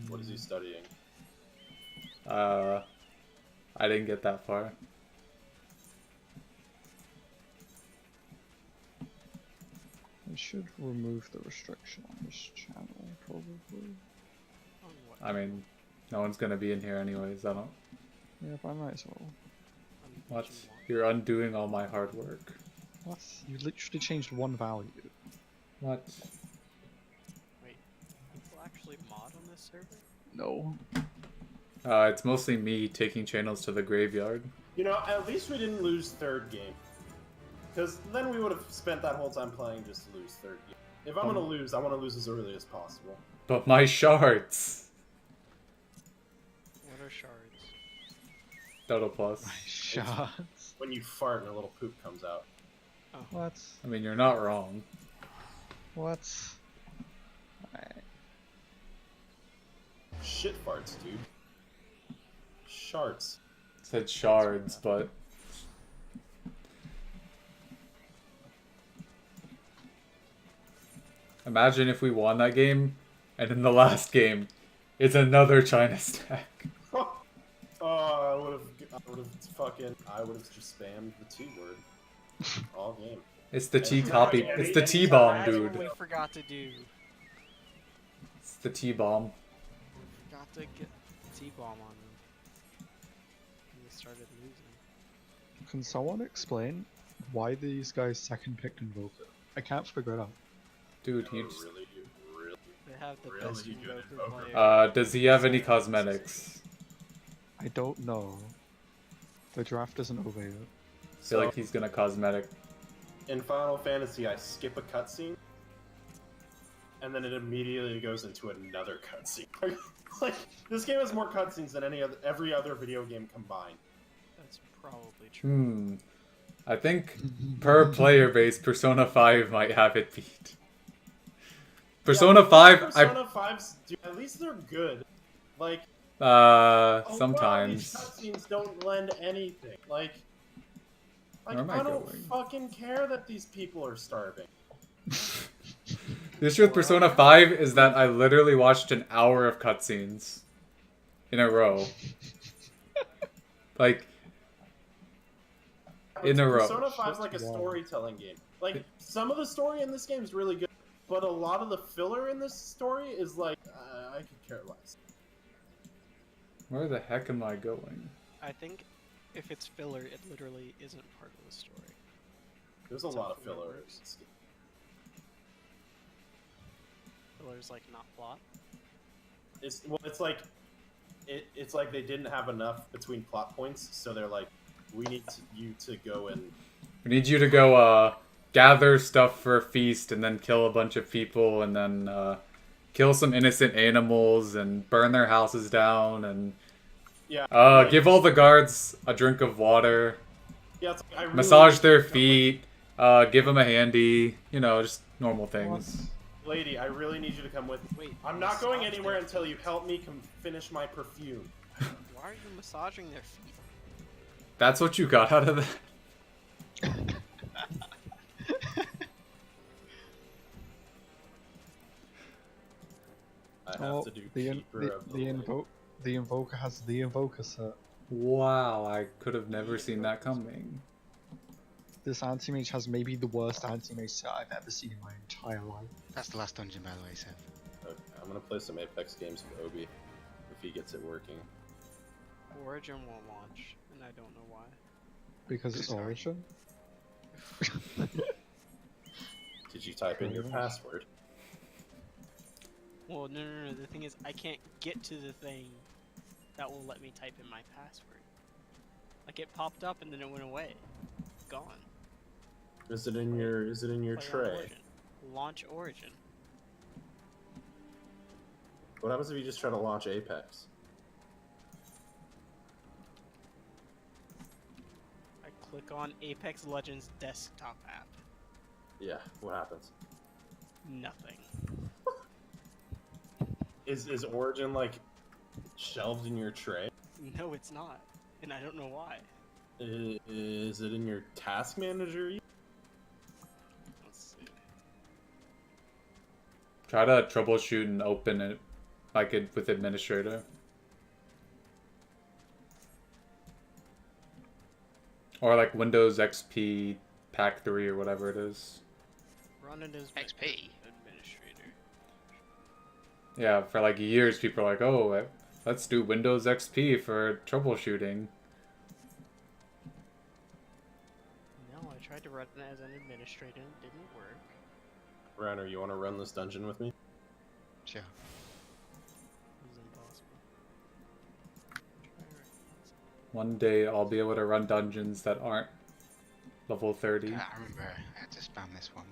What is he studying? I didn't get that far. I should remove the restriction on this channel, probably. I mean, no one's gonna be in here anyways, I don't... Yeah, but I might as well. What? You're undoing all my hard work. What? You literally changed one value. What? Wait, people actually mod on this server? No. It's mostly me taking channels to the graveyard. You know, at least we didn't lose third game. Because then we would have spent that whole time playing just to lose third game. If I'm gonna lose, I want to lose as early as possible. But my shards! What are shards? Total plus. Shots. When you fart and a little poop comes out. Oh. What? I mean, you're not wrong. What? Alright. Shit farts, dude. Shards. Said shards, but... Imagine if we won that game, and in the last game, it's another China stack. Oh, I would have just spammed the T word all game. It's the T copy. It's the T bomb, That's dude. what we forgot to do. It's the T bomb. Forgot to get the T-bomb on them. And we started losing. Can someone explain why these guys second picked Invoker? I can't figure it out. Dude, Really, he's... really. They have the Really best good Invoker Invoker. player. Does he have any cosmetics? I don't know. The draft isn't over yet. I feel like he's gonna cosmetic. In Final Fantasy, I skip a cutscene, and then it immediately goes into another cutscene. Like, this game has more cutscenes than every other video game combined. That's probably true. I think per player base, Persona 5 might have it beat. Persona 5, Persona 5's, dude, at least they're good. Like, sometimes. These cutscenes don't lend anything. Like Where am I I don't going? fucking care that these people are starving. The issue with Persona 5 is that I literally watched an hour of cutscenes in a row. Like, in a row. Persona 5's like a storytelling game. Like, some of the story in this game is really good, but a lot of the filler in this story is like, I could care less. Where the heck am I going? I think if it's filler, it literally isn't part of the story. There's a lot of filler in this game. Filler's like not plot. It's like it's like they didn't have enough between plot points, so they're like, we need you to go and We need you to go, gather stuff for a feast and then kill a bunch of people and then, kill some innocent animals and burn their houses down and give all the guards a drink of water, it's like, I really massage their feet, give them a handy, you know, just normal things. Lady, I really need you to come with me. Wait, I'm not going massage anywhere their until you help me finish my perfume. Why are you massaging their feet? That's what you got out of that? I have to do Keeper of the Light. The Invoker has the Invoker set. Wow, I could have never seen that coming. This anti-mage has maybe the worst anti-mage set I've ever seen in my entire life. That's the last dungeon, by the way, Seth. Okay, I'm gonna play some Apex games with Obi, if he gets it working. Origin won't launch, and I don't know why. Because it's Sorry. Origin? Did you type in your password? Well, no. The thing is, I can't get to the thing that will let me type in my password. Like, it popped up and then it went away. Gone. Is it in your Play on tray? Origin. Launch Origin. What happens if you just try to launch Apex? I click on Apex Legends desktop app. Yeah, what happens? Nothing. Is Origin like shelved in your tray? No, it's not. And I don't know why. Is it in your task manager? Let's see. Try to troubleshoot and open it like with administrator. Or like Windows XP Pack 3 or whatever it is. Run it as XP? administrator. Yeah, for like years people are like, oh, let's do Windows XP for troubleshooting. No, I tried to run it as an administrator and it didn't work. Runner, you want to run this dungeon with me? Sure. It was impossible. One day I'll be able to run dungeons that aren't level 30. I remember I had to spam this one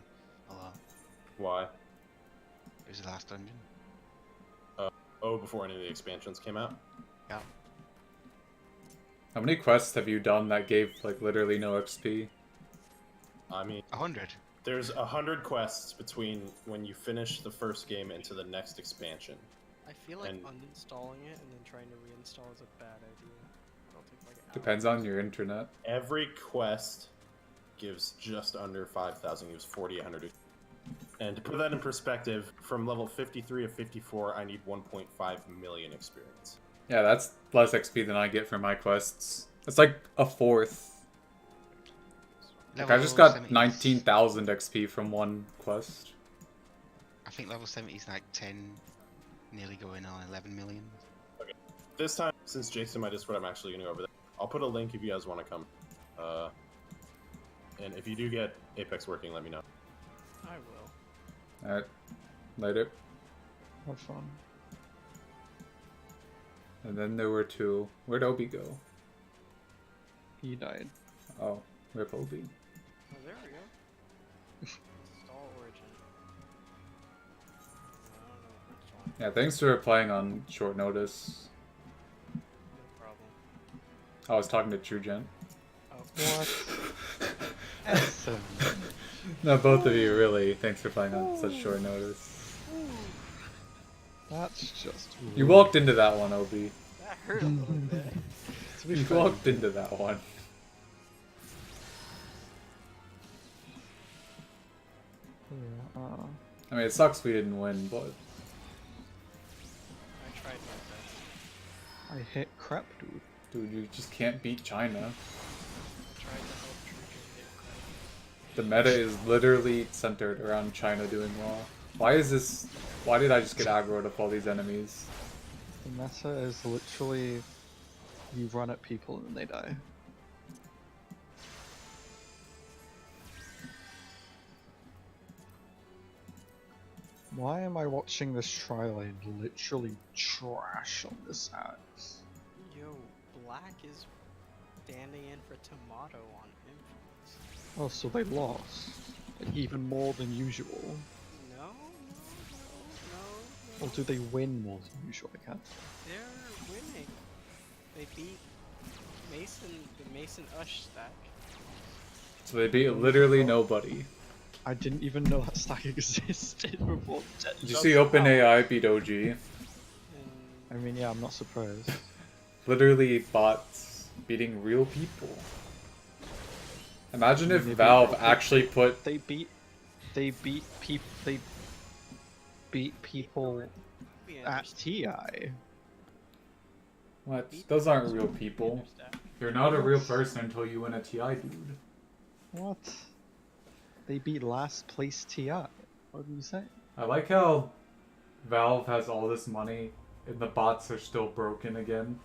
a lot. Why? It was the last dungeon. Oh, before any of the expansions came out? Yeah. How many quests have you done that gave like literally no XP? I mean, 100. there's 100 quests between when you finish the first game into the next expansion. I feel like And- uninstalling it and then trying to reinstall is a bad idea. It'll take like Depends on your internet. Every quest gives just under 5,000, gives 4,800. And to put that in perspective, from level 53 to 54, I need 1.5 million experience. Yeah, that's less XP than I get for my quests. It's like a fourth. Like I just got 70 19,000 XP from one quest. I think level 70 is like 10, nearly going on 11 million. This time, since Jake's in my Discord, I'm actually going to go over there. I'll put a link if you guys want to come. And if you do get Apex working, let me know. I will. Alright, later. Have fun. And then there were two. Where'd Obi go? He died. Oh, rip Obi. Oh, there we go. Install Origin. I don't know which one. Yeah, thanks for playing on short notice. No problem. I was talking to True Gent. Oh. Awesome. No, both of you, really. Thanks for playing on such short notice. That's just You rude. walked into that one, Obi. That hurt a little bit. To be You fair, walked into that one. yeah, I mean, it sucks we didn't win, but I tried my best. I hit crap, dude. dude, you just can't beat China. I tried to help Trujan hit crap. The meta is literally centered around China doing well. Why is this? Why did I just get aggroed up all these enemies? The meta is literally you run at people and they die. Why am I watching this trial and literally trash on this axe? Yo, Black is standing in for Tomato on Influence. Oh, so they lost. Like, even more than usual. No. Or do they win more than usual? I can't. They're winning. They beat Mason, the Mason Ush stack. So they beat literally nobody. I didn't even know that stack existed before. Did you see OpenAI beat OG? And I mean, yeah, I'm not surprised. Literally bots beating real people. Imagine if They beat Valve real actually put They beat people we at understand. TI. what? Those aren't real people. You're not a real person until you win a TI, dude. What? They beat last place TI. What did you say? I like how Valve has all this money and the bots are still broken again.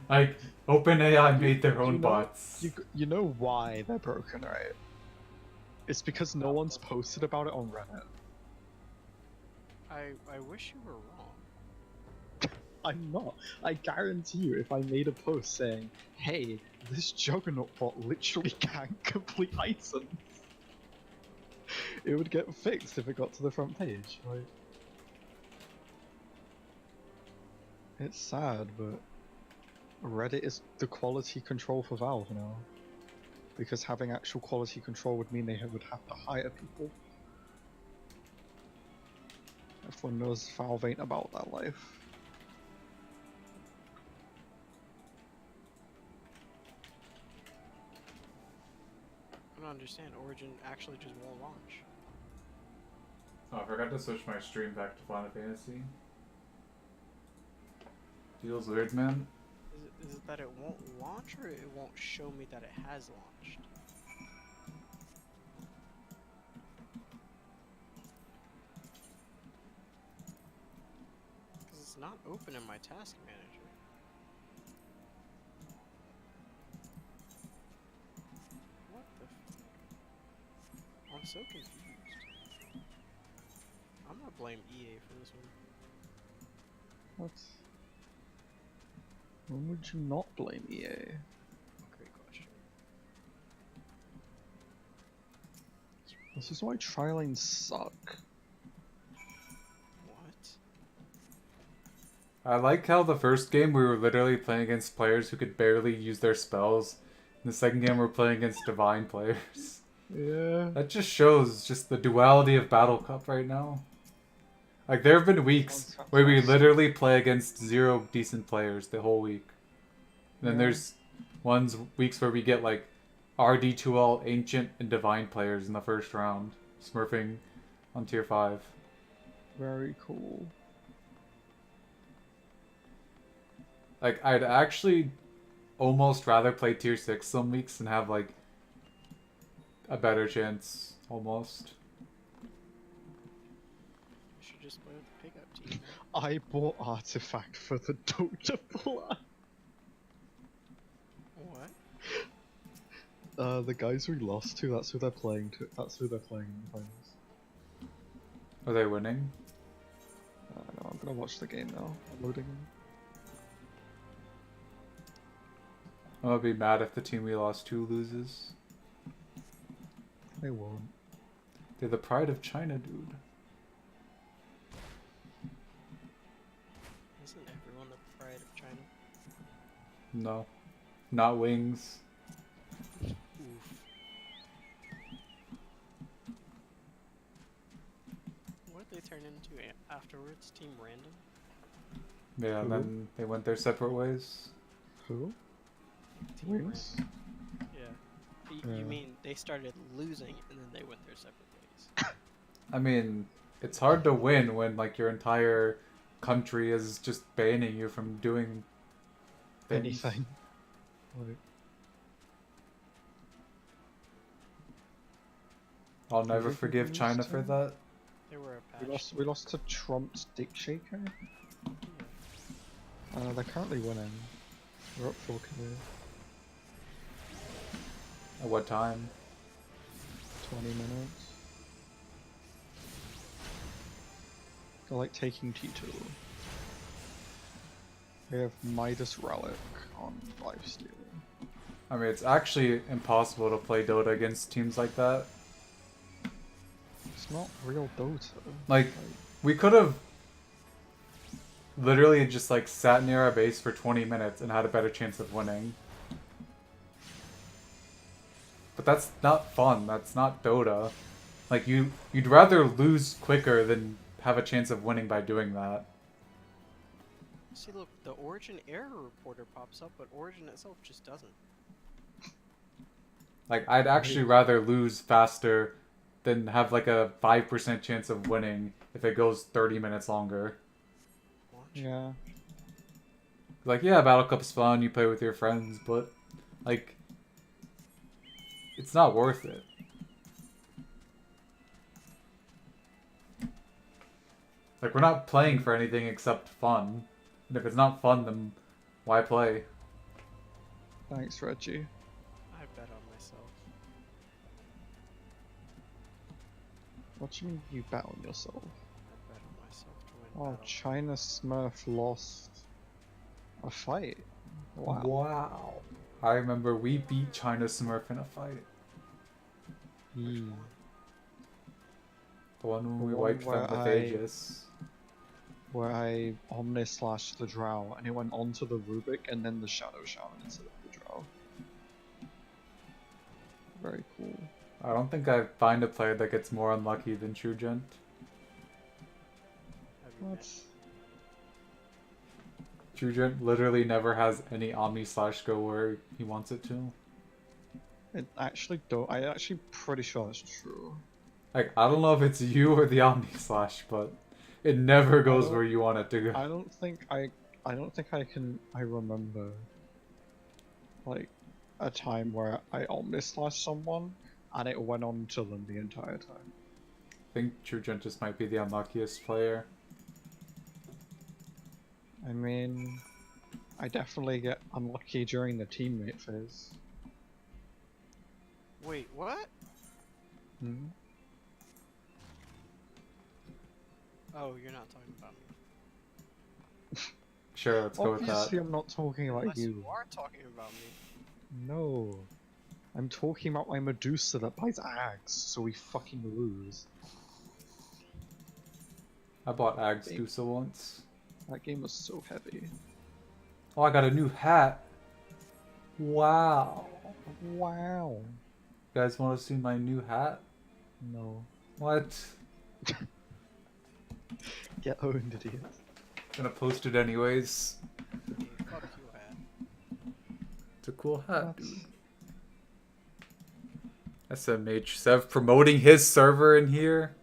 Like, OpenAI made their own bots. You know why they're broken, right? It's because no one's posted about it on Reddit. I wish you were wrong. I'm not. I guarantee you, if I made a post saying, "Hey, this Juggernaut bot literally can't complete items," it would get fixed if it got to the front page, right? It's sad, but Reddit is the quality control for Valve now. Because having actual quality control would mean they would have to hire people. Everyone knows Valve ain't about that life. I don't understand. Origin actually just won't launch. Oh, I forgot to switch my stream back to Final Fantasy. Feels weird, man. Is it that it won't launch, or it won't show me that it has launched? Because it's not open in my task manager. What the f... I'm so confused. I'm gonna blame EA for this one. What? When would you not blame EA? Great question. This is why trialings suck. What? I like how the first game we were literally playing against players who could barely use their spells. In the second game we're playing against divine players. Yeah. That just shows just the duality of BattleCup right now. Like, there have been weeks where we literally play against 0 decent players the whole week. And then there's weeks where we get, like, RD2L, Ancient, and Divine players in the first round. Smurfing on Tier 5. Very cool. Like, I'd actually almost rather play Tier 6 some weeks and have, like, a better chance, almost. You should just play with the BCup team. I bought Artifact for the Dota plan. What? The guys we lost to, that's who they're playing to. That's who they're playing in the finals. Are they winning? No, I'm gonna watch the game now. I'm loading in. I'm gonna be mad if the team we lost to loses. They won't. They're the pride of China, dude. Isn't everyone the pride of China? No. Not Wings. Oof. What did they turn into afterwards? Team Random? Yeah, and then they went their separate ways. Who? Team Wings? Random. Yeah. You mean they started losing and then they went their separate ways? I mean, it's hard to win when, like, your entire country is just banning you from doing things. Anything. Like, I'll never Everything forgive we China lost for to? that. They were a patch. we lost to Trump's Dick Shaker. Yeah. They're currently winning. We're up 4K. At what time? 20 minutes. They're like taking T2. They have Midas Relic on lifesteal. I mean, it's actually impossible to play Dota against teams like that. It's not real Dota. Like, we could have literally just, like, sat near our base for 20 minutes and had a better chance of winning. But that's not fun. That's not Dota. Like, you'd rather lose quicker than have a chance of winning by doing that. See, look, the Origin error reporter pops up, but Origin itself just doesn't. Like, I'd actually rather lose faster than have, like, a 5% chance of winning if it goes 30 minutes longer. Watch. Yeah. Like, yeah, Battle Cup's fun, you play with your friends, but, like, it's not worth it. Like, we're not playing for anything except fun. And if it's not fun, then why play? Thanks, Reggie. I bet on myself. What do you mean you bet on yourself? I bet on myself to win Oh, battle. China Smurf lost a fight. Wow. Wow. I remember we beat China Smurf in a fight. Hmm. The one when The we one wiped them where with I- Aegis. Where I Omnislashed the Drow and it went onto the Rubik and then the Shadow Shaman instead of the Drow. Very cool. I don't think I find a player that gets more unlucky than Trugent. Have you What? met? Trugent literally never has any Omni/Slash go where he wants it to. I actually pretty sure that's true. Like, I don't know if it's you or the Omni/Slash, but it never goes don't- where you want it to go. I don't think I I don't think I remember like a time where I almost someone and it went on to them the entire time. I think Trugent just might be the unluckiest player. I mean, I definitely get unlucky during the teammate phase. Wait, what? Hmm? Oh, you're not talking about me. Sure, let's go with Obviously, that. I'm not talking about Unless you. you are talking about me. No. I'm talking about my Medusa that buys Ags, so we fucking lose. I bought Ag's Dusa once. That game was so heavy. Oh, I got a new hat. Wow. Wow. You guys want to see my new hat? No. What? Get owned, idiot. Gonna post it anyways. Hey, fuck you, hat. It's a cool hat, That's... dude. SMH Sev promoting his server in here?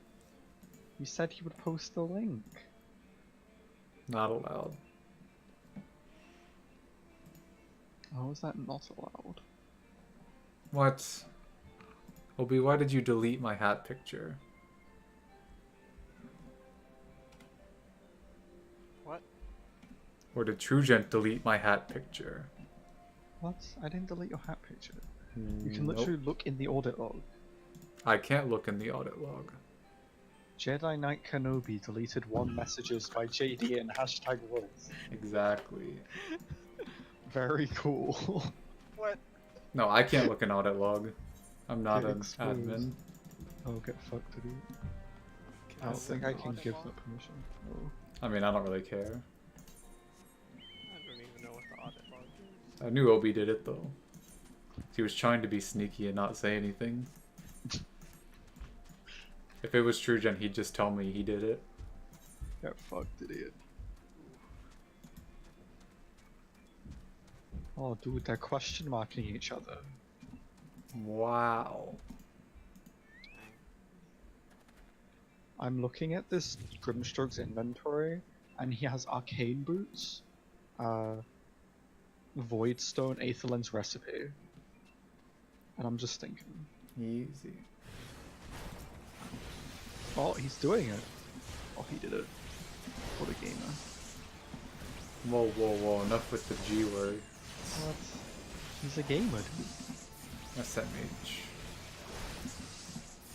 You said he would post the link. Not allowed. How is that not allowed? What? Obi, why did you delete my hat picture? What? Or did Trugent delete my hat picture? What? I didn't delete your hat picture. You can Nope. literally look in the audit log. I can't look in the audit log. Jedi Knight Kenobi deleted 1 messages by JD and hashtag words. Exactly. Very cool. What? No, I can't look in audit log. I'm not Get an exposed. admin. Oh, get fucked, dude. I don't That's think an I can audit give log? that permission. No. I mean, I don't really care. I don't even know what the audit log is. I knew Obi did it though. He was trying to be sneaky and not say anything. If it was Trugent, he'd just tell me he did it. Get fucked, idiot. Oh, dude, they're question marking each other. Wow. I'm looking at this Grimstroke's inventory, and he has arcane boots, Voidstone, Aetherland's recipe, and I'm just thinking, Easy. oh, he's doing it. Oh, he did it. What a gamer. Whoa, whoa, whoa, enough with the G word. What? He's a gamer, dude. SMH.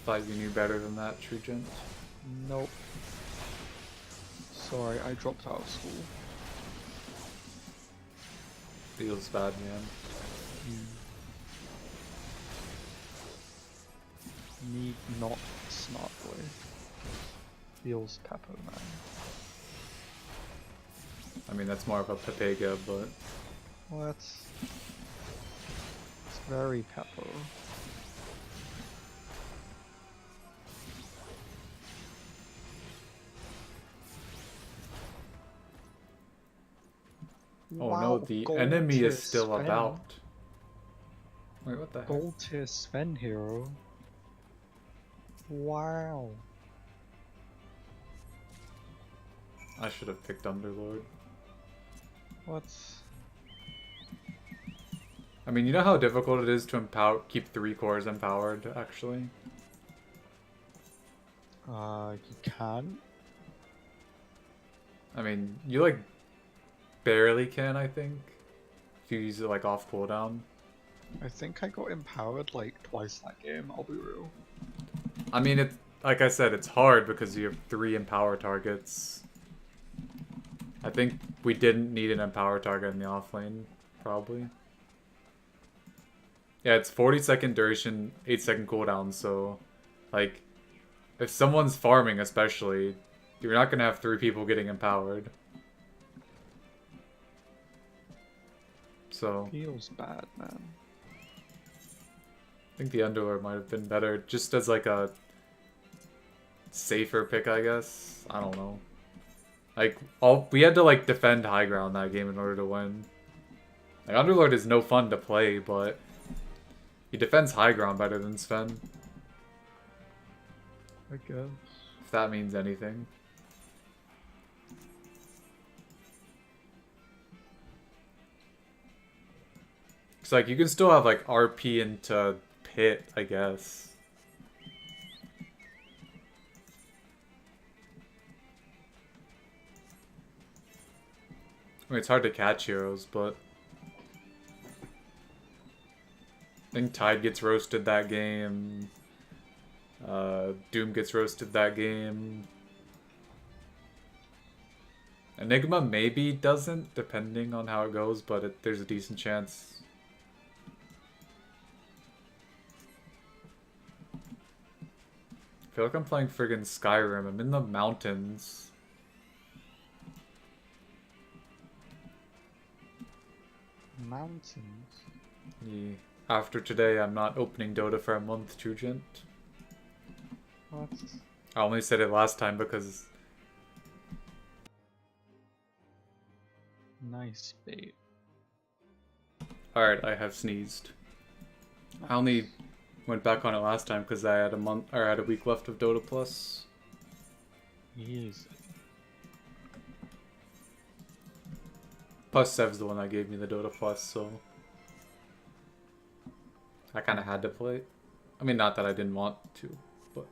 Thought you knew better than that, Trugent. Nope. Sorry, I dropped out of school. Feels bad, man. Need not smart boy. Feels pepper, man. I mean, that's more of a Pepega, but... What? It's very pepper. Oh Wow, no, the gold enemy tier is still Sven. about. Wait, what the heck? Gold tier Sven hero. Wow. I should have picked Underlord. What? I mean, you know how difficult it is to keep 3 cores empowered, actually? You can. I mean, you like barely can, I think, if you use it like off cooldown. I think I got empowered like twice that game, I'll be real. I mean, it's like I said, it's hard because you have 3 empower targets. I think we didn't need an empower target in the off lane, probably. Yeah, it's 40-second duration, 8-second cooldown, so like if someone's farming especially, you're not gonna have 3 people getting empowered. So Feels bad, man. I think the Underlord might have been better, just as like a safer pick, I guess. I don't know. Like we had to like defend high ground that game in order to win. Like Underlord is no fun to play, but he defends high ground better than Sven. I guess. If that means anything. like you can still have like RP into pit, I guess. I mean, it's hard to catch heroes, but I think Tide gets roasted that game. Doom gets roasted that game. Enigma maybe doesn't, depending on how it goes, but there's a decent chance. I feel like I'm playing friggin' Skyrim. I'm in the mountains. Mountains? Yeah. After today, I'm not opening Dota for a month, Trugent. What? I only said it last time because... Nice bait. Alright, I have sneezed. I only went back on it last time because I had a week left of Dota Plus. Easy. Plus Sev's the one that gave me the Dota Plus, so I kind of had to play. I mean, not that I didn't want to, but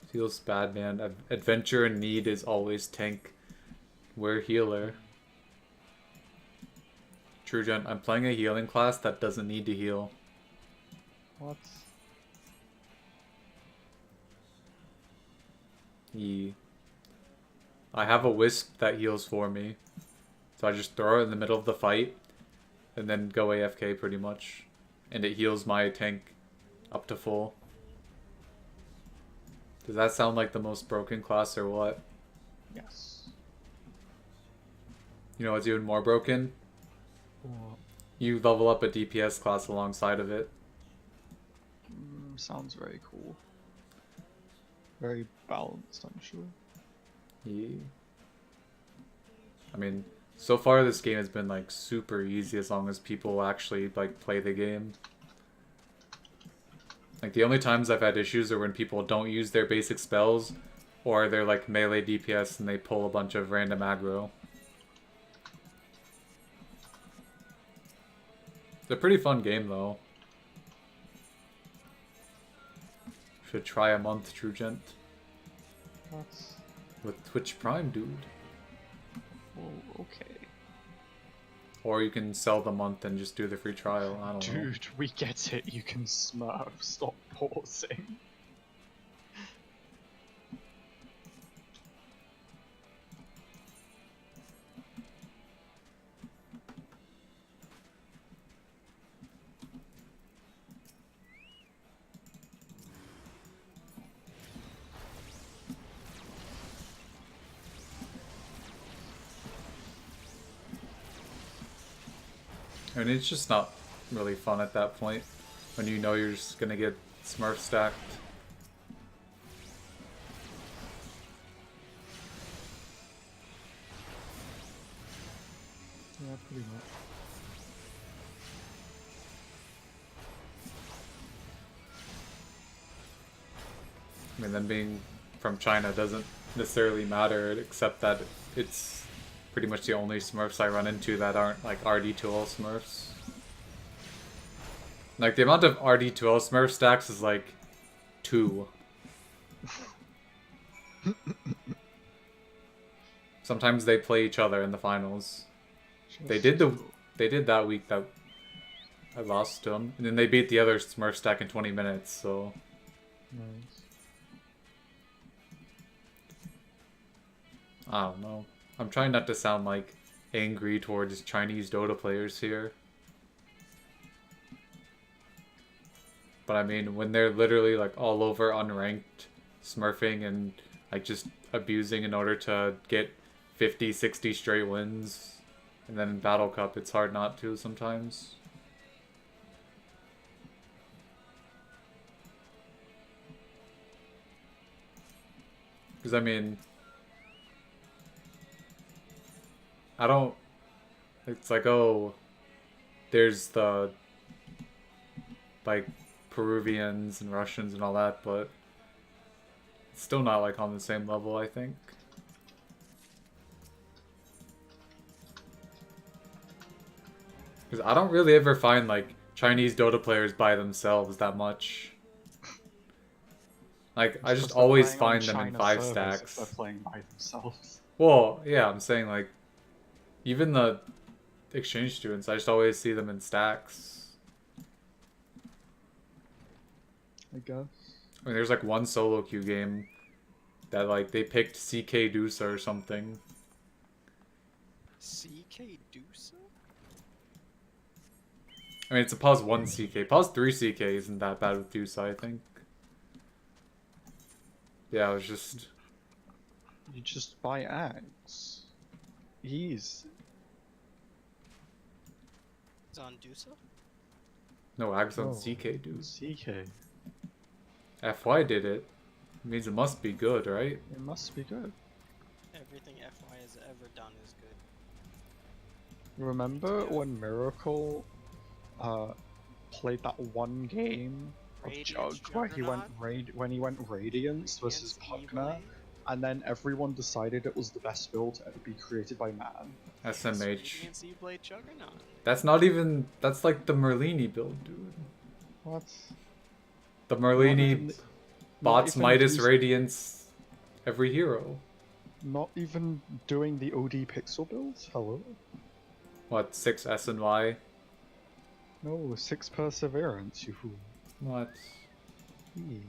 feels bad, man. Adventure and need is always tank. We're healer. Trugent, I'm playing a healing class that doesn't need to heal. What? Yeah. I have a wisp that heals for me. So I just throw it in the middle of the fight and then go AFK pretty much. And it heals my tank up to full. Does that sound like the most broken class or what? Yes. You know what's even more broken? What? You level up a DPS class alongside of it. Sounds very cool. Very balanced, I'm sure. Yeah. I mean, so far this game has been like super easy as long as people actually like play the game. Like the only times I've had issues are when people don't use their basic spells or they're like melee DPS and they pull a bunch of random aggro. It's a pretty fun game though. Should try a month, Trugent. What? With Twitch Prime, dude. Oh, okay. Or you can sell the month and just do the free trial. I don't know. Dude, we get it. You can smurf. Stop pausing. I mean, it's just not really fun at that point when you know you're just gonna get Smurf stacked. Yeah, pretty much. I mean, them being from China doesn't necessarily matter, except that it's pretty much the only Smurfs I run into that aren't like RD2L Smurfs. Like the amount of RD2L Smurf stacks is like 2. Sometimes they play each other in the finals. They did that week that I lost to them, and then they beat the other Smurf stack in 20 minutes. So Nice. I don't know. I'm trying not to sound like angry towards Chinese Dota players here. But I mean, when they're literally like all over unranked, smurfing and like just abusing in order to get 50, 60 straight wins, and then in Battle Cup, it's hard not to sometimes. Because I mean, I don't, it's like, oh, there's the, like, Peruvians and Russians and all that, but it's still not like on the same level, I think. Because I don't really ever find like Chinese Dota players by themselves that much. Like, I just always find them in 5 stacks. They're playing by themselves. Well, yeah, I'm saying like, even the exchange students, I just always see them in stacks. I guess. I mean, there's like one solo queue game that like they picked CK Dusa or something. CK Dusa? I mean, it's a pause 1 CK. Pause 3 CK isn't that bad with Dusa, I think. Yeah, it was just... You just buy Axe. Easy. It's on Dusa? No, Ags on No, CK, dude. CK. FY did it. It means it must be good, right? It must be good. Everything FY has ever done is good. Remember when Miracle played that one game of Radiance Jug where he went Juggernaut? Radiance versus Radiance Pugna, Evil? and then everyone decided it was the best build to ever be created by man. SMH. Radiance Evil Juggernaut. That's not even... That's like the Merlini build, dude. What? The Merlini even- bots even Midas use- Radiance every hero. Not even doing the OD pixel builds? Hello? What, 6 S and Y? No, 6 Perseverance, you fool. What? Eee.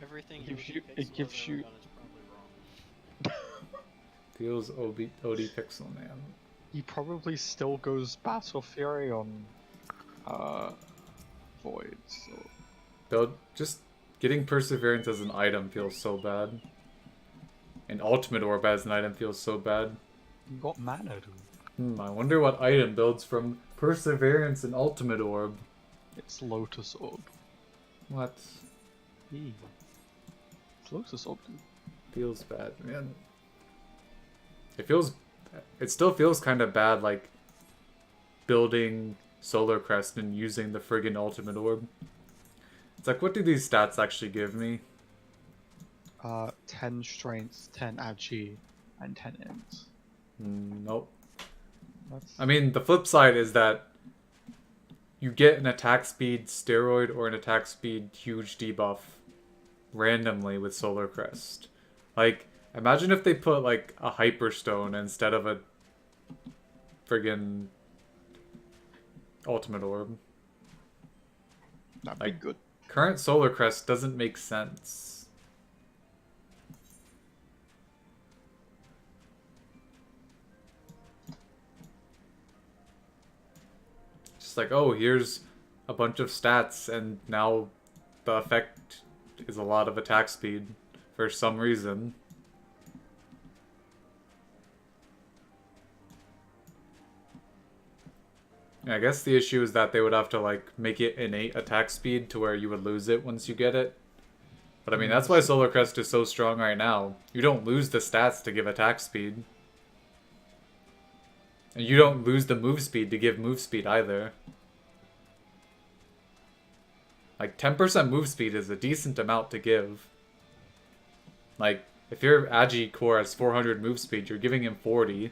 Everything Gives OD you- it Pixel gives has you- ever done is probably wrong. Feels OD Pixel, man. He probably still goes Battle Fury on Void, so... Though, just getting Perseverance as an item feels so bad. And Ultimate Orb as an item feels so bad. You got mana, dude. I wonder what item builds from Perseverance and Ultimate Orb. It's Lotus Orb. What? Eee. It's Lotus Orb, dude. Feels bad, man. It still feels kind of bad, like, building Solar Crest and using the friggin' Ultimate Orb. It's like, what do these stats actually give me? 10 Strength, 10 Agi, and 10 Int. Nope. That's... I mean, the flip side is that you get an attack speed steroid or an attack speed huge debuff randomly with Solar Crest. Like, imagine if they put, like, a Hyperstone instead of a friggin' Ultimate Orb. That'd like- be good. Current Solar Crest doesn't make sense. Just like, oh, here's a bunch of stats, and now the effect is a lot of attack speed for some reason. I guess the issue is that they would have to, like, make it innate attack speed to where you would lose it once you get it. But I mean, that's why Solar Crest is so strong right now. You don't lose the stats to give attack speed. And you don't lose the move speed to give move speed either. Like, 10% move speed is a decent amount to give. Like, if your Agi core has 400 move speed, you're giving him 40.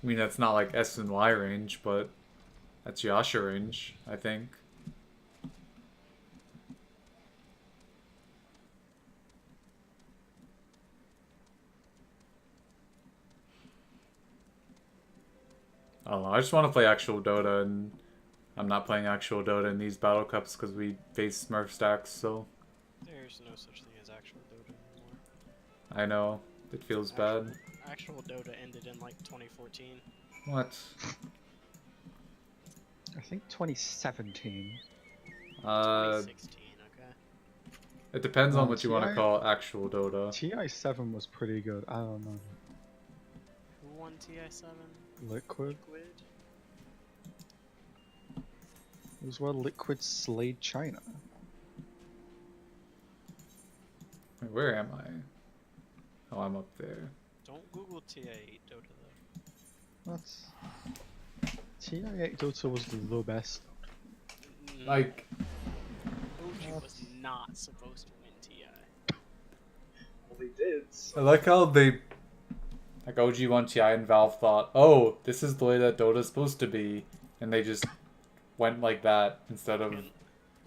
I mean, that's not like S and Y range, but that's Yasha range, I think. I don't know, I just want to play actual Dota, and I'm not playing actual Dota in these battle cups because we face Smurf stacks, so... There's no such thing as actual Dota anymore. I know, it feels bad. Actual Dota ended in like 2014. What? I think 2017. 2016, okay. It depends on Oh, what you want to TI? call actual Dota. TI7 was pretty good. I don't know. Who won TI7? Liquid? Liquid? It was where Liquid slayed China. Wait, where am I? Oh, I'm up there. Don't Google TI8 Dota though. That's... TI8 Dota was the best. Like, OG was not supposed to win TI. Well, they did. I like how they, like OG1 TI and Valve thought, oh, this is the way that Dota's supposed to be, and they just went like that instead of.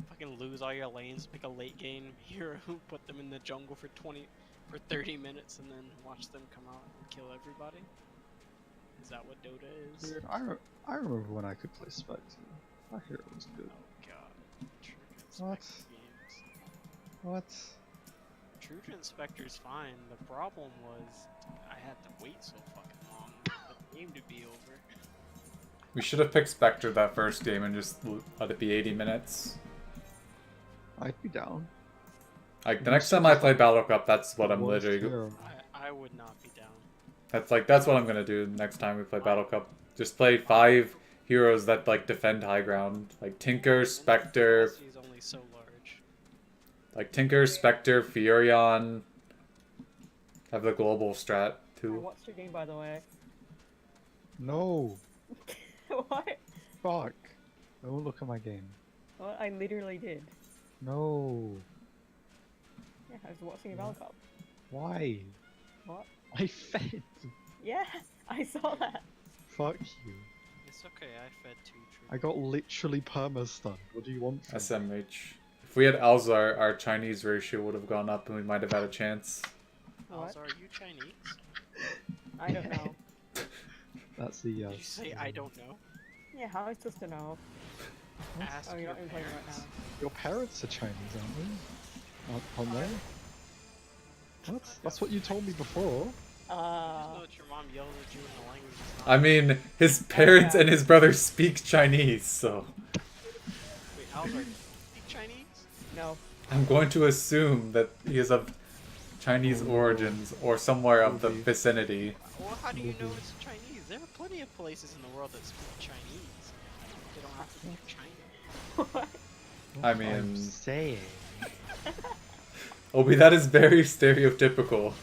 Fucking lose all your lanes, pick a late game hero, put them in the jungle for 30 minutes, and then watch them come out and kill everybody. Is that what Dota is? Dude, I remember when I could play Spectre. My hero was good. Oh god. What? Games. What? Trojan Spectre's fine. The problem was I had to wait so fucking long for the game to be over. We should have picked Spectre that first game and just let it be 80 minutes. I'd be down. Like, the next time I play Battle Cup, that's what I'm Worst literally... hero. I would not be down. That's what I'm gonna do next time we play Battle Cup. Just play 5 heroes that, like, defend high ground. Like, Tinker, Spectre... He's only so large. Like, Tinker, Spectre, Furion... Have the global strat, I too. watched your game, by the way. No. What? Fuck. Don't look at my game. What? I literally did. No. Yeah, I was watching your Valcup. Why? What? I fed. Yeah, I saw that. Fuck you. It's okay, I fed 2 Trojan. I got literally perma-stunned. What do you want from me? SMH. If we had Alzar, our Chinese ratio would have gone up and we might have had a chance. What? Alzar, are you Chinese? I don't know. That's the Did you say I don't know? Yeah, how am I supposed to know? Ask Oh, you're your not even playing right parents. now. Your parents are Chinese, aren't they? What? That's what you told me before. Just know that your mom yells at you in a language that's not... I mean, his parents and his brother speak Chinese, so... Wait, Alzar, do you speak Chinese? No. I'm going to assume that he is of Chinese origins or somewhere of the Maybe. vicinity. Well, how do you know it's Chinese? There are plenty of places in the world that speak Chinese. They don't have to be China. What? I I'm mean, saying. Obi, that is very stereotypical.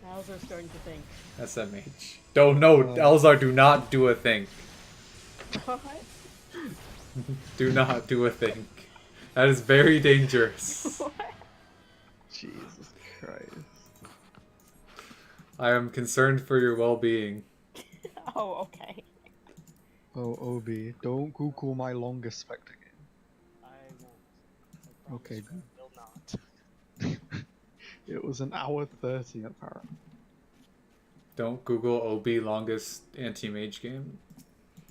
Alzar's starting to think. SMH. Don't know, Elzar, do not do a thing. What? Do not do a thing. That is very dangerous. What? Jesus Christ. I am concerned for your well-being. Oh, okay. Oh, Obi, don't Google my longest Spectre game. I won't. Okay, I will not. It was an hour 30 apparently. Don't Google OB longest anti-mage game.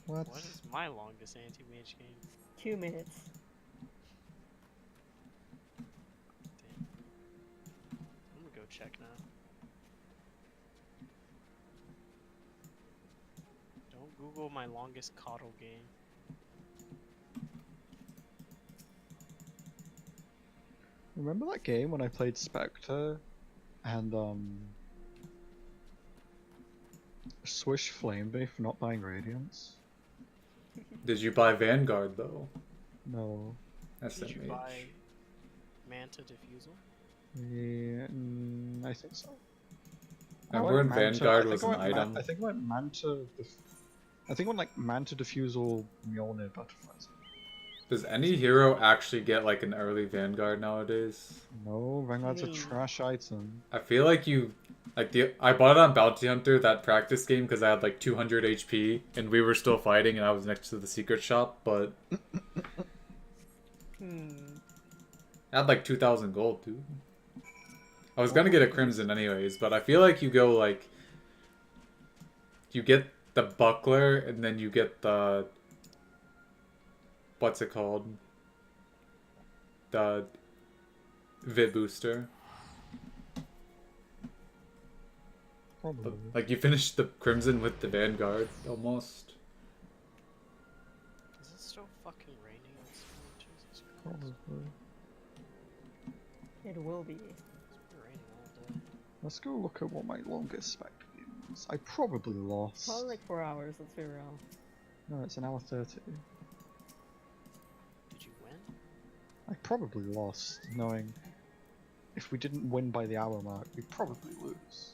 What? What is my longest anti-mage game? 2 minutes. Damn. I'm gonna go check now. Don't Google my longest coddle game. Remember that game when I played Spectre and Swish flamed me for not buying Radiance? Did you buy Vanguard though? No. Did you SMH. buy Manta Diffusal? Yeah, I think so. Remember when Manta- Vanguard I was think an I went item? I think I went Manta. I think I went like Manta Diffusal, Mjolnir, Butterflies. Does any hero actually get like an early Vanguard nowadays? No, Vanguard's a Hmm. trash item. I feel like I bought it on Bounty Hunter, that practice game, because I had like 200 HP and we were still fighting and I was next to the secret shop, but I had like 2,000 gold, dude. I was gonna get a Crimson anyways, but I feel like you go like... You get the Buckler and then you get the... What's it called? The... Vit Booster. Probably. But, like, you finish the Crimson with the Vanguard, almost. Is it still fucking raining outside? Jesus Christ. Probably. It will be. It's been raining all day. Let's go look at what my longest Spectre game was. I probably lost. Probably like 4 hours, let's be real. No, it's an hour 30. Did you win? I probably lost, knowing if we didn't win by the hour mark, we'd probably lose.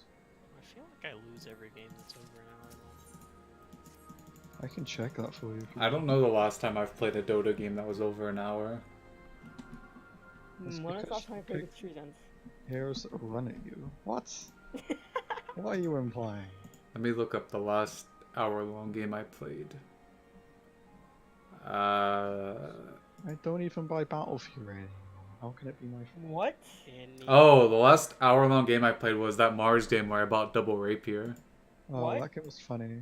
I feel like I lose every game that's over an hour long. I can check that for you. If you I don't know the last time I've played a Dota game that was over an hour. That's When was the because last time I you played pick- with students? Heroes run at you. What? What are you implying? Let me look up the last hour-long game I played. Uh... I don't even buy Battlefield anymore. How can it be my fault? What? Oh, the last hour-long game I played was that Mars game where I bought double rapier. Oh, What? that game was funny.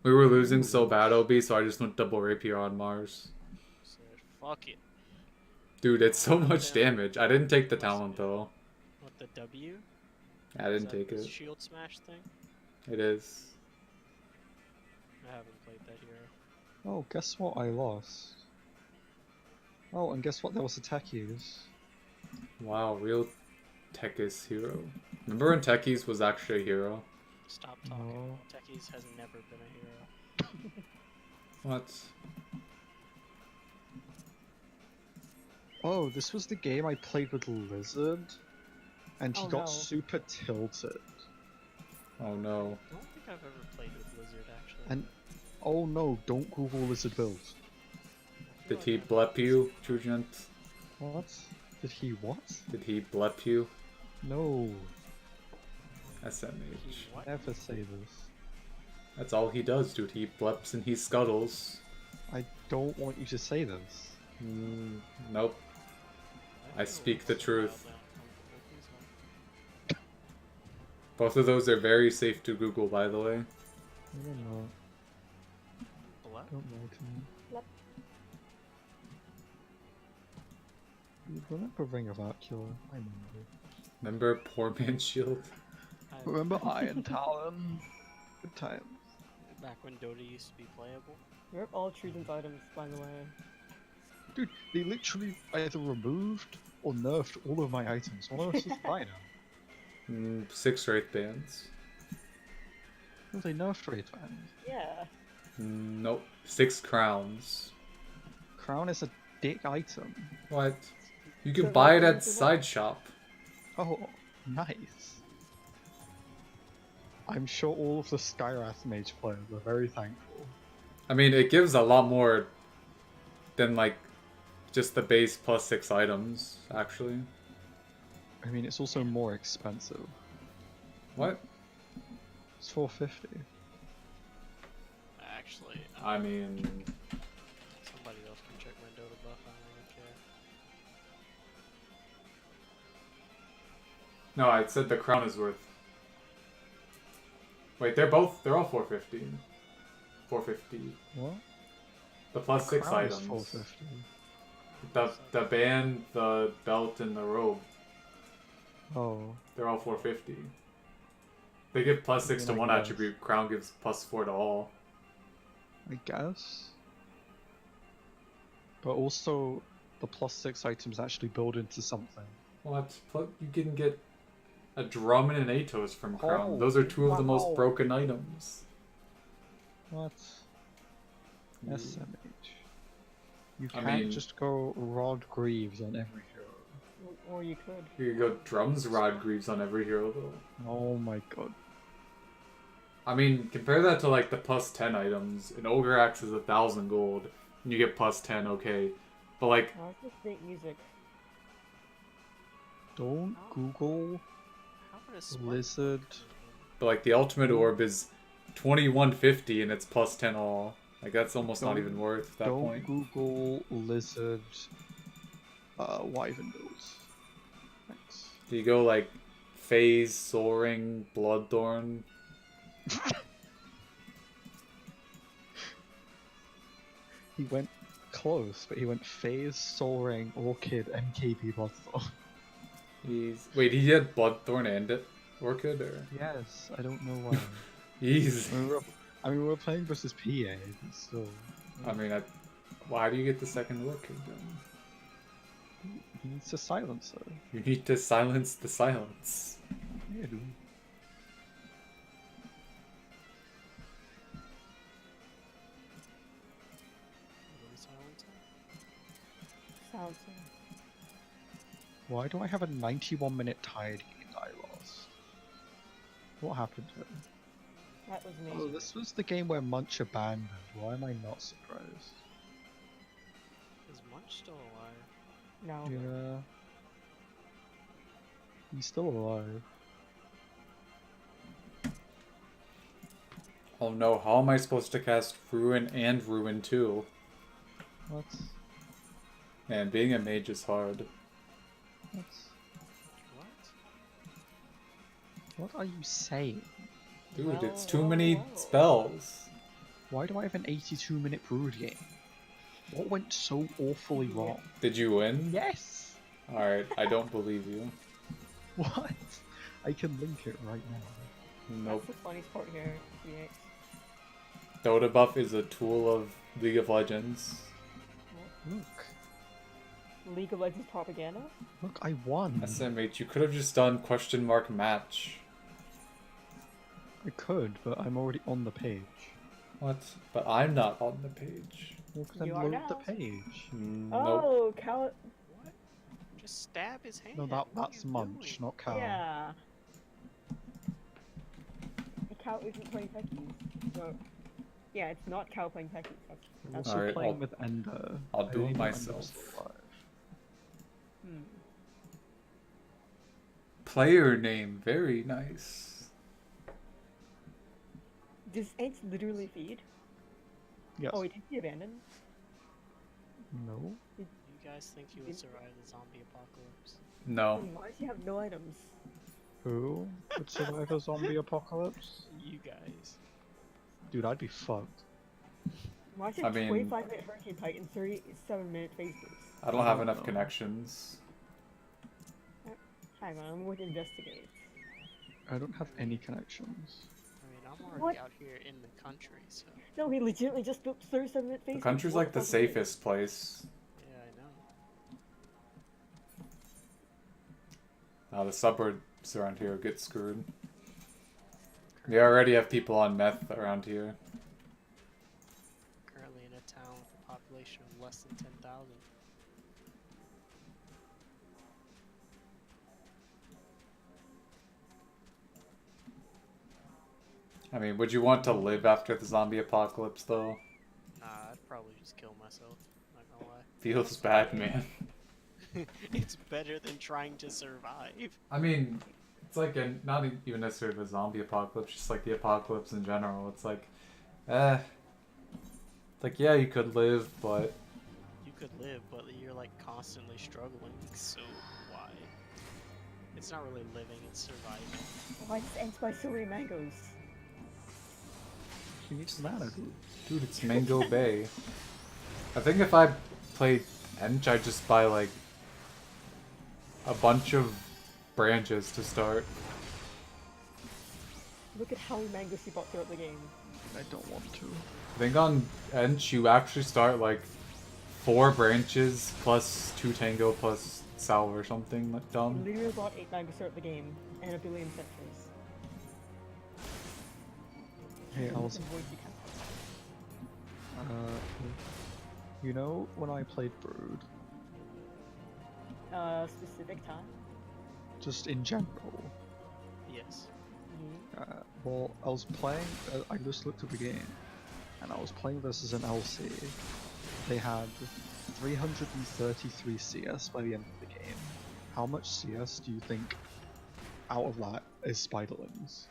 We were losing so bad, OB, so I just went double rapier on Mars. Said, fuck it. Dude, it's so much damage. I didn't take the talent, though. What, the W? I didn't Is that take the it. shield smash thing? It is. I haven't played that hero. Oh, guess what? I lost. Oh, and guess what? There was a Techies. Wow, real Tekis hero. Remember when Tekis was actually a hero? Stop talking. No. Techies has never been a hero. What? Oh, this was the game I played with Lizard, and he Oh, got no. super tilted. Oh no. I don't think I've ever played with Lizard, actually. And oh no, don't Google Lizard build. I feel Did he like blep you, Trujant? What? Did he what? Did he blep you? No, SMH. What? never say this. That's all he does, dude. He bleps and he scuttles. I don't want you to say this. Nope. I think speak it the was truth. wild now. Both of those are very safe to Google, by the way. I don't know. Blep? Don't lie to me. Yep. You remember Ring of Acula? I remember. Remember Poor Man's Shield? I- Remember Iron Talon? Good times. Back when Dota used to be playable. Rip all students' items, by the way. Dude, they literally either removed or nerfed all of my items. What else is fine now? 6 Wraith Bands. Oh, they nerfed Wraith Band. Yeah. Nope. 6 Crowns. Crown is a dick item. What? You can So buy it that's at what- Side Shop. Oh, nice. I'm sure all of the Skyrath Mage players are very thankful. I mean, it gives a lot more than, like, just the base plus 6 items, actually. I mean, it's also more expensive. What? It's $450. Actually, I mean... somebody else can check my Dota buff. I don't really care. No, I said the crown is worth... Wait, they're all 450. 450. What? The plus 6 Crown is items. $450. The band, the belt, and the robe. Oh, They're all 450. They give plus 6 to I one guess. attribute. Crown gives plus 4 to all. I guess. But also, the plus 6 items actually build into something. What? You can get a drum and an Atos from Crown. Oh, Those are 2 of the most wow. broken items. What? You- SMH. You I can't mean- just go Rod Greaves on every hero. Or you could. You can go drums, Rod Greaves on every hero though. Oh my god. I mean, compare that to like the plus 10 items. An Ogre Axe is 1,000 gold, and you get plus 10, okay. But like, Oh, it's just great music. Don't Oh. Google How would a smart Lizard. the ultimate orb is 2150 and it's plus 10 all. Like that's almost not Don't- even worth that Don't point. Google Lizard Wyvern builds. Thanks. Do you go like Phase, Soaring, Bloodthorn? He went close, but he went Phase, Soaring, Orchid, MKB Bloodthorn. Wait, he had Bloodthorn and it? Orchid or? Yes, I don't know why. He's. I mean, we were playing versus PA, but still. I mean, why do you get the second Orchid then? He needs to silence her. You need to silence the silence. Yeah, dude. Sounds. Why do I have a 91-minute tired game that I lost? What happened to it? That was Oh, amazing. this was the game where Munch abandoned. Why am I not surprised? Is Munch still alive? No. Yeah. He's still alive. Oh no, how am I supposed to cast Ruin and Ruin 2? What? Man, being a mage is hard. What? What? What are you saying? Dude, it's Well, too well, many well. spells. Why do I have an 82-minute Brood game? What went so awfully wrong? Did you win? Yes! Alright, I don't believe you. What? I can link it right now. Nope. That's the funniest part here, VX. Dota buff is a tool of League of Legends. Look. League of Legends propaganda? Look, I won. SMH, you could have just done question mark match. I could, but I'm already on the page. What? But I'm not on the page. Well, then You are load now. the page. Nope. Oh, Cal. What? Just stab his hand. No, What are that's you Munch, doing? not Cal. Yeah. Cal isn't playing Peckies. So, yeah, it's not Cal playing Peckies. I'm That's also Alright, playing I'll- with Ender. I'll I do it only know Ender's myself. still alive. hmm. Player name, very nice. Does Ents literally feed? Yes. Oh, wait, did he abandon? No. You guys think you would survive the zombie apocalypse? No. Why does he have no items? Who would survive a zombie apocalypse? You guys. Dude, I'd be fucked. Why does he I have mean- 25-minute Hurricane Pike and 37-minute phase boost? I don't have Oh, enough no. connections. Hang on, I'm going to investigate. I don't have any connections. I mean, I'm already What? out here in the country, so No, he legitimately just built 37-minute phase The boost. country's What like the fuck is this? safest place. yeah, I know. Now the suburbs around here get screwed. We already have people on meth around here. Currently in a town with a population of less than 10,000. I mean, would you want to live after the zombie apocalypse, though? Nah, I'd probably just kill myself. Not gonna lie. Feels bad, man. It's better than trying to survive. I mean, it's like not even necessarily the zombie apocalypse, just like the apocalypse in general. It's like, it's like, yeah, you could live, but You could live, but you're like constantly struggling, so why? It's not really living, it's surviving. Why does Ents buy so many mangoes? He needs mana, dude. dude, it's Mango Bay. I think if I played Ench, I'd just buy like a bunch of branches to start. Look at how many mangoes he bought throughout the game. I don't want to. I think on Ench you actually start like 4 branches plus 2 tango plus salve or something like He dumb. literally bought 8 mangoes throughout the game and a billion sentries. Hey, Alice. Avoid the count. You know when I played Brood, Specific time? just in general, Yes. well, I was playing, I just looked at the game, and I was playing this as an LC. They had 333 CS by the end of the game. How much CS do you think out of that is Spiderlings?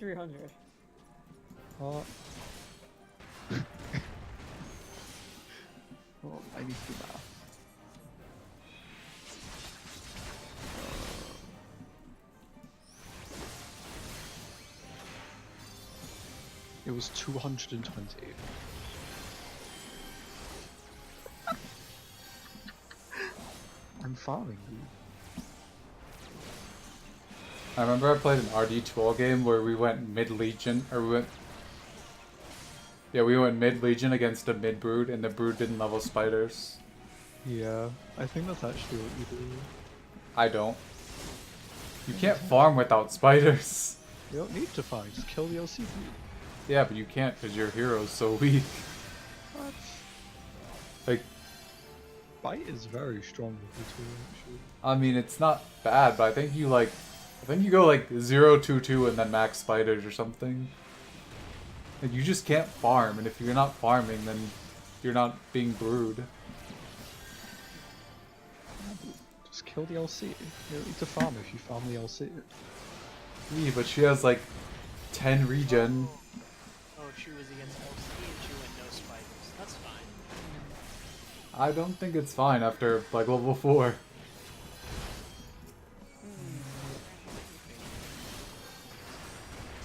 300. What? Well, I need to do math. It was 220. I'm farming, dude. I remember I played an RD12 game where we went mid-legion, or we went mid-legion against a mid-brood, and the brood didn't level spiders. Yeah, I think that's actually what you do. I don't. You can't farm without spiders. You don't need to farm, just kill the LCP. Yeah, but you can't because your hero's so weak. What? Like, Bite is very strong with the tool, actually. I mean, it's not bad, but I think you, like, I think you go like 0-2-2 and then max spiders or something. Like you just can't farm, and if you're not farming, then you're not being brewed. Just kill the LC. You don't need to farm if you farm the LC. Yeah, but she has like 10 regen. Oh, she was against LC and she went no spiders. That's fine. I don't think it's fine after like level 4.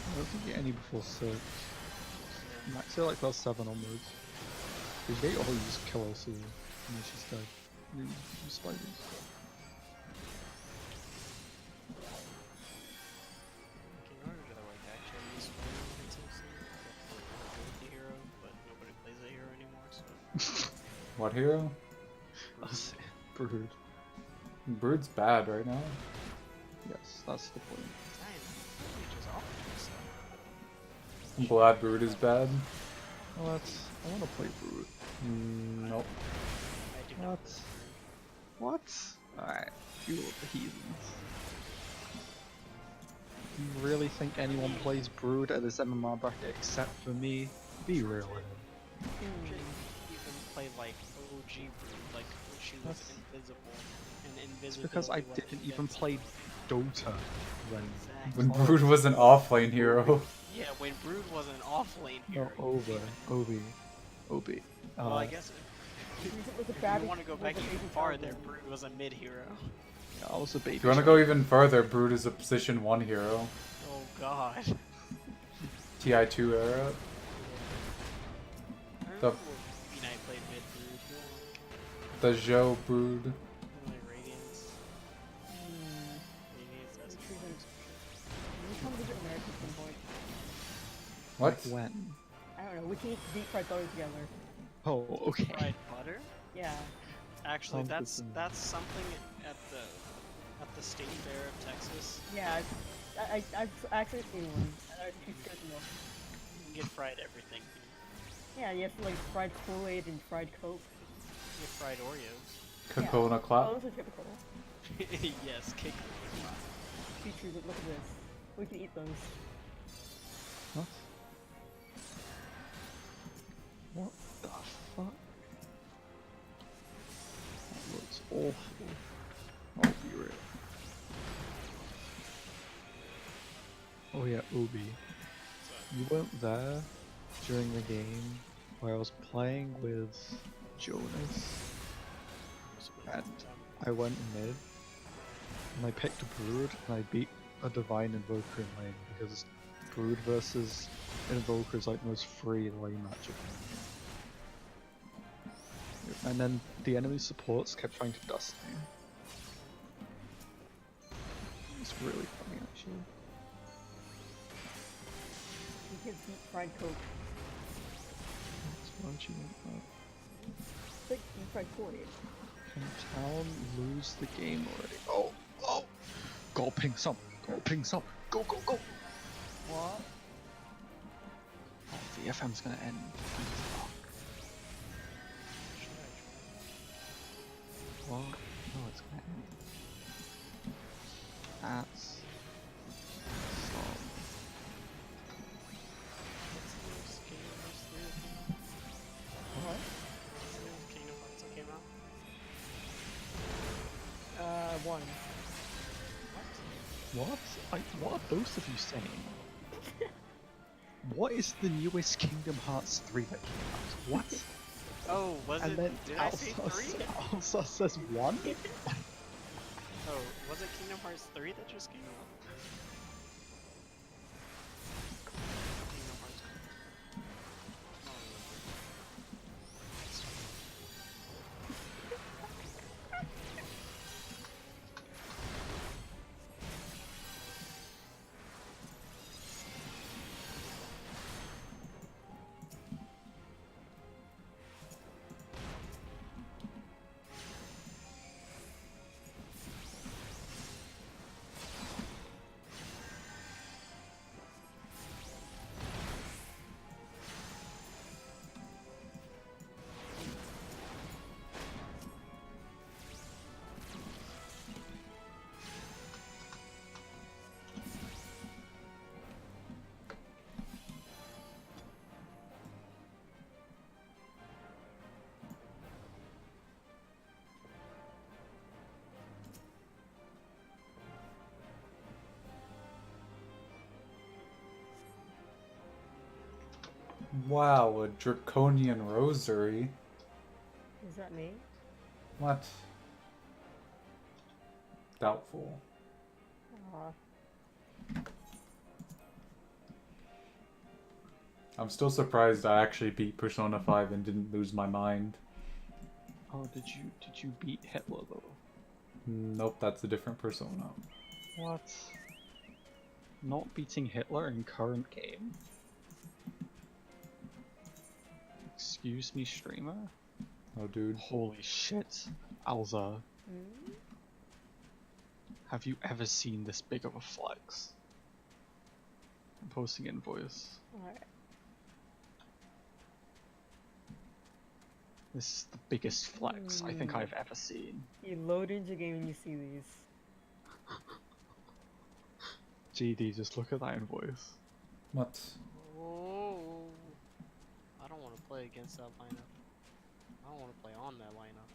I don't think you get any before 6. Max it like plus 7 onwards. Because they all use kill LC, and then she's dead. You use spiders. In order to like actually use spiders against LC, you have to go with the hero, but nobody plays that hero anymore, so... What hero? Brood. Brood's bad right now. Yes, that's the point. I'm glad Brood is bad. Well, I want to play Brood. Nope. I do not What? play What? Alright, you little heathens. You really think anyone plays Brood at this MMR bracket except for me? Be real with him. Even play like OG Brood, like when she was invisible and invisible. Because I didn't even play Dota when When Brood was an offlane hero. Yeah, when Brood was an off-lane hero. No, OB. Well, I guess It was a if bad. you want to go back even farther, Brood was a mid hero. Yeah, I was a baby. If you want to go even further, Brood is a position 1 hero. Oh god. TI2 era. The Knight played mid Brood. the Zhou Brood. Like Radiance. Radiance as What? Like when? I don't know. We can eat deep fried butter together. Oh, okay. fried butter. Yeah. Actually, Sounds that's something at the state fair of Texas. Yeah. I've actually seen one. She's good enough. You can get fried everything. Yeah, you have like fried Kool-Aid and fried Coke. You get fried Oreos. Coconut Oh, Clap. those are typical. Yes, cake. Features it. Look at this. We can eat those. What? What the fuck? That looks awful. I'll be real. Oh yeah, Obi. You weren't there during the game where I was playing with Jonas and I went mid and I picked a Brood and I beat a Divine Invoker in lane because Brood versus Invoker is like the most free lane matchup. And then the enemy supports kept trying to dust me. It's really funny actually. We can eat fried Coke. Why don't you want that? It's like deep fried Kool-Aid. Can Town lose the game already? Oh! Oh! Go ping some! Go ping some! Go go go! What? Oh, the FM's gonna end. Fuck. What? No, it's gonna end. That's... Stop. What? Kingdom Hearts that came out. One. What? What are both of you saying? What is the newest Kingdom Hearts 3 that came out? What? Oh, was And it? then Did I say Alpha 3? Alpha says 1? Oh, was it Kingdom Hearts 3 that just came out? Kingdom Hearts. I don't Wow, a draconian rosary. Is that me? What? Doubtful. Aw. I'm still surprised I actually beat Persona 5 and didn't lose my mind. Oh, did you beat Hitler though? Nope, that's a different Persona. What? Not beating Hitler in current game? Excuse me, streamer? Oh, dude. Holy shit. Alza, Hmm? have you ever seen this big of a flex? I'm posting invoice. Alright. This is the biggest flex I think I've ever seen. You load into game and you see these. GD, just look at that invoice. What? Oh, I don't want to play against that lineup. I don't want to play on that lineup.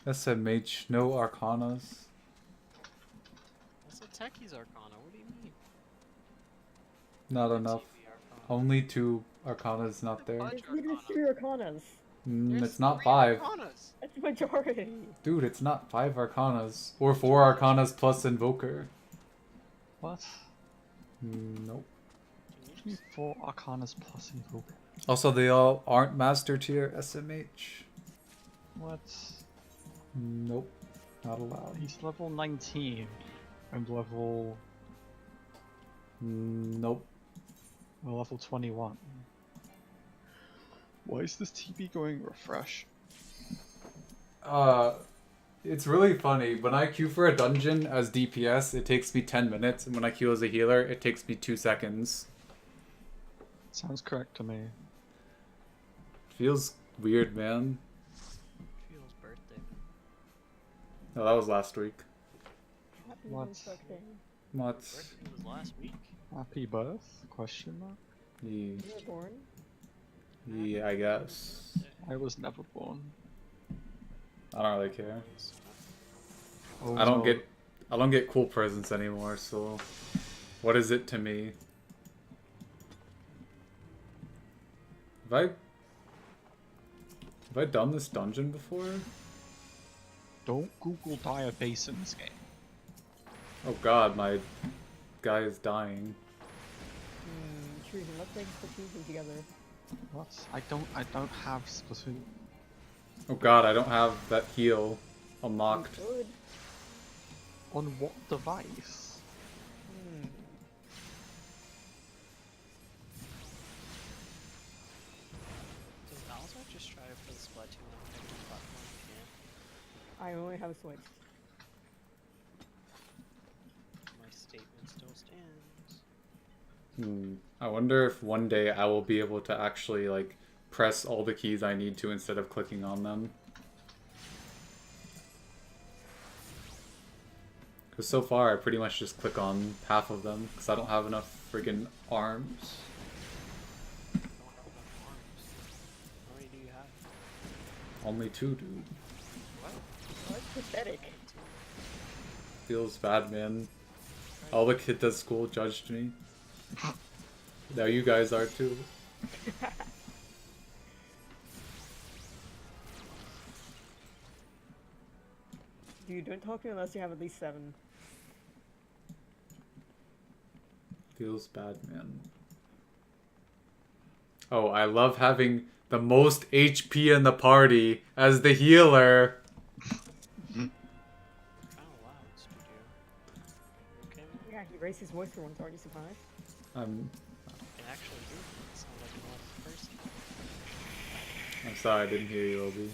SMH, no Arcanas. That's a Techie's Arcana. What do you mean? Not enough. TV Arcana. Only 2 Arcanas not there. Fudge There's literally Arcana. 3 Arcanas. There's It's not 3 5. Arcanas. That's the majority. Dude, it's not 5 Arcanas. Or 4 Arcanas plus Invoker. What? Nope. Can you Give me just 4 Arcanas plus Invoker. Also, they all aren't Master Tier SMH. What? Nope. Not allowed. He's level 19. I'm level... Nope. I'm level 21. Why is this TP going refresh? It's really funny. When I queue for a dungeon as DPS, it takes me 10 minutes, and when I queue as a healer, it takes me 2 seconds. Sounds correct to me. Feels weird, man. Feels birthday? Oh, that was last week. Happy What? birthday. What? Birthday was last week. Happy birth? Question mark? Yeah, You were born? yeah, I guess. I was never born. I don't really care. Oh, I don't no. get cool presents anymore, so what is it to me? Have I done this dungeon before? Don't Google Dire Base in this game. Oh god, my guy is dying. Choosing. Let's make Splatoon together. What? I don't have Splatoon. Oh god, I don't have that heal You unlocked. could. On what device? Does Alzar just try for the Splatoon on every platform he can? I only have a Switch. My statement still stands. I wonder if one day I will be able to actually like press all the keys I need to instead of clicking on them. Because so far I pretty much just click on half of them because I don't have enough friggin' arms. Don't have enough arms. How many do you have? Only 2, dude. What? That's pathetic. Feels bad, man. All the kids at school judged me. Now you guys are too. Dude, don't talk to me unless you have at least 7. Feels bad, man. Oh, I love having the most HP in the party as the healer. Kinda loud, Studio. Okay, man. Yeah, he raised his voice for once. Aren't you surprised? You can actually do it. It sounds like a normal person. I'm sorry, I didn't hear you, Obi.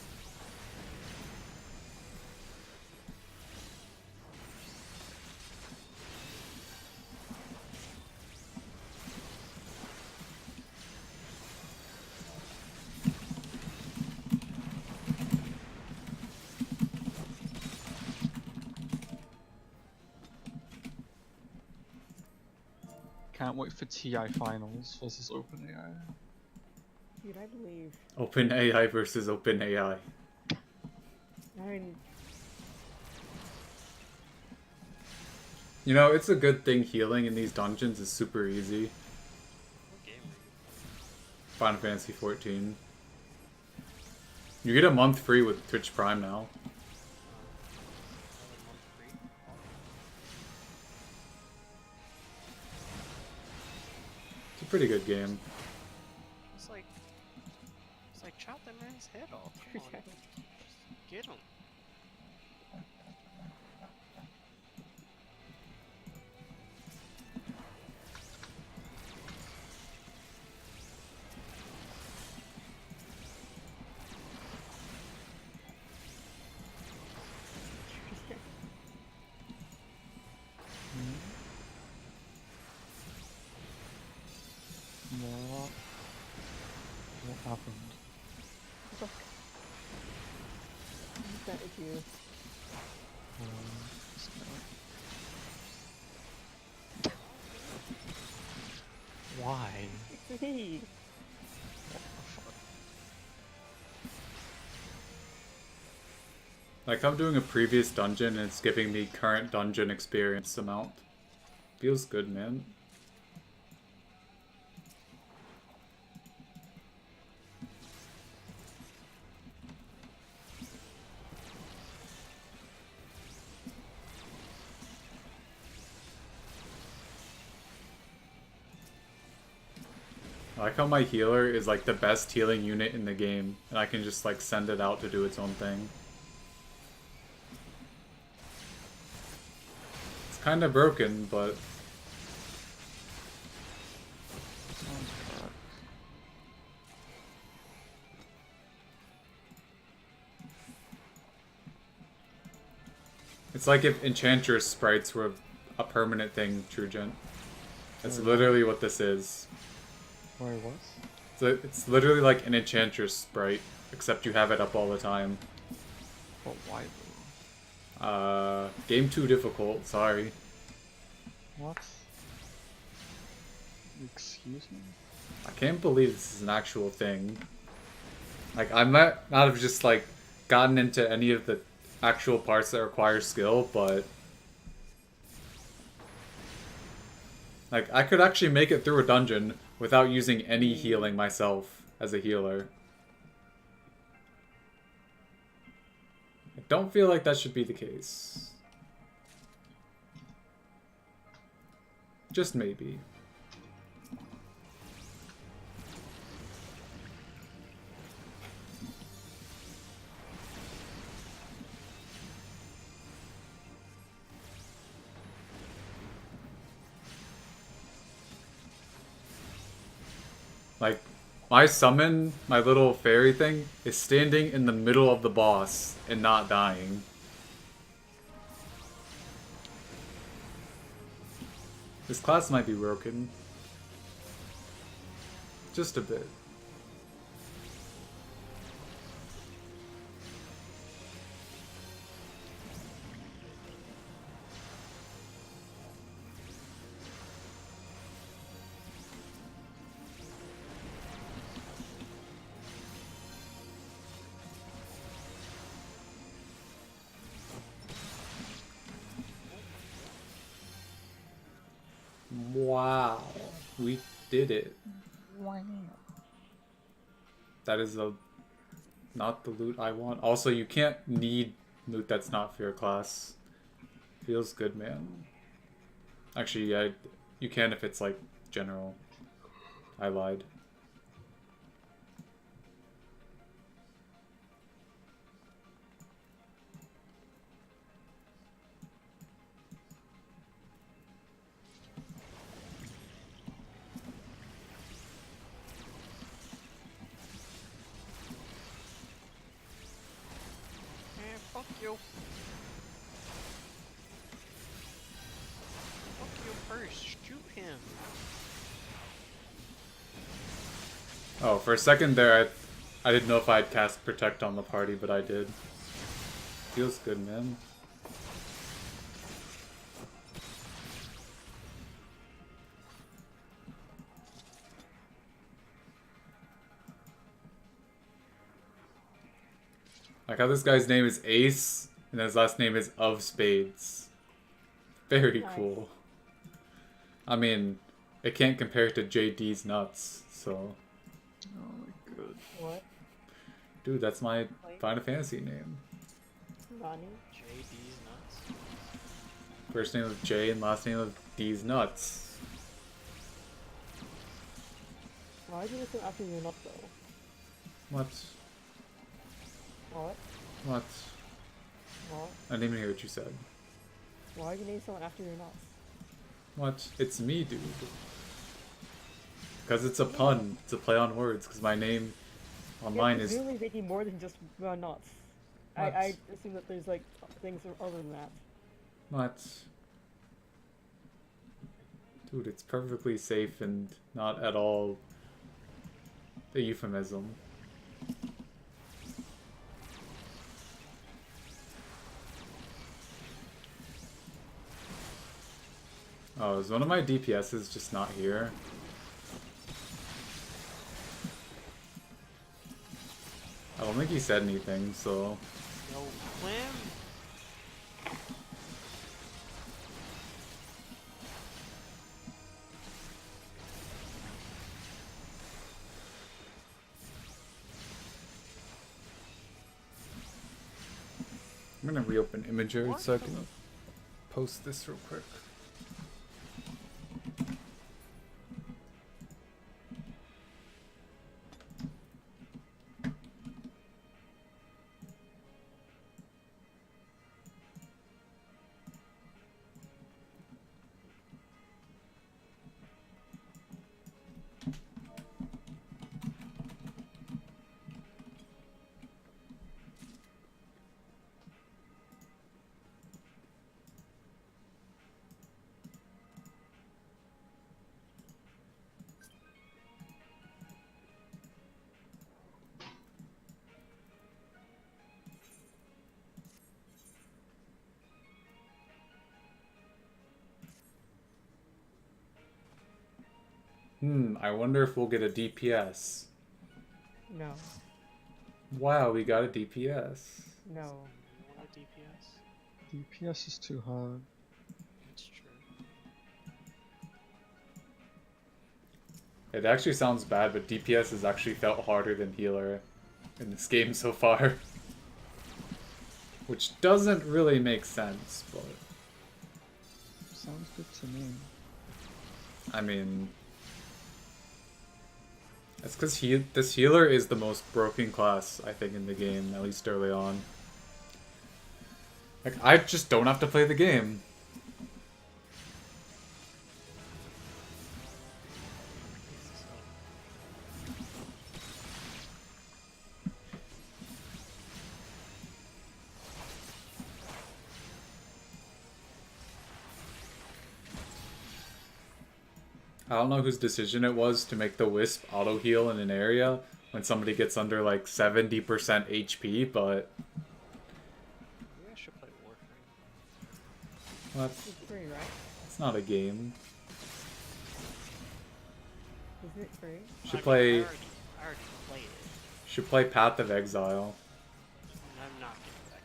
Can't wait for TI finals versus OpenAI. Dude, I believe. OpenAI versus OpenAI. I mean, You know, it's a good thing healing in these dungeons is super easy. What game Final Fantasy 14. You get a month free with Twitch Prime now. Another month free. It's a pretty good game. It's like chop that man's head off. Come on, just get him. What happened? That is you. Just why? It's me. Like, I'm doing a previous dungeon and it's giving me current dungeon experience amount. Feels good, man. I like how my healer is like the best healing unit in the game, and I can just like send it out to do its own thing. It's kind of broken, but Sounds correct. it's like if Enchantress sprites were a permanent thing, True Gent. That's literally what this is. Wait, what? So it's literally like an Enchantress sprite, except you have it up all the time. But why though? Game too difficult, sorry. What? Excuse me? I can't believe this is an actual thing. Like, I might not have just, like, gotten into any of the actual parts that require skill, but... like, I could actually make it through a dungeon without using any healing myself as a healer. I don't feel like that should be the case. Just maybe. Like, my summon, my little fairy thing, is standing in the middle of the boss and not dying. This class might be broken. Just a bit. Wow, we did it. Wow. That is not the loot I want. Also, you can't need loot that's not for your class. Feels good, man. Actually, yeah, you can if it's like general. I lied. Man, fuck you. Fuck you first. Shoot him. Oh, for a second there, I didn't know if I'd cast Protect on the party, but I did. Feels good, man. Like how this guy's name is Ace, and his last name is Of Spades. Very Nice. cool. I mean, it can't compare to Deeznuts, so... Oh my god. What? Dude, that's my Final Fantasy name. Nani? Deeznuts. First name of J and last name of Deeznuts. Why do you listen after you're not though? What? What? What? What? I didn't even hear what you said. Why do you name someone after you're not? What? It's me, dude. Because it's a pun. It's a play on words. Because my name on mine is... really making more than just nuts. What? I assume that there's like things other than that. What? Dude, it's perfectly safe and not at all a euphemism. Oh, is one of my DPSs just not here? I don't think he said anything, so... No, Clem. I'm gonna reopen Imager so I can post this real quick. I wonder if we'll get a DPS. No. Wow, we got a DPS. No. What DPS? DPS is too hard. That's true. It actually sounds bad, but DPS has actually felt harder than healer in this game so far. Which doesn't really make sense, but... Sounds good to me. I mean... That's because this healer is the most broken class, I think, in the game, at least early on. Like, I just don't have to play the game. I don't know whose decision it was to make the Wisp auto heal in an area when somebody gets under like 70% HP, but... Maybe I should play Warframe. What? It's free, right? It's not a game. Isn't it free? Should I play... already played it. Should play Path of Exile. I'm not getting back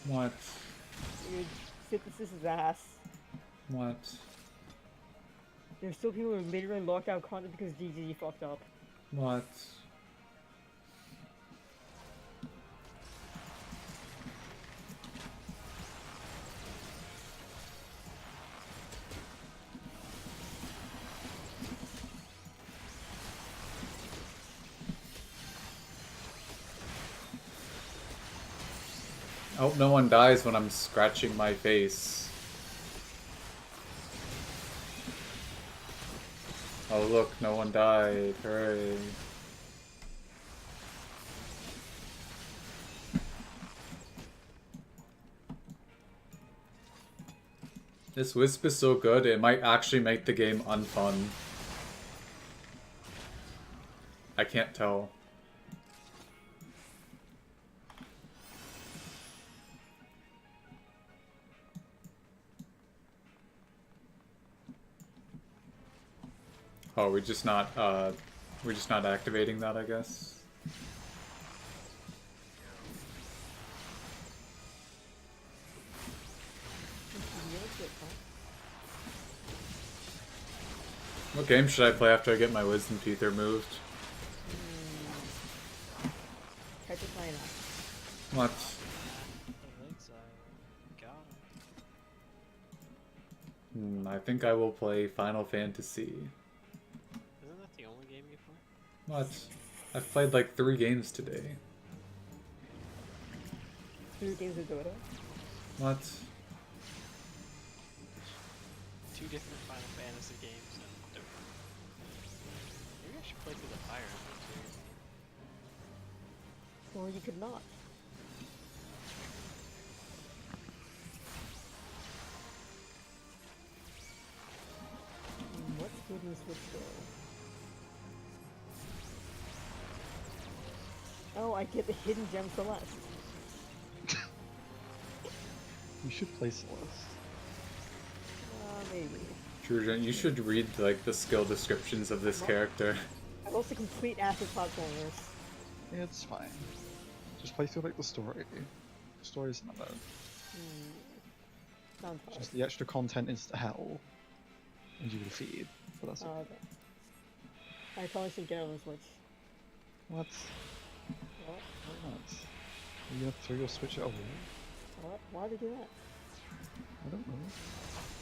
into it. What? Dude, Synthesis's ass. What? There's still people who literally locked out content because DG fucked up. What? I hope no one dies when I'm scratching my face. Oh look, no one died. Hooray. This Wisp is so good, it might actually make the game unfun. I can't tell. Oh, we're just not activating that, I guess. What game should I play after I get my wisdom teeth removed? What? The legs, I got 'em. I think I will play Final Fantasy. Isn't that the only game you play? What? I've played like 3 games today. 2 games of Dota. What? 2 different Final Fantasy games and Dota. Maybe I should play through the Fire Emblem series. Or you could not. What's good in Switch though? Oh, I get the Hidden Gem Celeste. You should play Celeste. Maybe. Trujan, you should read like the skill descriptions of this character. I've also complete acid platformers. It's fine. Just play through like the story. The story isn't that bad. Sounds fun. Just the extra content is hell. And you will feed. But that's it. Okay. I probably should get it on the Switch. What? What? Why not? Are you gonna throw your Switch at a wall? What? Why'd they do that? I don't know.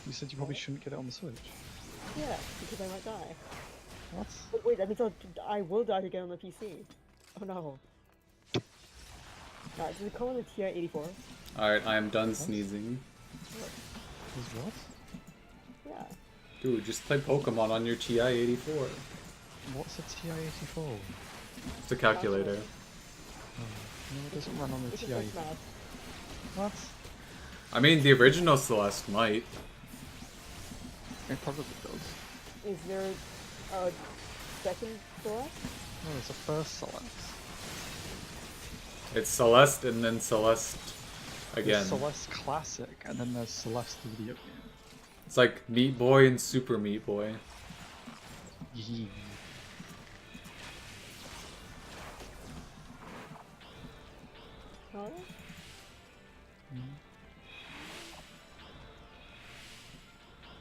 You said you probably shouldn't get it on the Switch. Yeah, because I might die. What? But wait, that means I will die to get on the PC. Oh no. Alright, does it come on the TI-84? Alright, I am done sneezing. Is what? Yeah. Dude, just play Pokemon on your TI-84. What's a TI-84? It's a calculator. No, it doesn't run on the It's a TI. Switch map. What? I mean, the original Celeste might. It probably does. Is there a second Celeste? No, it's a first Celeste. It's Celeste and then Celeste again. There's Celeste Classic, and then there's Celeste the video game. It's like Meat Boy and Super Meat Boy. Yee. Oh,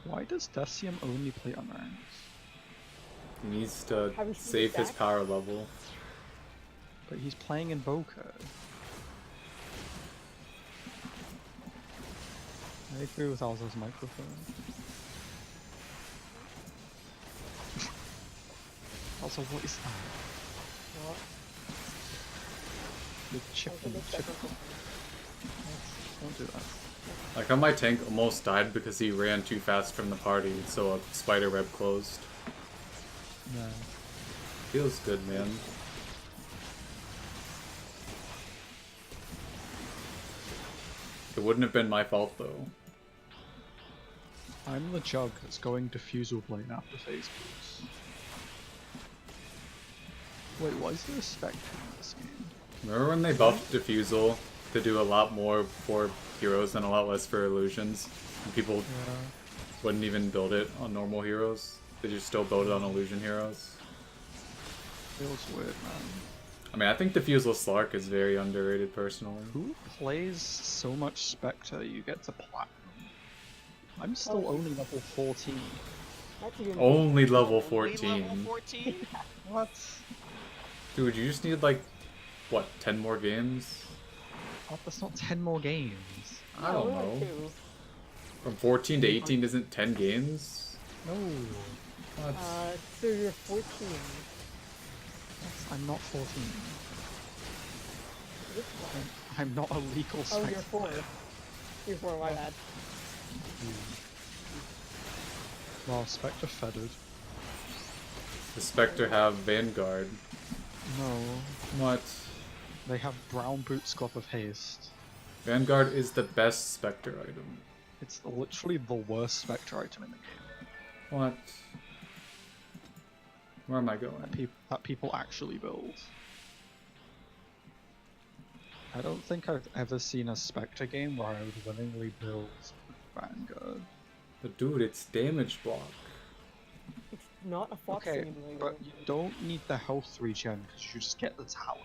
Why does Decium only play unranked? He needs to Have you seen save his Zach? power level. But he's playing in Boca. I agree with Alza's microphone. Also, what is that? what? The chip Okay, and the this chip. second Don't do that. Like how my tank almost died because he ran too fast from the party, so a spider web closed. No. Feels good, man. It wouldn't have been my fault though. I'm the jug that's going defusal blade after phase boost. Wait, why is there a spectre in this game? Remember when they buffed Diffusal to do a lot more for heroes and a lot less for illusions? And people Yeah. wouldn't even build it on normal heroes. They just still build it on illusion heroes. Feels weird, man. I mean, I think Diffusal Slark is very underrated personally. Who plays so much Spectre you get to platinum? I'm still only level 14. That's even Only level Only 14. level 14? What? Dude, you just need like, what, 10 more games? Oh, that's not 10 more games. I don't only know. 2. From 14 to 18 isn't 10 games? No. What? So you're 14. I'm not 14. This one. I'm not a legal Oh, Spectre you're 4. You're 4, my bad. Wow, Spectre feathered. The Spectre have Vanguard. No. What? They have Brown Boots Glove of Haste. Vanguard is the best Spectre item. It's literally the worst Spectre item in the game. What? Where am I going? That people actually build. I don't think I've ever seen a Spectre game where I would willingly build Vanguard. But dude, it's damage block. It's not a Fox Okay, simulator. but you don't need the health regen because you just get the talent.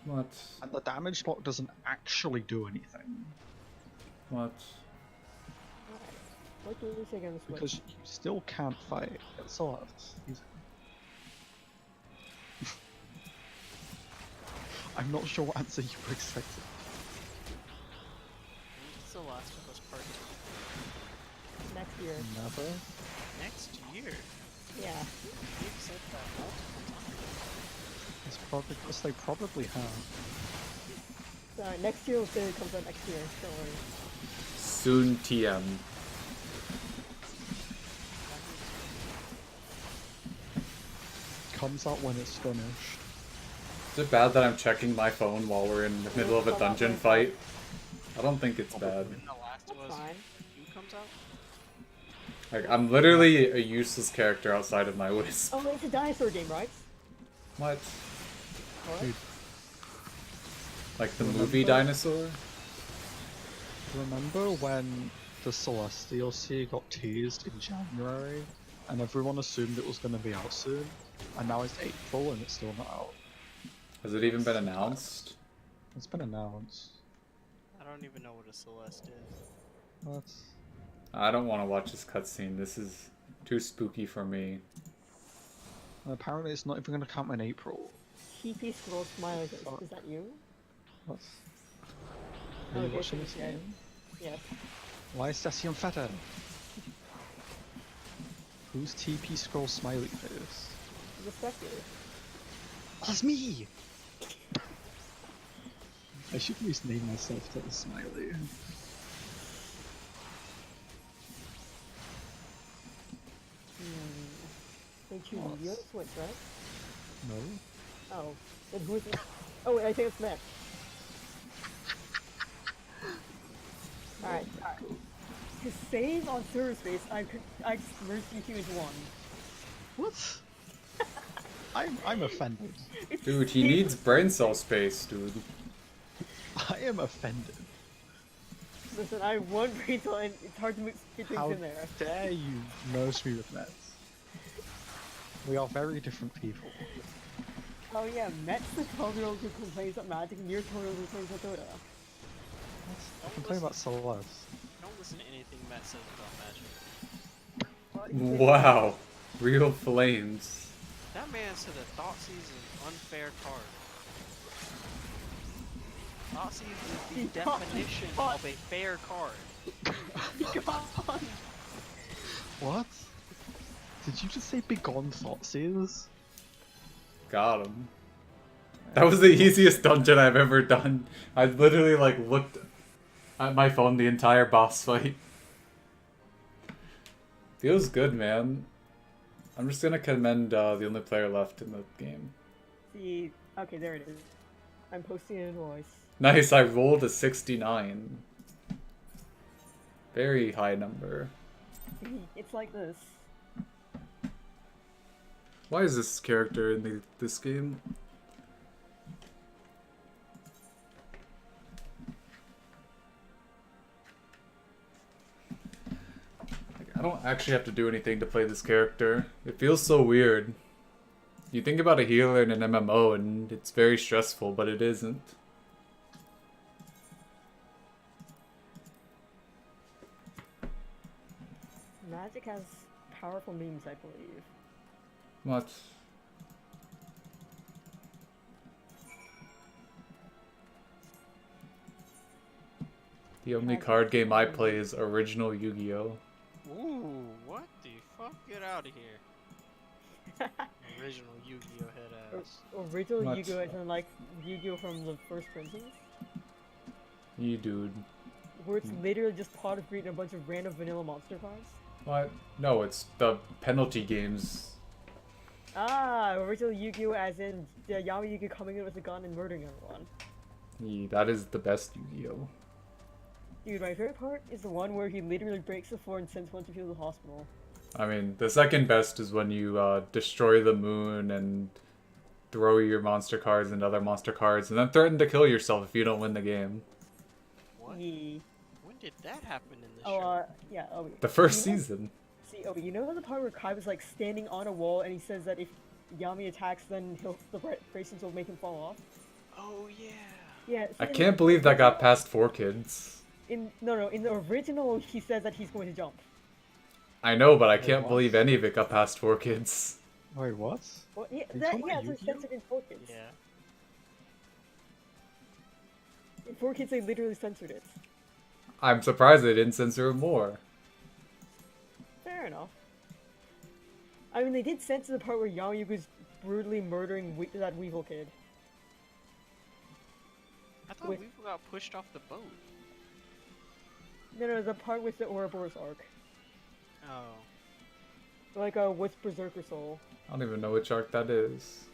What? And the damage block doesn't actually do anything. What? What do we say again this way? Because you still can't fight. It's all I'm not sure what answer you were expecting. part 2? Next year. Never. Next year? Yeah. You've said that multiple times. It's probably because they probably have. Sorry, next year will say it comes out next year. Don't worry. Soon TM. Comes out when it's finished. Is it bad that I'm checking my phone while we're in the middle of a dungeon fight? I don't think it's bad. When The Last of Us Fine. 2 comes out? Like, I'm literally a useless character outside of my wisp. Oh, it's a dinosaur game, right? What? What? Dude, Like the Remember? movie Dinosaur? remember when the Celestial Sea got teased in January, and everyone assumed it was going to be out soon, and now it's April and it's still not out. Has it even been announced? It's been announced. I don't even know what a Celeste is. What? I don't want to watch this cutscene. This is too spooky for me. And apparently it's not even going to come in April. TP scroll smiley face. Is that you? What? Are you Okay, watching so this yeah. game? Yes. Why is Session Feta? Who's TP Scroll Smiley Face? The spectator. That's me! I should at least name myself to the Smiley. They choose you on Switch, right? No? Oh. Then who's it? Oh, wait, I think it's Matt. Alright. To save on server space, I just merged you two into one. What? I'm offended. Dude, he needs brain cell space, dude. I am offended. Listen, I have one brain cell and it's hard to get things How in there. dare you merge me with Mets? We are very different people. Oh yeah, Matt's the 12-year-old who complains about Magic and you're 12-year-old who complains about Dota. I'm complaining about Celeste. Don't listen to anything Matt says about Magic. Wow. Real flames. That man said that Thoughtseize is an unfair card. Thoughtseize is the definition of a fair card. God. What? Did you just say Begone Thoughtseize? Got him. That was the easiest dungeon I've ever done. I literally like looked at my phone the entire boss fight. Feels good, man. I'm just gonna commend the only player left in the game. See, okay, there it is. I'm posting an invoice. Nice, I rolled a 69. Very high number. It's like this. Why is this character in this game? I don't actually have to do anything to play this character. It feels so weird. You think about a healer in an MMO and it's very stressful, but it isn't. Magic has powerful memes, I believe. What? The only card game I play is original Yu-Gi-Oh! Ooh, what the fuck? Get out of here. Original Yu-Gi-Oh head ass. Original What? Yu-Gi-Oh! As in like Yu-Gi-Oh! From the first Princess? You dude. Where it's literally just pot of greed and a bunch of random vanilla monster cards? What? No, it's the penalty games. Ah, original Yu-Gi-Oh! As in the Yami Yugi coming in with a gun and murdering everyone. Yeah, that is the best Yu-Gi-Oh! Dude, my favorite part is the one where he literally breaks the floor and sends one to people to the hospital. I mean, the second best is when you destroy the moon and throw your monster cards into other monster cards and then threaten to kill yourself if you don't win the game. What? Yeah. When did that happen in this Oh, show? yeah, oh. The first you know- season. See, oh, you know the part where Kai was like standing on a wall and he says that if Yami attacks, then the bracelets will make him fall off? Oh yeah. Yeah. I can't believe that got past 4 kids. In the original, he says that he's going to jump. I know, but I Wait, can't what? believe any of it got past 4 kids. Wait, what? Well, yeah, you that, talking yeah, about so it's Yu-Gi-Oh? censored in 4 Kids. Yeah. In 4 Kids, they literally censored it. I'm surprised they didn't censor more. Fair enough. I mean, they did censor the part where Yami was brutally murdering that Weevil kid. I thought With- Weevil got pushed off the boat. No, the part with the Ouroboros arc. Oh. Like, with Berserker Soul. I don't even know which arc that is.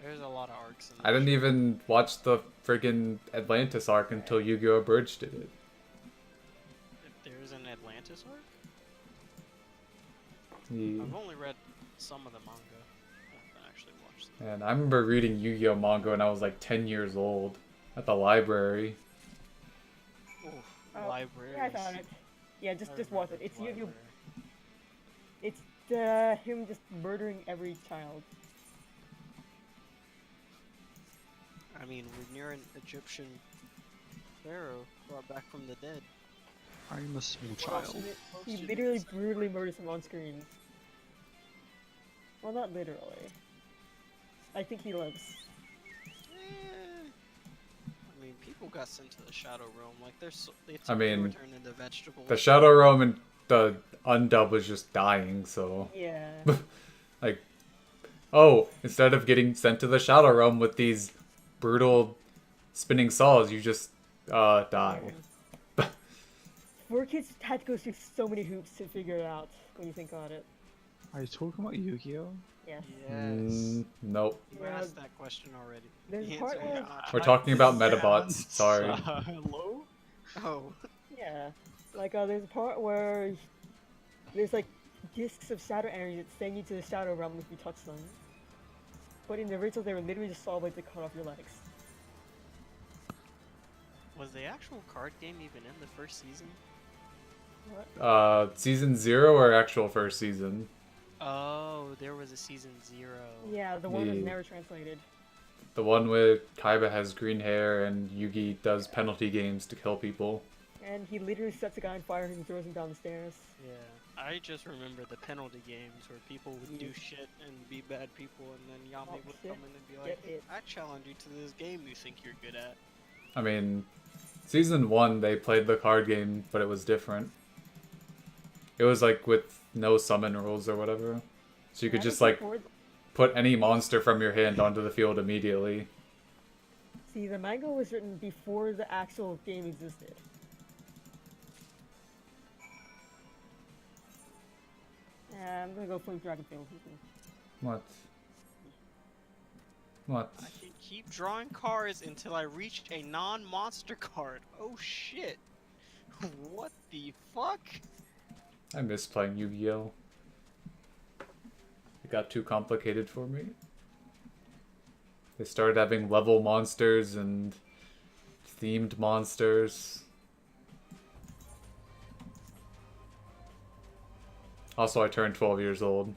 There's a lot of arcs in I didn't there. even watch the friggin' Atlantis arc until Yu-Gi-Oh! Abridged did it. If there's an Atlantis arc? Yeah. I've only read some of the manga. I haven't actually watched them. And I remember reading Yu-Gi-Oh! Manga when I was like 10 years old at the library. Oof, Oh, libraries. Yeah, I found it. Yeah, just watch it. It's Library. It's him just murdering every child. I mean, we're near an Egyptian pharaoh brought back from the dead. I'm a small Well, child. He literally brutally murders him on screen. Well, not literally. I think he lives. I mean, people got sent to the Shadow Realm. Like, they I mean, were turned into vegetables. The Shadow Realm and the undub was just dying, so... Yeah. Like, oh, instead of getting sent to the Shadow Realm with these brutal spinning saws, you just, die. 4Kids had to go through so many hoops to figure it out when you think about it. Are you talking about Yu-Gi-Oh? Yeah. Yes. Nope. You Yeah. asked that question already. There's The a part answer- where- We're talking about Metabots, sorry. Hello? Oh. Yeah. Like, there's a part where there's like discs of shadow energy that send you to the Shadow Realm if you touch them. But in the original, they were literally just saw blades that cut off your legs. Was the actual card game even in the first season? What? Season 0 or actual first season? Oh, there was a season 0. Yeah, the one that was Yeah. never translated. The one where Kaiba has green hair and Yugi does penalty games to kill people. And he literally sets a guy on fire and throws him down the stairs. Yeah. I just remember the penalty games where people would do shit and be bad people, and then Yami Oh, would shit. come in and be like, Get it. I challenge you to this game you think you're good at. I mean, season 1 they played the card game, but it was different. It was like with no summon rules or whatever. So you could just like put any monster from your hand onto the field immediately. See, the manga was written before the actual game existed. I'm gonna go Flame Dragon Field. What? What? I can keep drawing cards until I reach a non-monster card. Oh shit. What the fuck? I miss playing Yu-Gi-Oh! It got too complicated for me. They started having level monsters and themed monsters. Also, I turned 12 years old.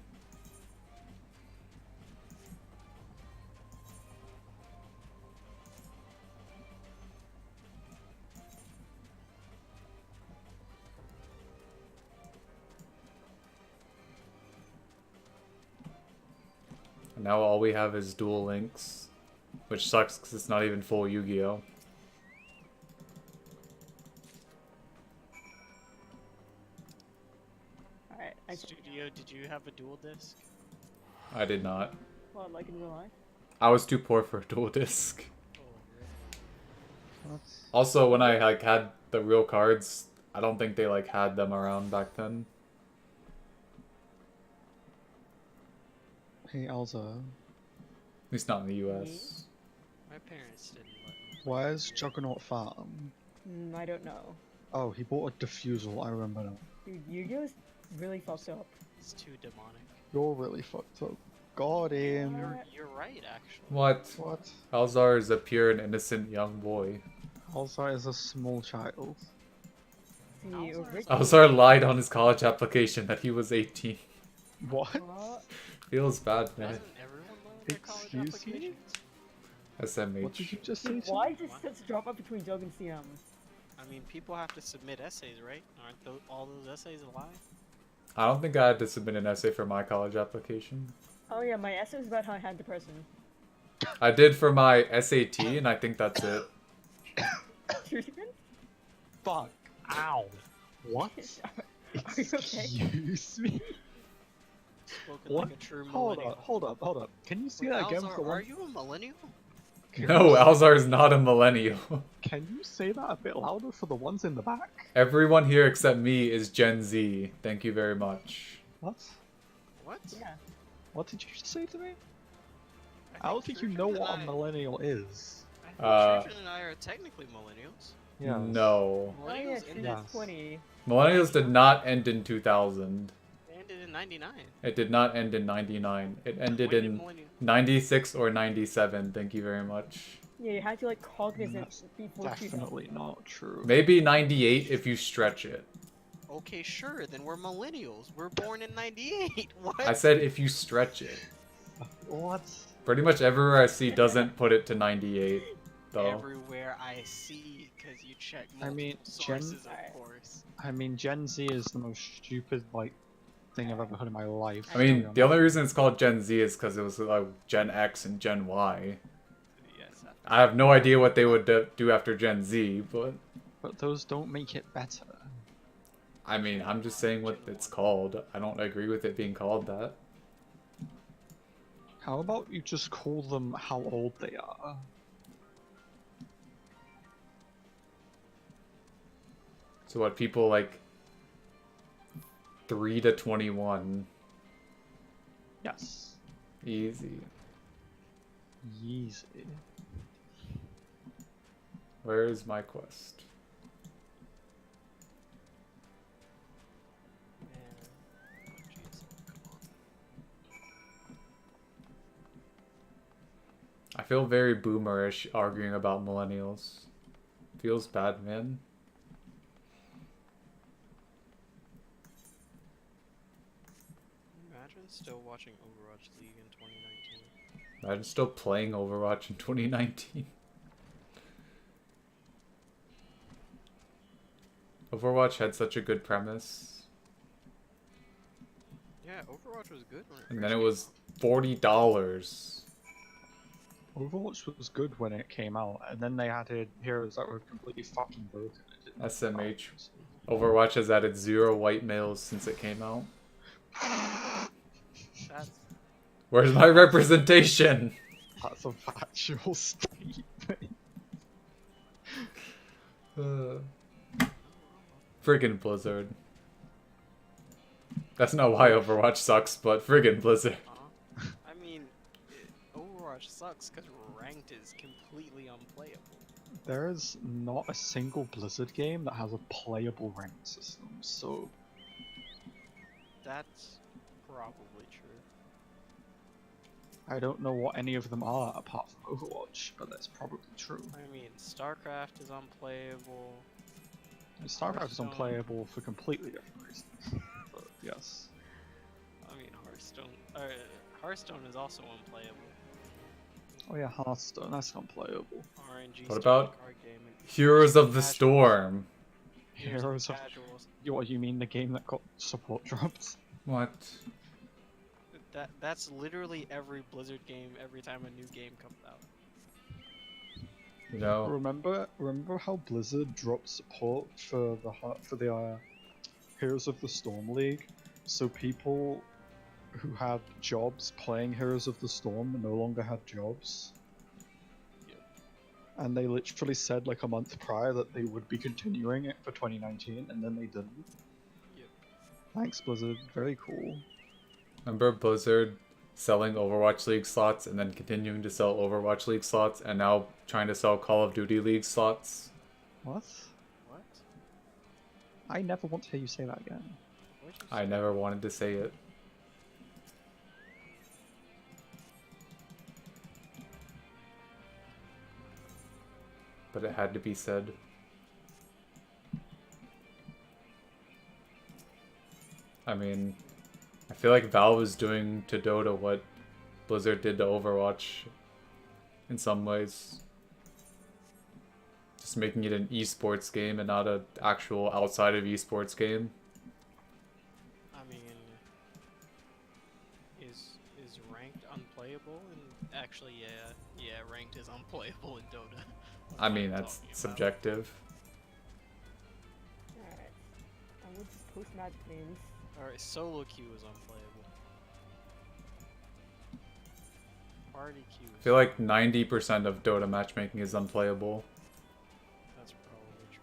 And now all we have is Duel Links, which sucks because it's not even full Yu-Gi-Oh! Alright, Studio, did you have a dual disc? I did not. well, like in real life. I was too poor for a dual disc. Oh, really? What? Also, when I like had the real cards, I don't think they like had them around back then. Hey Elza, At least not in the US. My parents didn't let me. where's Juggernaut Farm? I don't know. Oh, he bought a diffusal, I remember now. Dude, Yu-Gi-Oh! Is really fucked up. It's too demonic. You're really fucked up. Got him. You're right, actually. What? What? Alzar is a pure and innocent young boy. Elza is a small child. See, Alzar's- originally- Alzar lied on his college application that he was 18. What? What? Feels bad, man. Doesn't everyone learn their college Excuse me? applications? What did you SMH. just say? Dude, why is such a drop off between Jug and CM? I mean, people have to submit essays, right? Aren't all those essays a lie? I don't think I had to submit an essay for my college application. Oh yeah, my essay was about how I had depression. I did for my SAT, and I think that's it. Truth again? fuck? Ow. What? Are you okay? Excuse me? Spoken What? like a true Hold millennial. hold up. Can you say Wait, that again Alzar, for one? are you a millennial? No, Alzar is not a millennial. Can you say that a bit louder for the ones in the back? Everyone here except me is Gen Z. Thank you very much. What? What? Yeah. What did you just say to me? I don't think you Shurjan know and what a I- millennial is. I think Uh, Shurjan and I are technically millennials. Yeah. No. Oh yeah, Millennials she's ended, Yes. 20. Millennials did not end in 2000. they ended in 99. It did not end in 99. It ended When did in millennial? 96 or 97. Thank you very much. Yeah, you had to like cognizant That's before Definitely not true. Maybe 98 if you stretch it. Okay, sure, then we're millennials. We're born in 98. What? I said if you stretch it. What? Pretty much everywhere I see doesn't put it to 98, though. Everywhere I see, because you check multiple I mean, sources, of course. I mean, Gen Z is the most stupid like thing I've ever heard in my life. I mean, to be the only honest. reason it's called Gen Z is because it was like Gen X and Gen Y. Yes. I have no idea what they would do after Gen Z, but But those don't make it better. I mean, I'm just saying what it's called. I don't agree with it being called that. How about you just call them how old they are? So what, people like 3 to 21? Yes. Easy. Yeezy. Where is my quest? I feel very boomerish arguing about millennials. Feels bad, man. Imagine still watching Overwatch League in 2019. Imagine still playing Overwatch in 2019. Overwatch had such a good premise. Yeah, Overwatch was good when it And first then it came was out. $40. Overwatch was good when it came out, and then they added heroes that were completely fucking broken. It didn't SMH. balance. Overwatch has added 0 white males since it came out. That's Where's my representation? That's a factual statement. Friggin' Blizzard. That's not why Overwatch sucks, but friggin' Blizzard. I mean, Overwatch sucks because ranked is completely unplayable. There is not a single Blizzard game that has a playable ranked system, so That's probably true. I don't know what any of them are apart from Overwatch, but that's probably true. I mean, StarCraft is unplayable. StarCraft is Hearthstone. unplayable for completely different reasons, but yes. I mean, Hearthstone is also unplayable. Oh yeah, Hearthstone, that's unplayable. RNG. What stupid about card game and Heroes of the casuals. Storm. Heroes of... Casuals. What, you mean the game that got support dropped? What? That's literally every Blizzard game every time a new game comes out. You know? Remember how Blizzard dropped support for the Heroes of the Storm League, so people who had jobs playing Heroes of the Storm no longer had jobs? Yep. And they literally said like a month prior that they would be continuing it for 2019, and then they didn't. Yep. Thanks, Blizzard. Very cool. Remember Blizzard selling Overwatch League slots and then continuing to sell Overwatch League slots and now trying to sell Call of Duty League slots? What? What? I never want to hear you say that again. What'd you I say? never wanted to say it. But it had to be said. I mean, I feel like Valve is doing to Dota what Blizzard did to Overwatch in some ways. Just making it an esports game and not an actual outside of esports game. I mean, is ranked unplayable? And actually, yeah, ranked is unplayable in Dota. I mean, What I'm that's talking about. subjective. post-match games. Alright, solo queue is unplayable. Party queue I is feel like 90% of Dota matchmaking is unplayable. That's probably true.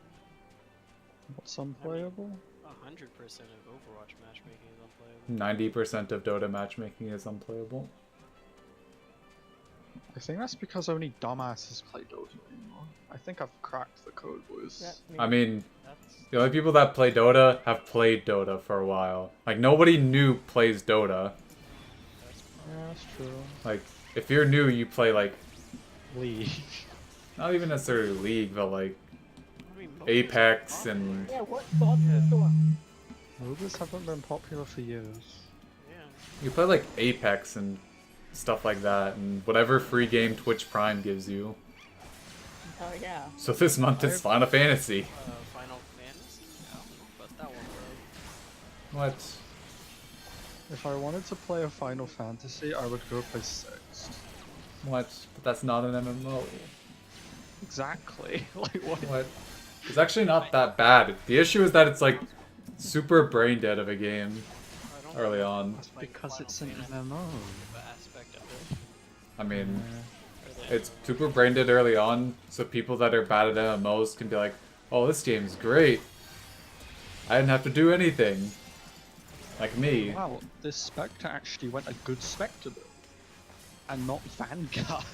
What's unplayable? 100% of Overwatch matchmaking is unplayable. 90% of Dota matchmaking is unplayable. I think that's because only dumbasses play Dota anymore. I think I've cracked the code, boys. That I mean, That's the only people that play Dota have played Dota for a while. Like, nobody new plays Dota. Yeah, that's true. Like, if you're new, you play, like, League. not even necessarily League, but, like, I mean, MOBAs are Apex popular. and... Yeah, what thoughts in the store? MOBAs haven't been popular for years. Yeah. You play, like, Apex and stuff like that, and whatever free game Twitch Prime gives you. Oh yeah. So this month it's Final Fantasy. Final Fantasy? I don't know about that one, bro. What? If I wanted to play a Final Fantasy, I would go play 6. What? But that's not an MMO. Exactly. Like what? What? It's actually not that bad. The issue is that it's like super brain dead of a game I don't early know on. That's like because Final it's an Fantasy, MMO. the aspect of it. I mean, Or the it's super brain dead early on, so people that are bad at MMOs can be like, oh, this game's great. I didn't have to do anything. Like me. Wow, this Spectre actually went a good Spectre build. And not Vanguard.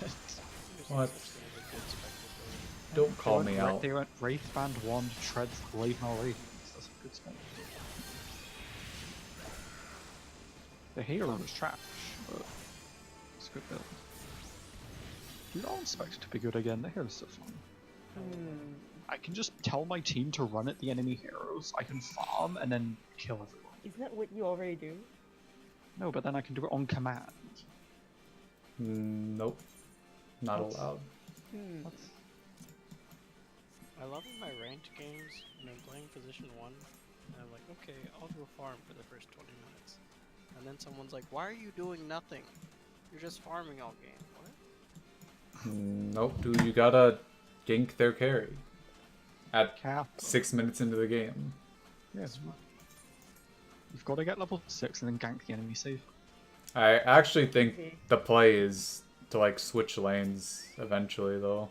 What? It's gonna be a good spectacle. Don't call me out. They went Wraith Band 1, Treads, Blade Mail Radiance. That's a good Spectre build. The hero was trash, but it's a good build. You don't expect it to be good again, the hero's so fun. Hmm. I can just tell my team to run at the enemy heroes, I can farm and then kill everyone. Isn't that what you already do? No, but then I can do it on command. Nope. Not What? allowed. Hmm. I love in my ranked games when I'm playing position 1, and I'm like, okay, I'll go farm for the first 20 minutes. And then someone's like, why are you doing nothing? You're just farming all game. What? Nope, dude, you gotta gank their carry. At Cap. 6 minutes into the game. Yes. You've got to get level 6 and then gank the enemy safe. I actually think Okay. the play is to like switch lanes eventually though.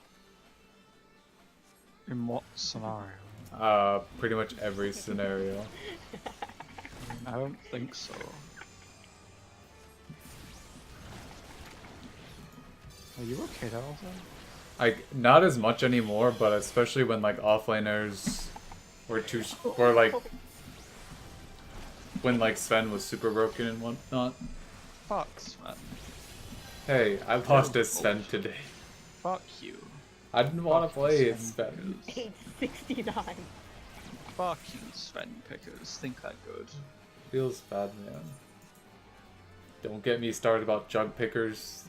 In what scenario? Pretty much every scenario. I don't think so. Are you okay, Dalton? Like, not as much anymore, but especially when like offlaners were like when like Sven was super broken and whatnot. Fuck, Sven. Hey, I lost to Sven today. Fuck you. I didn't want to Fuck play you, as Sven. 869. Fuck you, Sven pickers. Think that good. Feels bad, man. Don't get me started about jug pickers.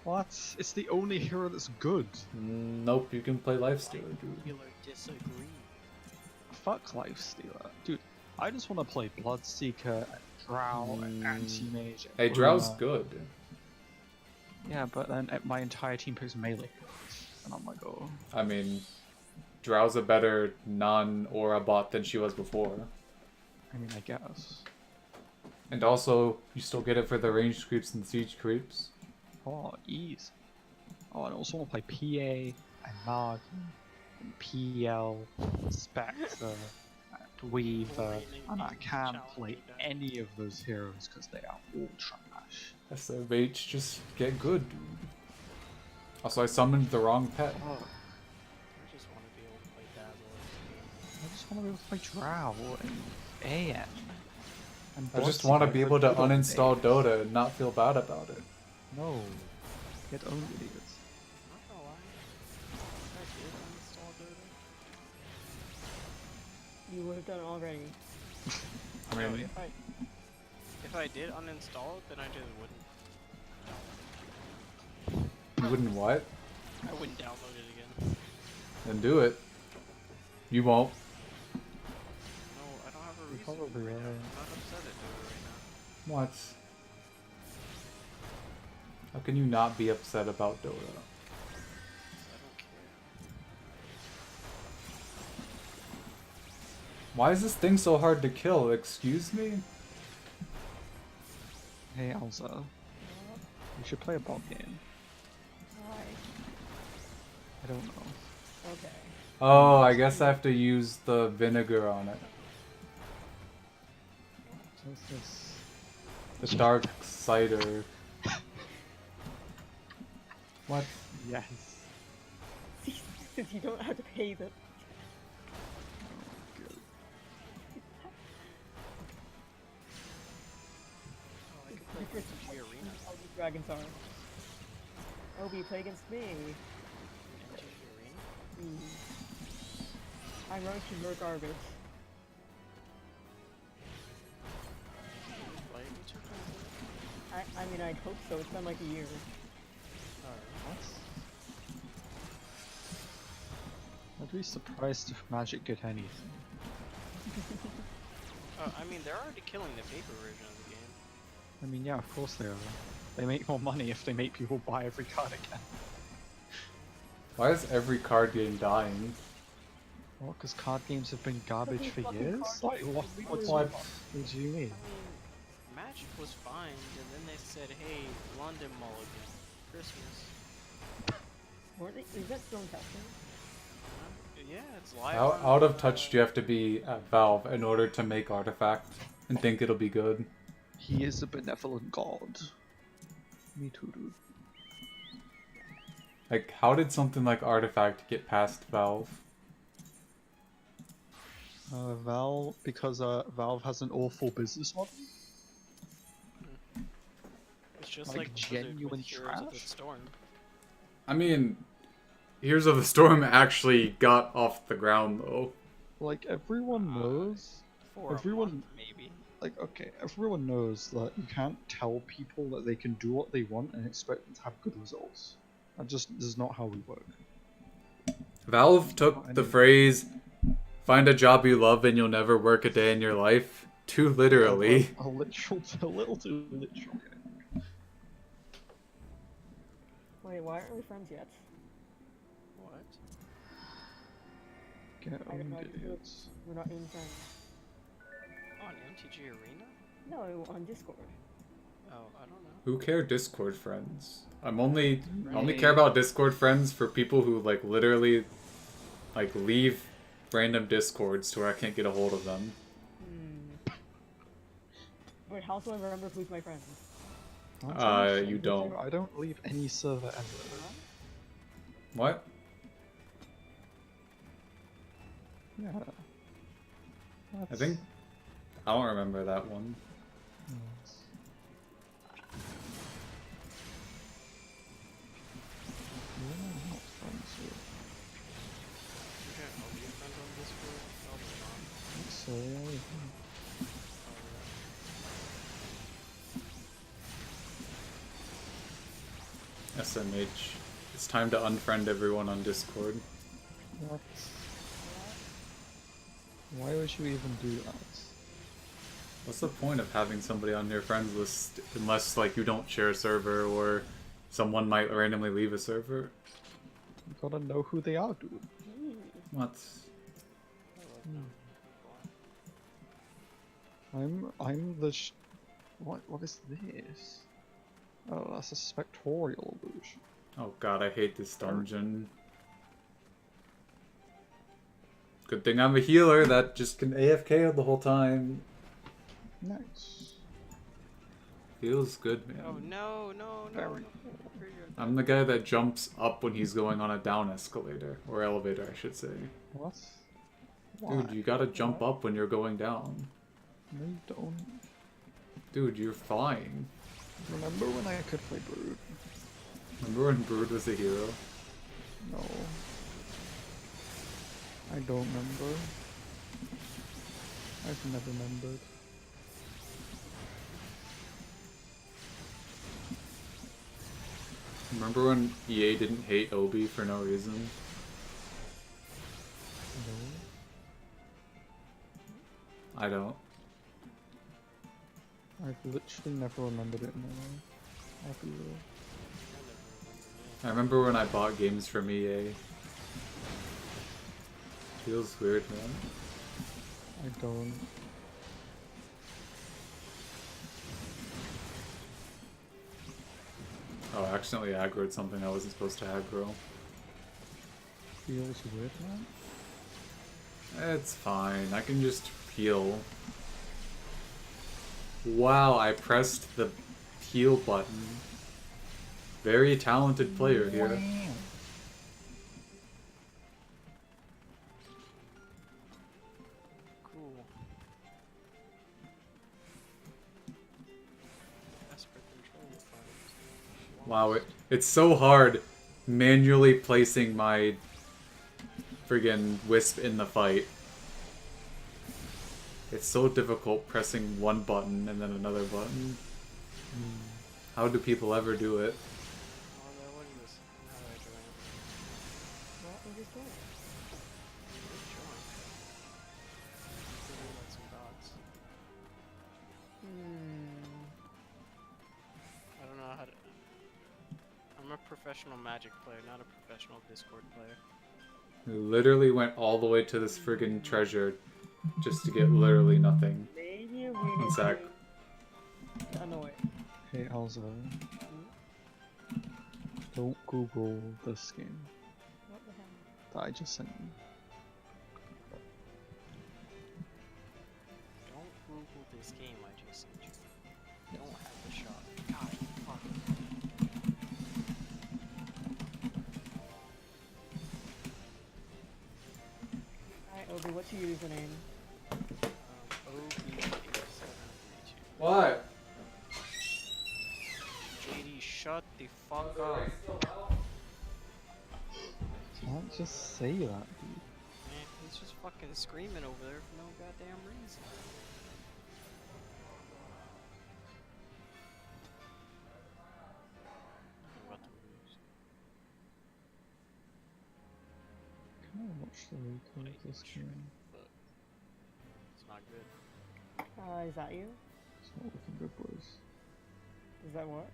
What? It's the only hero that's good. Nope, you can play Lifestealer, dude. Regular disagree. Fuck Lifestealer. Dude, I just want to play Bloodseeker and Drow and Anti-Mage. Hey, and Drow's Bruma. good. Yeah, but then my entire team picks melee heroes. And I'm like, oh. I mean, Drow's a better non-aura bot than she was before. I mean, I guess. And also, you still get it for the ranged creeps and siege creeps. Oh, ease. Oh, and I also want to play PA and Mag and PL, Spectre, and Weaver, and I can't play any of those heroes because they are all trash. SMH, just get good, dude. Also, I summoned the wrong pet. Oh, I just want to be able to play Dazzle. I just want to be able to play Drow and AM. And I just want to Bloodseeker be able for to good old uninstall days. Dota and not feel bad about it. No. Get owned, idiots. I'm not gonna lie. If I did uninstall Dota, You would have done it already. I no, mean, if I did uninstall it, then I just wouldn't. you wouldn't what? I wouldn't download it again. Then do it. You won't. No, I don't have a You reason. probably right now. will. I'm not upset at Dota right now. What? How can you not be upset about Dota? 'Cause I don't care. Why is this thing so hard to kill? Excuse me? Hey Elsa, you should play a bot game. Why? I don't know. Okay. Oh, I guess I have to use the vinegar on it. What's this? The dark cider. What? Yes. Since you don't have to pay them. Oh, I could play MTG Arena. All these dragons are. Obi, play against me. MTG Arena? I'm running to more garbage. Play me 2 times? I mean, I'd hope so. It's been like a year. Alright. I'd be surprised if Magic get anything. I mean, they're already killing the paper version of the game. I mean, yeah, of course they are. They make more money if they make people buy every card again. Why is every card game dying? Well, because card games have been garbage for fucking years? card Like, games what, are what's, literally- what do you mean? I mean, Magic was fine, and then they said, hey, London Mulligan, Christmas. Weren't they? Is that still in testing? Yeah, it's live How on, out of touch do you have to be at Valve in order to make Artifact and think it'll be good? He is a benevolent god. Me too, dude. Like, how did something like Artifact get past Valve? Valve, because Valve has an awful business model. It's just like, like Blizzard genuine with Heroes of the trash? Storm. I mean, Heroes of the Storm actually got off the ground, though. Like, everyone knows. For Everyone- a month, maybe. Like, okay, everyone knows that you can't tell people that they can do what they want and expect them to have good results. That just is not how we work. Valve took the phrase, find a job you love and you'll never work a day in your life, too literally. A little too literally. Wait, why aren't we friends yet? What? Get I don't know, owned, I just- idiots. We're not in friends. On MTG Arena? No, on Discord. Oh, I don't know. Who care Discord friends? I only care about Discord friends for people who like literally like leave random Discords to where I can't get a hold of them. Wait, how do I remember who's my friend? You don't. I don't leave any server ever. What? Yeah. I think I don't remember that one. You can't help your friend on Discord? Probably not. So, SMH. It's time to unfriend everyone on Discord. what? Why would you even do that? What's the point of having somebody on your friends list unless like you don't share a server or someone might randomly leave a server? You gotta know who they are, dude. What? I'm the what is this? Oh, that's a spectorial illusion. Oh god, I hate this dungeon. Good thing I'm a healer that just can AFK the whole time. Nice. Feels good, man. Oh no, no, no. Very no. I'm the guy that jumps up when he's going on a down escalator. Or elevator, I should say. What? Dude, you gotta jump up when you're going down. No, you don't. Dude, you're flying. Remember when I could play Brood? Remember when Brood was a hero? No. I don't remember. I've never remembered. Remember when EA didn't hate Obi for no reason? No. I don't. I've literally never remembered it in my life. I'll be real. I remember when I bought games from EA. Feels weird, man. I don't. Oh, I accidentally aggroed something I wasn't supposed to aggro. Feels weird, man. It's fine. I can just heal. Wow, I pressed the heal button. Very talented player here. Cool. Desperate control funds. Wow, it's so hard manually placing my friggin' wisp in the fight. It's so difficult pressing one button and then another button. How do people ever do it? Oh no, what is this? How do I join it? What is this game? Let's join. Let's like some dots. I don't know how to. I'm a professional Magic player, not a professional Discord player. We literally went all the way to this friggin' treasure just to get literally nothing. Maybe we One need sec. to annoy. Hey, Alza. Don't Google this game What the hell? that I just sent you. Don't Google this game I just sent you. Don't have the shot. God, fuck. Alright, Obi, what's your username? OB8732. What? JD, shut the fuck up. Can't just say that, dude. Man, he's just fucking screaming over there for no goddamn reason. I'm about to lose. Can I watch the replay of this game? But it's not good. Is that you? It's not looking good, boys. Does that work?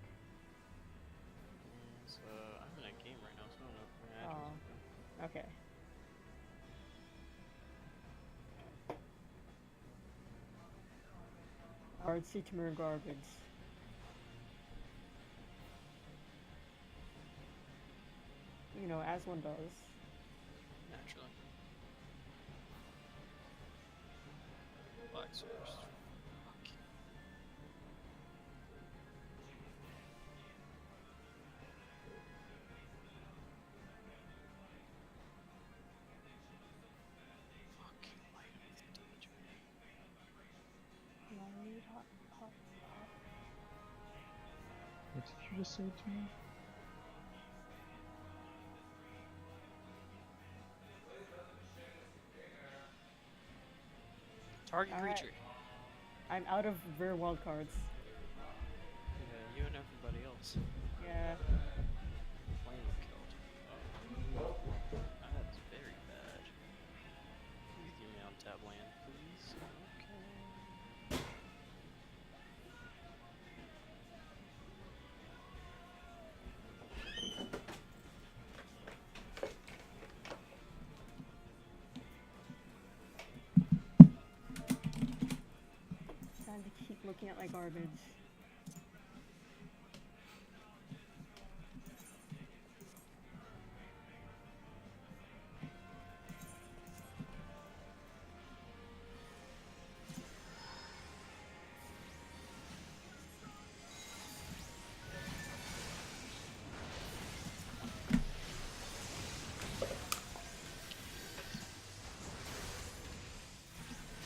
So, I'm in a game right now, so I don't know if my address Oh. is good. Okay. Hard see tomorrow garbage. You know, as one does. Naturally. Black source. Fuck you. Fucking light of the danger. What did you just say to me? Target Alright. creature. I'm out of rare wild cards. Yeah, you and everybody else. Yeah. Flame killed. Oh. That's very bad. Please give me untap land, please. Okay. Time to keep looking at my garbage.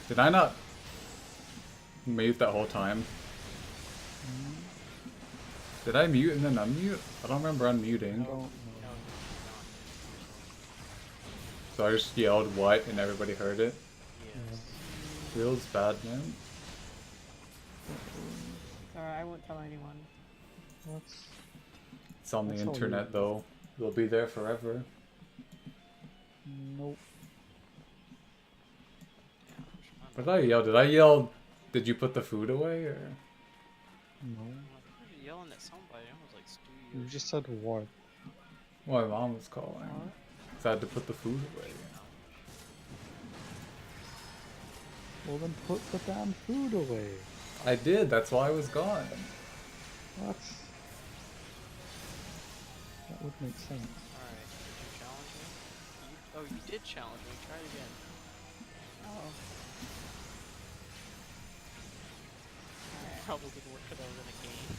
Did I not mute that whole time? Did I mute and then unmute? I don't remember unmuting. I don't know. So I just yelled what and everybody heard it. Yes. Feels bad, man. Alright, I won't tell anyone. What's... It's on the That's all internet you- though. It'll be there forever. Nope. What did I yell? Did I yell, did you put the food away or? No. I'm yelling at somebody. I was like, You Stu, just said what? Well, my mom was calling. So I had to put the food away. Well then put the damn food away. I did, that's why I was gone. What? That would make sense. Alright, did you challenge me? Oh, you did challenge me. Try it again. Oh. Probably didn't work because I was in a game.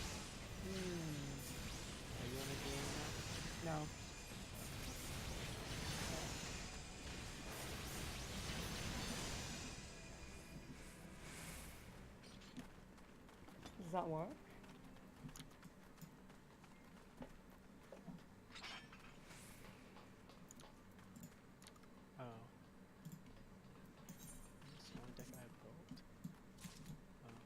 Hmm. Are you in a game now? No. Does that work? Oh. That's the only deck I have built. Oh.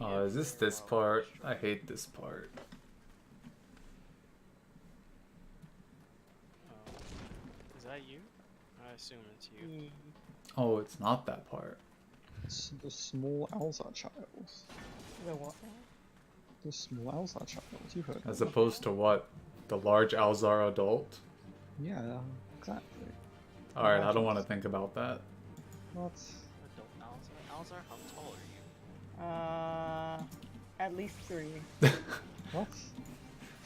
Oh, I see. Oh, is this part? I hate this part. Oh. Is that you? I assume it's you. Hmm. Oh, it's not that part. It's the small Alzar child. The what now? The small Alzar child. You heard As of it. opposed to what? The large Alzar adult? Yeah, exactly. Alright, I don't want to think about that. What? Adult Alzar? Alzar, how tall are you? At least 3. What?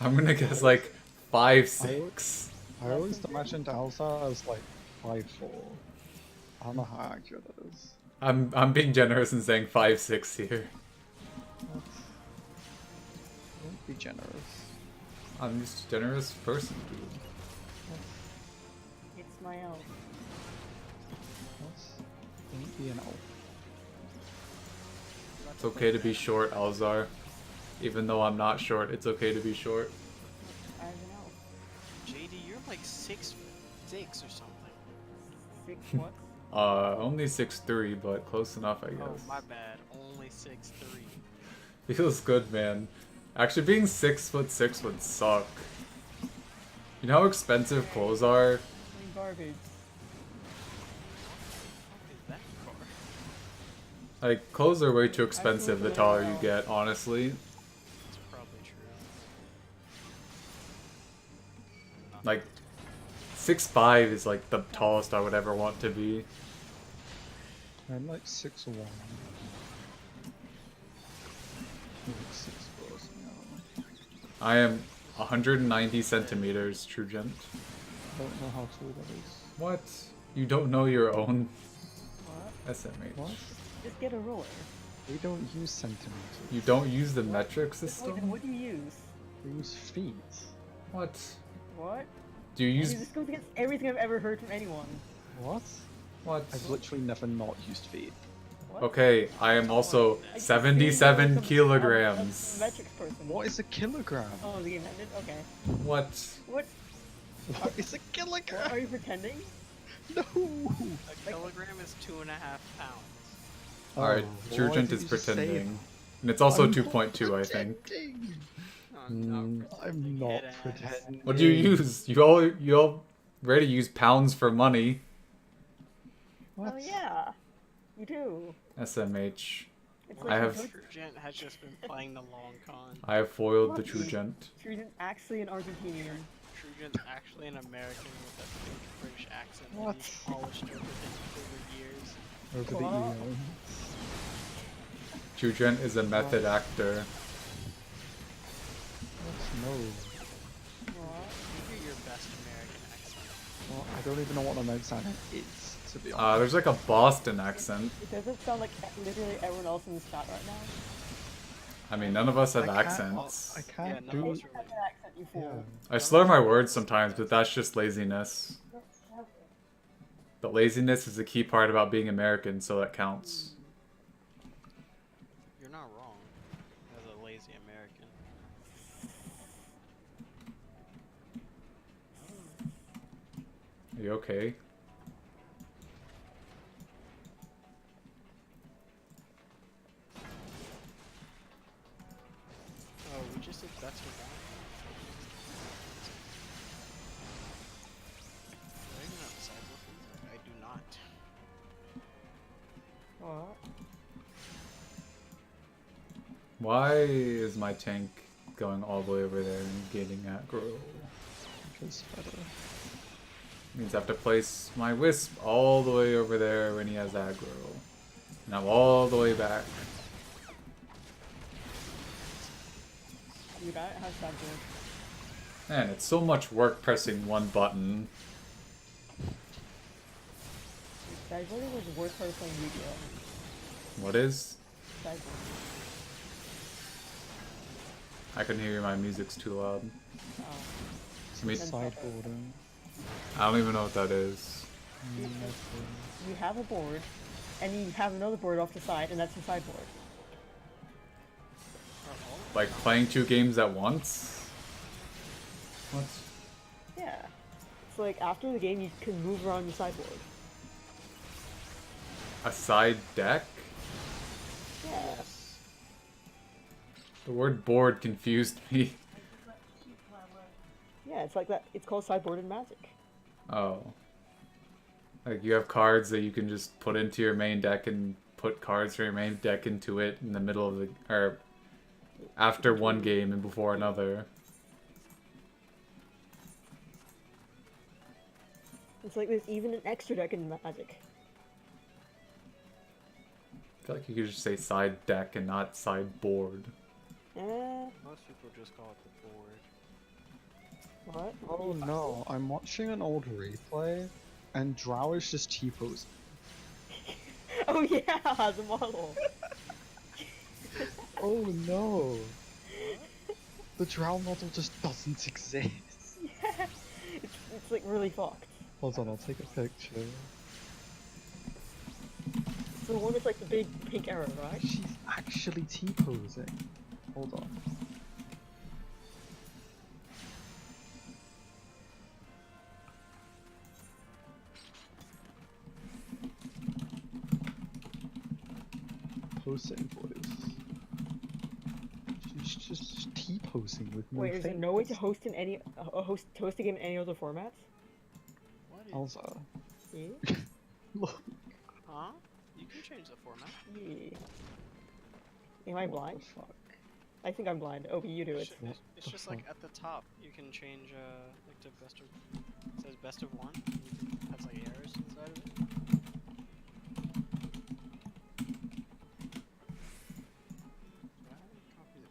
I'm gonna guess like 5'6". I always imagined Alzar as like 5'4". I don't know how accurate that is. I'm being generous and saying 5'6" here. What? Don't be generous. I'm just a generous person, dude. It's my elf. What? Don't be an elf. It's okay to be short, Alzar. Even though I'm not short, it's okay to be short. I'm an elf. JD, you're like 6'6" or something. 6 what? Only 6'3", but close enough, I guess. Oh, my bad. Only 6'3". Feels good, man. Actually, being 6'6" would suck. You know how expensive clothes are? I'm garbage. What is that car? Like, clothes are way too expensive the taller you get, honestly. That's probably true. Like, 6'5" is like the tallest I would ever want to be. I'm like 6'1". I'm like 6'4" now. I am 190 centimeters, Trugent. I don't know how tall that is. What? You don't know your own What? SMH? What? Just get a ruler. We don't use centimeters. You don't use the metric Wait, then system? what do you use? We use feet. What? What? Do you use... This goes against everything I've ever heard from anyone. What? What? I've literally never not used feet. What? Okay, I am also I just 77 I'm a kilograms. metrics person. What is a kilogram? Oh, the game ended? Okay. What? What? What is a What? kilogram? Are you pretending? No! A kilogram is 2.5 pounds. Alright, why Trugent did is you just say pretending. And it's also I'm 2.2, I think. pretending. I'm I'm not Head ass. pretending. What do you use? You already use pounds for money. What? Oh yeah. You do. SMH. It's I have- the Trugent has just been playing the long con. I have foiled the What? Trugent. Trugent actually an Argentinian. Trugent's actually an American with a fake British accent What? that he's polished over years. Over the What? eons. Trugent is a method actor. What? No. What? You do your best American accent. Well, I don't even know what an accent is, to be honest. There's like a Boston accent. It doesn't sound like literally everyone else in this chat right now. I mean, none of us have I can't- accents. I Yeah, can't none of do... us Have an accent, you fool. Yeah. I slur my words sometimes, but that's just laziness. But laziness is a key part about being American, so that counts. You're not wrong. As a lazy American. Are you okay? Oh, we just did bets with that. Do I even have cyber fees? I do not. What? Why is my tank going all the way over there and getting aggro? Because better. Means I have to place my Wisp all the way over there when he has aggro. And I'm all the way back. Dude, how's that going? Man, it's so much work pressing one button. Sideboarding was the worst part of playing Yu-Gi-Oh! What is? Sideboarding. I can hear my music's too loud. Oh. I mean, Sideboarding. I don't even know what that is. You have a board, and you have another board off the side, and that's your sideboard. Like playing 2 games at once? What? Yeah. It's like after the game, you can move around your sideboard. A side deck? Yeah. The word board confused me. Yeah, it's like that. It's called sideboarded magic. Oh. Like you have cards that you can just put into your main deck and put cards from your main deck into it in the middle of the... or after one game and before another. It's like there's even an extra deck in Magic. I feel like you could just say side deck and not sideboard. Most people just call it the board. What? Oh no, I'm watching an old replay, and Drow is just T-posing. Oh yeah, the model. Oh no! The Drow model just doesn't exist. Yeah. It's like really fucked. Hold on, I'll take a picture. So the one with like the big pink arrow, right? She's actually T-posing. Hold on. Posing, boys. She's just T-posing with no Wait, is there face. no way to host in any host a game in any other formats? What is... Elsa. Yeah. Look. Huh? You can change the format. Yeah. Am I What blind? the fuck? I think I'm blind. Obi, you do it. It's the just like fuck? at the top, you can change like to best of. It says best of one. It has like arrows inside of it.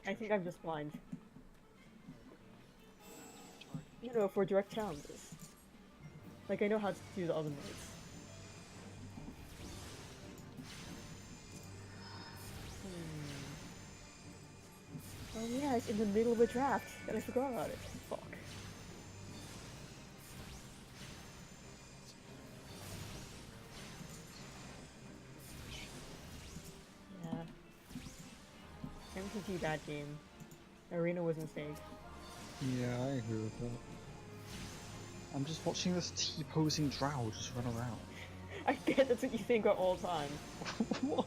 I think I'm just blind. You know, for direct challenges. Like I know how to do the other modes. Oh yeah, it's in the middle of a draft, and I forgot about it. Fuck. Yeah. MTG bad game. Arena was a mistake. Yeah, I agree with that. I'm just watching this T-posing Drow just run around. I bet that's what you think about all the time. What?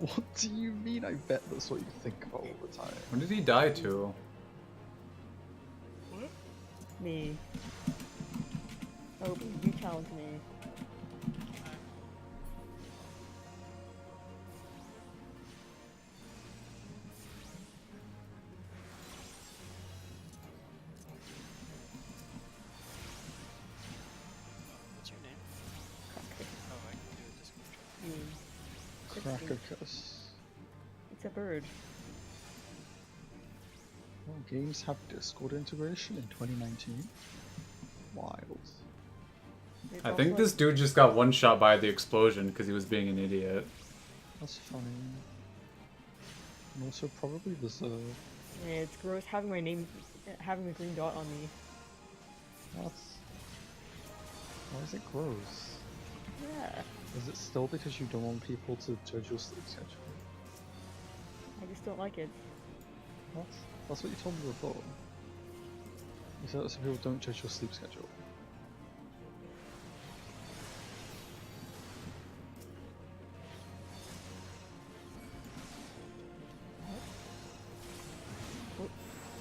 What do you mean I bet that's what you think about all the time? When did he die to? Me. Oh, you challenge me. What's your name? Okay. Oh, I can do a Discord chat. Crackercus. It's a bird. Well, games have Discord integration in 2019. Wild. It's I also think this dude just got one shot by the explosion because he was being an idiot. That's funny. And also probably deserved. Yeah, it's gross having my name, having a green dot on me. That's... Why is it gross? Yeah, Is it still because you don't want people to judge your sleep schedule? I just don't like it. That's what you told me before. You said that some people don't judge your sleep schedule.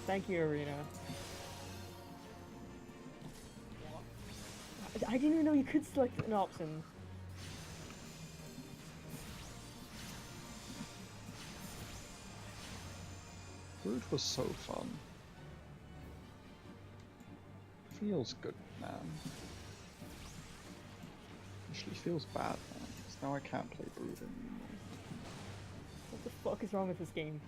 Thank you, Arena. I didn't even know you could select an option. Brood was so fun. Feels good, man. Actually feels bad, man. 'Cause now I can't play Brood anymore. What the fuck is wrong with this game?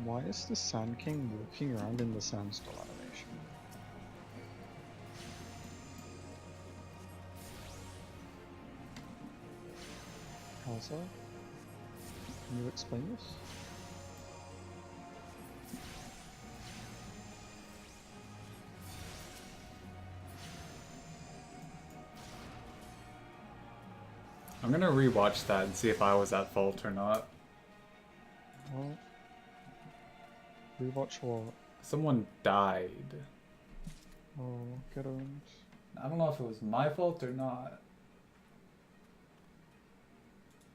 Why is the Sand King walking around in the sandstorm animation? How's that? Can you explain this? I'm gonna rewatch that and see if I was at fault or not. Well, rewatch what? Someone died. Oh, get owned. I don't know if it was my fault or not.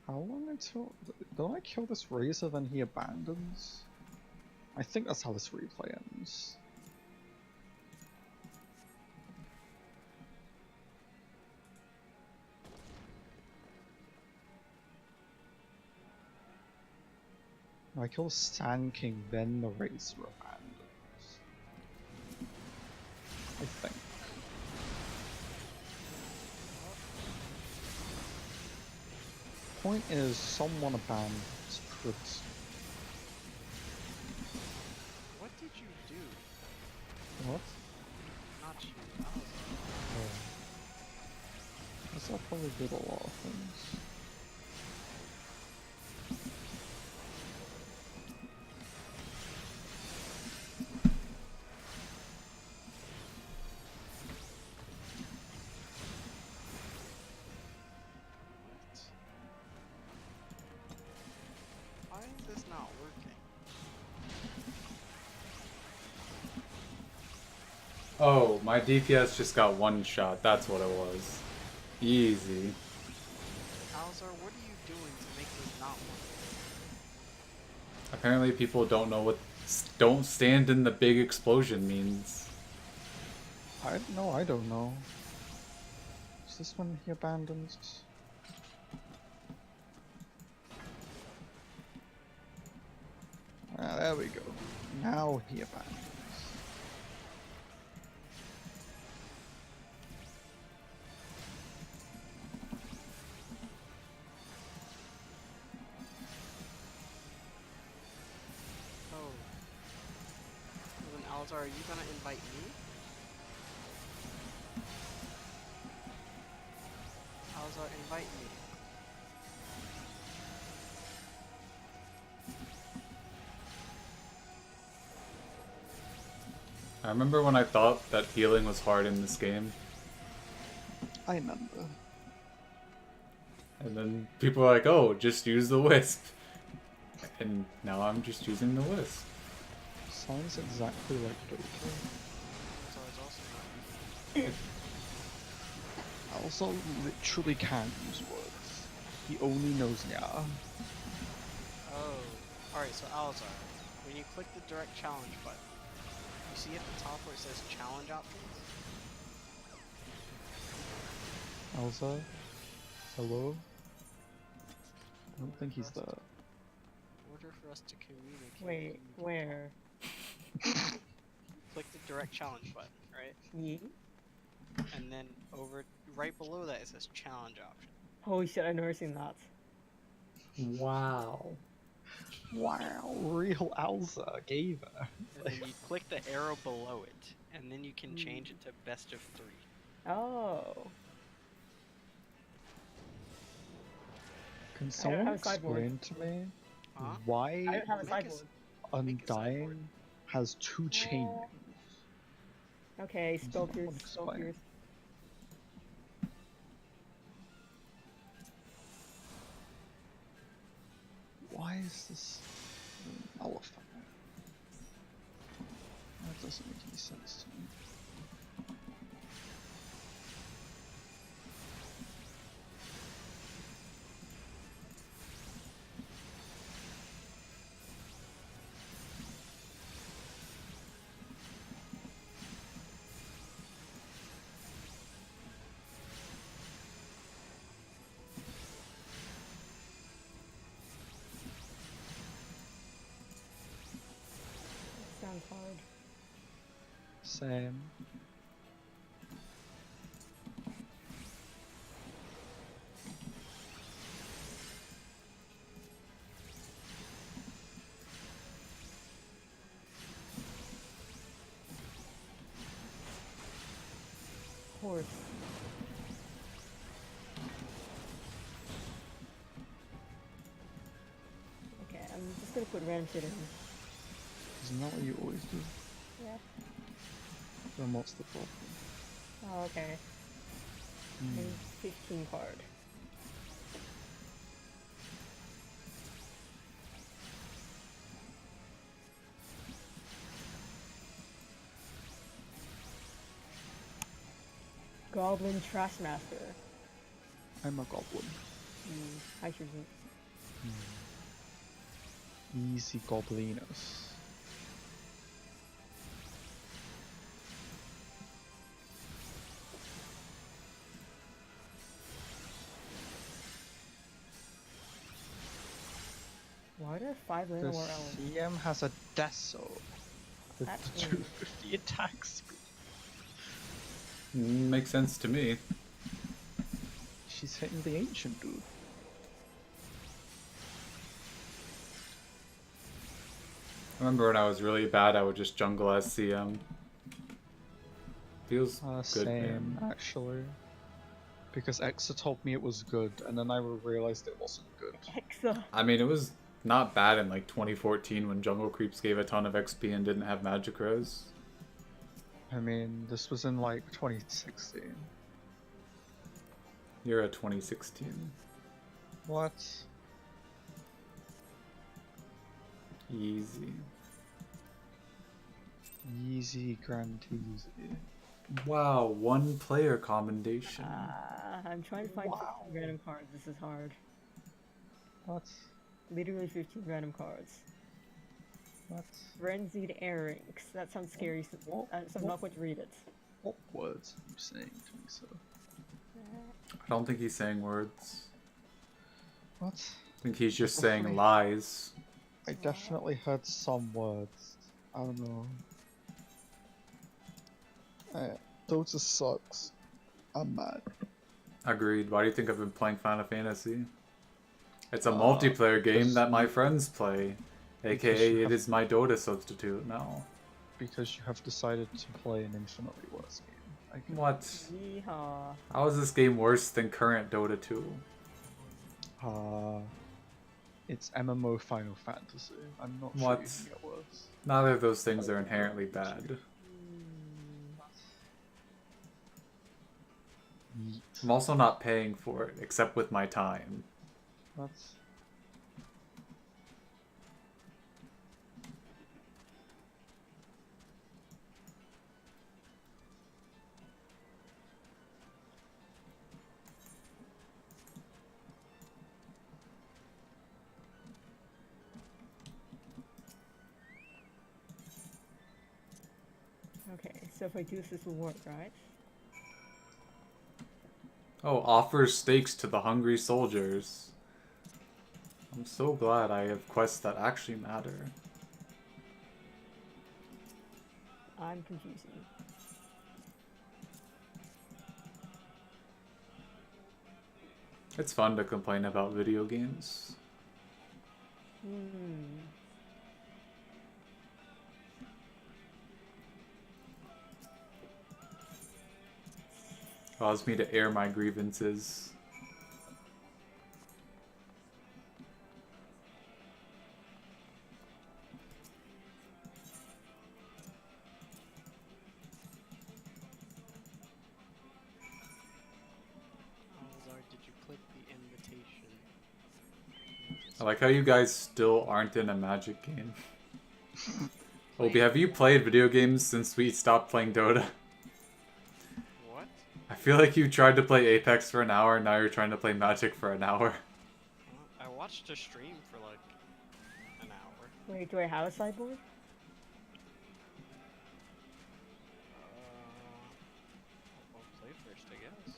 How long until... Don't I kill this Razor then he abandons? I think that's how this replay ends. No, I kill the Sand King, then the Razor abandons. I think. Point is, someone abandons Prince. What did you do? What? Not you. Alza. Oh. Guess I probably did a lot of things. Why is this not working? Oh, my DPS just got one shot. That's what it was. Easy. Alzar, what are you doing to make this not work? Apparently people don't know what don't stand in the big explosion means. I don't know. Is this when he abandons? Ah, there we go. Now he abandons. Oh. Well, then Alzar, are you gonna invite me? Alzar, invite me. I remember when I thought that healing was hard in this game, I remember. and then people were like, "Oh, just use the wisp," and now I'm just using the wisp. Sounds exactly like Dota. Alzar's also not. I also literally can't use words. He only knows yeah. Oh. Alright, so Alzar, when you click the direct challenge button, you see at the top where it says challenge options? Elsa? Hello? I don't think he's there. In order for us to communicate. Wait, where? Click the direct challenge button, right? Ye? And then over right below that it says challenge option. Holy shit, I've never seen that. Wow. Wow, real Elsa gave her. And then you click the arrow below it, and then you can change it to best of 3. Oh. Can I don't someone have a sideboard. explain to me Huh? I why don't have a Make a sideboard. Make a Undying sideboard. has 2 chain Oh. rings? Okay, spell Someone pierce, spell explain. pierce. Why is this elephant? That doesn't make any sense to me. Same. Horse. Okay, I'm just gonna put random shit in. Isn't that what you always do? Yeah. Then what's the problem? Oh, okay. Hmm. And 15 card. Goblin Trashmaster. I'm a goblin. I should be. Easy goblinos. Why are there 5 The Llanowar elves? CM has a Deso with That's the weird. 250 attack speed. Makes sense to me. She's hitting the ancient dude. I remember when I was really bad, I would just jungle as CM. Feels good, Same, man. actually. Because Exa told me it was good, and then I realized it wasn't good. Hexa. I mean, it was not bad in like 2014 when Jungle Creeps gave a ton of XP and didn't have magic res. I mean, this was in like 2016. You're a 2016. What? Easy. Easy, grand easy. Wow, one player commendation. I'm trying to find Wow. 15 random cards. This is hard. What? Literally 15 random cards. What? Frenzied Earrings. That sounds scary, so, so I'm not going to read it. What words are you saying to me, sir? I don't think he's saying words. What? I think he's just saying lies. I definitely heard some words. I don't know. Dota sucks. I'm mad. Agreed. Why do you think I've been playing Final Fantasy? It's a multiplayer game that my friends play. AKA, it is my Dota substitute now. Because you have decided to play an infinitely worse game. I can... What? Yeehaw. How is this game worse than current Dota 2? It's MMO Final Fantasy. I'm not What? sure you can get worse. Neither of those things are inherently bad. Yeet. I'm also not paying for it, except with my time. What? Okay, so if I do this will work, right? Oh, offers steaks to the hungry soldiers. I'm so glad I have quests that actually matter. I'm confusing. It's fun to complain about video games. Allows me to air my grievances. Did you click the invitation? I like how you guys still aren't in a Magic game. Obi, have you played video games since we stopped playing Dota? What? I feel like you tried to play Apex for an hour, and now you're trying to play Magic for an hour. I watched a stream for like an hour. Wait, do I have a sideboard? I'll play first, I guess.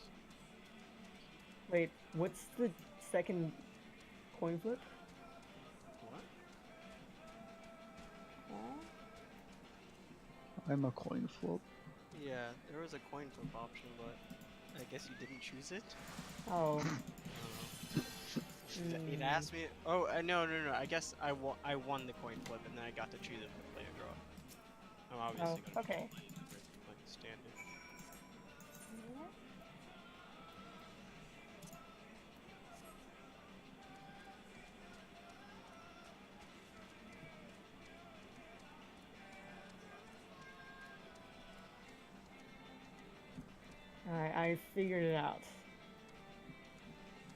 Wait, what's the second coin flip? What? I'm a coin flip. Yeah, there was a coin flip option, but I guess you didn't choose it. Oh. It asked me. Oh, no. I guess I won the coin flip, and then I got to choose if I play or draw. I'm obviously Oh, gonna okay. play standard. Alright, I figured it out.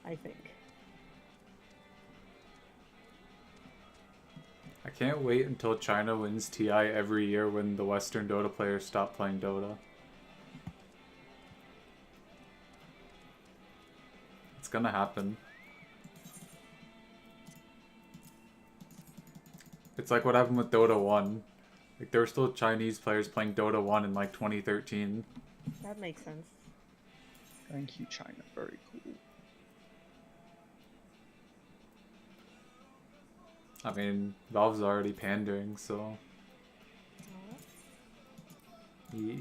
I think. I can't wait until China wins TI every year when the Western Dota players stop playing Dota. It's gonna happen. It's like what happened with Dota 1. Like, there were still Chinese players playing Dota 1 in like 2013. That makes sense. Thank you, China. Very cool. I mean, Valve's already pandering, so... Yeah.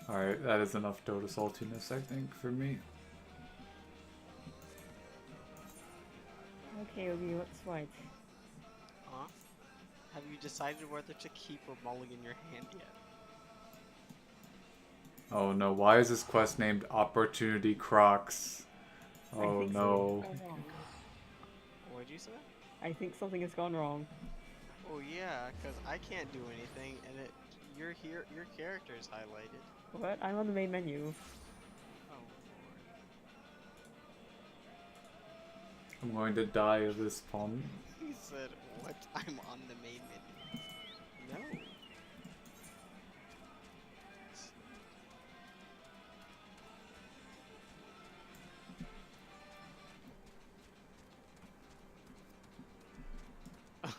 Alright, that is enough Dota saltiness, I think, for me. Okay, Obi, what's right? Huh? Have you decided whether to keep or mulligan your hand yet? Oh no, why is this quest named Opportunity Crocs? Oh think no. something's gone wrong. What'd you say? I think something has gone wrong. Oh yeah, because I can't do anything, and your character is highlighted. What? I'm on the main menu. Oh lord. I'm going to die of this pawn. He said, "What? I'm on the main menu." No.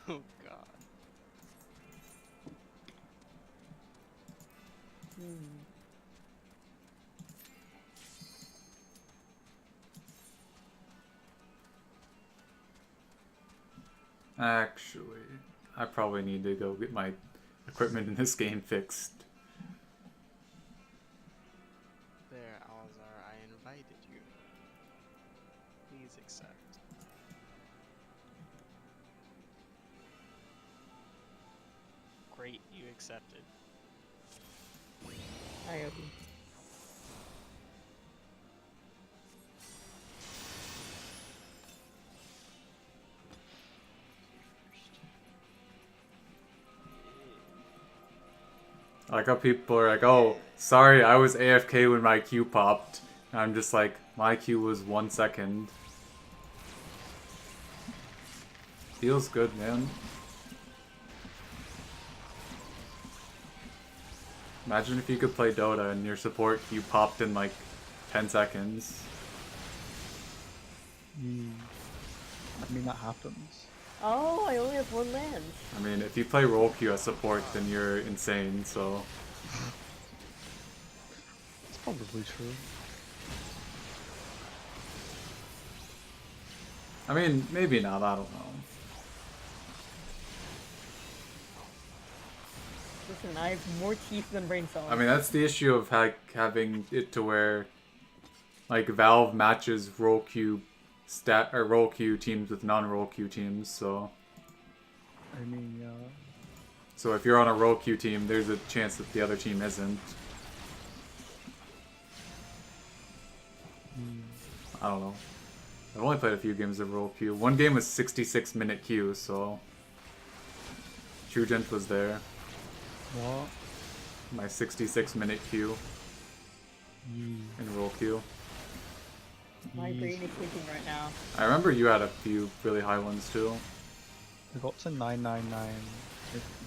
Oh god. Actually, I probably need to go get my equipment in this game fixed. There, Alazar, I invited you. Please accept. Great, you accepted. Hi, Obi. I like how people are like, oh, sorry, I was AFK when my Q popped. And I'm just like, my Q was 1 second. Feels good, man. Imagine if you could play Dota and your support Q popped in like 10 seconds. I mean, that happens. Oh, I only have one land. I mean, if you play role Q as support, then you're insane, so... It's probably true. I mean, maybe not, I don't know. Listen, I have more teeth than brain cells. I mean, that's the issue of having it to where, like, Valve matches role Q role Q teams with non-role Q teams, so... I mean, yeah. So if you're on a role Q team, there's a chance that the other team isn't. I don't know. I've only played a few games of role Q. One game was 66-minute Q, so... Trugent was there. What? My 66-minute Q in role Q. My brain is thinking right now. I remember you had a few really high ones too. I got to 999,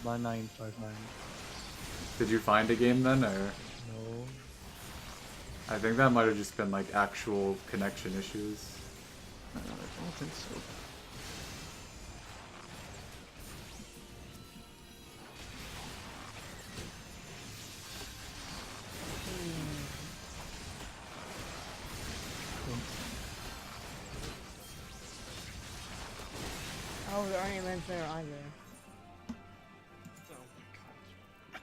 9959. Did you find a game then, or? No. I think that might have just been like actual connection issues. I don't think so. Oh, there aren't any lands there either. Oh my god.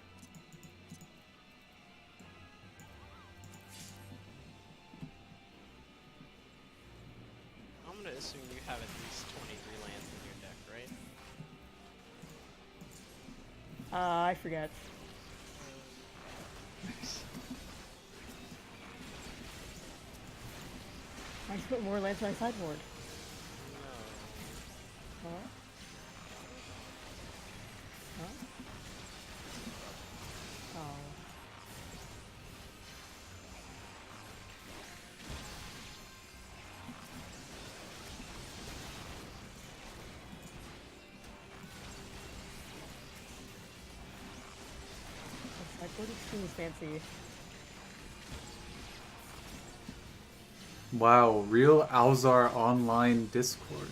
I'm gonna assume you have at least 23 lands in your deck, right? I forget. I just put more lands on my sideboard. No. Huh? Huh? Oh. The sideboard seems fancy. Wow, real Alzar online Discord.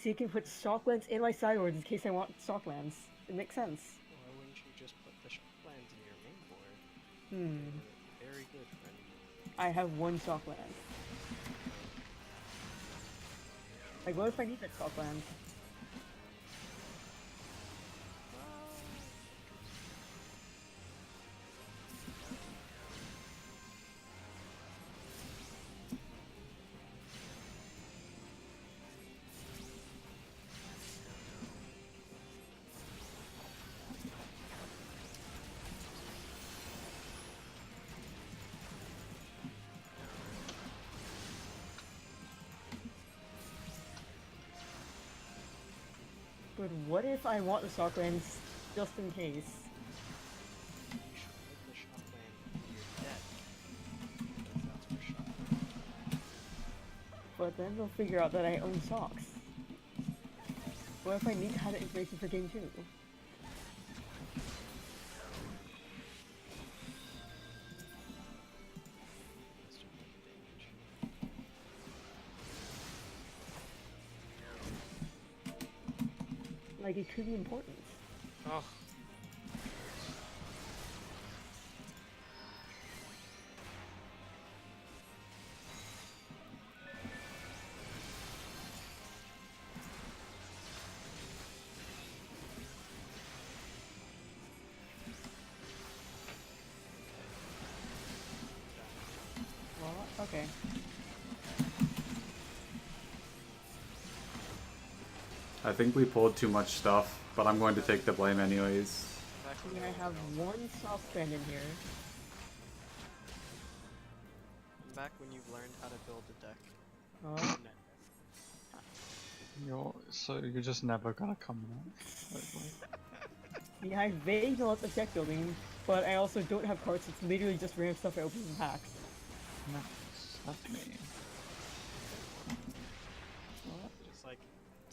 So you can put shocklands in my sideboard in case I want shocklands. It makes sense. Why wouldn't you just put the shocklands in your main board? Very good, friend. I have one shockland. Like, what if I need that shockland? But what if I want the shocklands just in case? You should put the shockland in your deck. Because that's where shockland. But then they'll figure out that I own shocks. What if I need to have that information for game 2? That's too much damage. Like, it could be important. Oh. Well, okay. I think we pulled too much stuff, but I'm going to take the blame anyways. I mean, I have one shockland in here. Back when you've learned how to build a deck. Oh. So you're just never gonna come out. Yeah, I vague knowledge of deck building, but I also don't have cards. It's literally just random stuff I open in packs. Nice. That's me. Just like,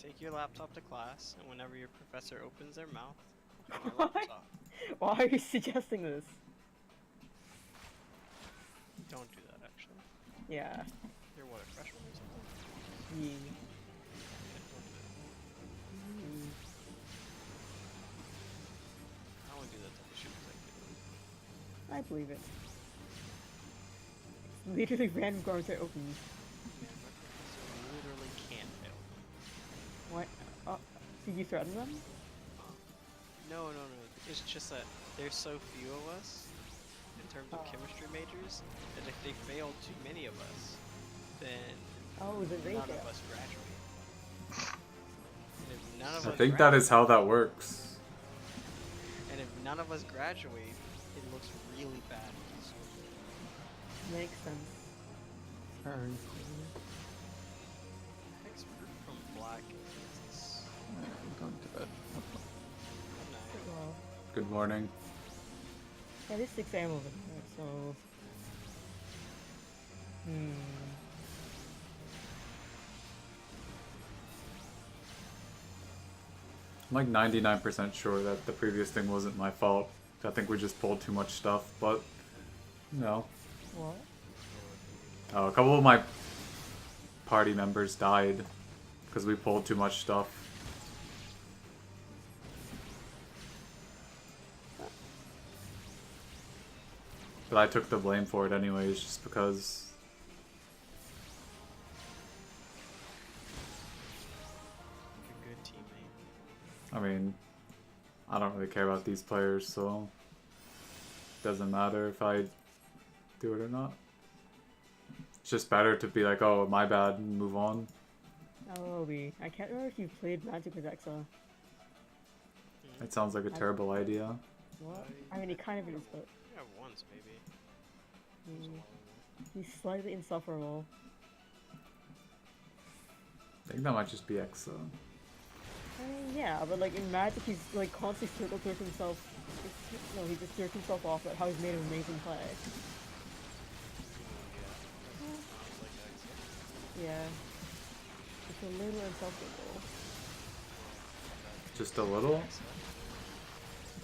take your laptop to class, and whenever your professor opens their mouth, open your Why? laptop. Why are you suggesting this? Don't do that, actually. Yeah. You're what, a freshman or something? Yeah. Yeah, don't do that. Mm. I won't do that type of shit with I believe it. It's literally random cards I open. Man, my professor literally can't fail. What? Oh, did you threaten them? No. It's just that there's so few of us in terms of Oh. chemistry majors that if they fail too many of us, then Oh, then they none fail. of us graduate. And if none of I us think that is how that works. And if none of us graduate, it looks really bad. in school. Makes sense. Very cool. Expert from Black is I'm going to bed. nice. Well, Good morning. Yeah, there's 6 ammo over there, so... I'm like 99% sure that the previous thing wasn't my fault. I think we just pulled too much stuff, but no. What? A couple of my party members died because we pulled too much stuff. But I took the blame for it anyways, just because... You're a good teammate. I mean, I don't really care about these players, so... it doesn't matter if I do it or not. It's just better to be like, oh, my bad, and move on. Oh, Obi. I can't remember if you played Magic with Exa. It sounds like a terrible idea. What? I mean, he kind of is, but... Yeah, once maybe. He's slightly insufferable. I think that might just be Exa. I mean, yeah, but like in Magic, he's like constantly circle jerk himself. No, he just jerked himself off at how he's made an amazing play. Yeah. It's a little insufferable. Just a little?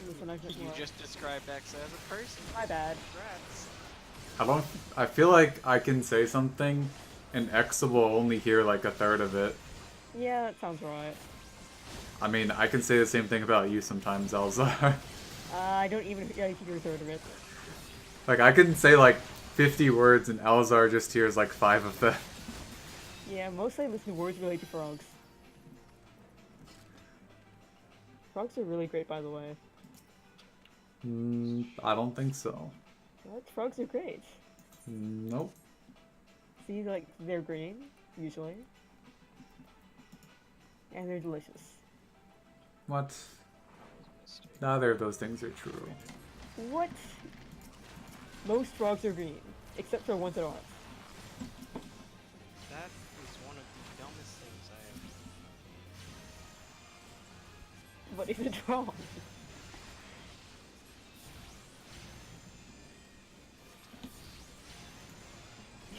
You just described Exa as a person. My bad. Congrats. I feel like I can say something, and Exa will only hear like a third of it. Yeah, that sounds right. I mean, I can say the same thing about you sometimes, Elzar. I don't even hear a third of it. Like, I can say like 50 words, and Elzar just hears like 5 of them. Yeah, mostly I listen to words related to frogs. Frogs are really great, by the way. I don't think so. What? Frogs are great. Nope. See, like, they're green, usually. And they're delicious. What? Neither of those things are true. What? Most frogs are green, except for ones that aren't. That is one of the dumbest things I have. What if it's wrong?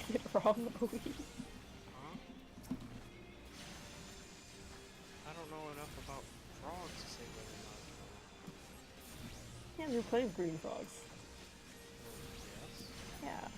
Is it wrong, Obi? Huh? I don't know enough about frogs to say whether or not it's wrong. Yeah, you're playing with green frogs. Yes. Yeah.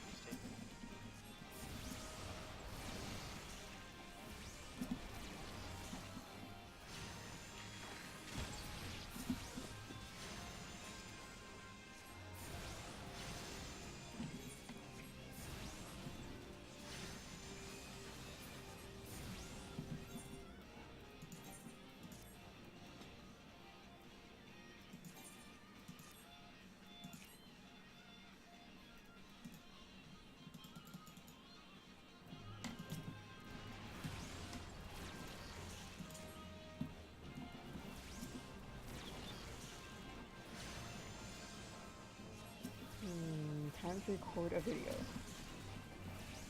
Time to record a video.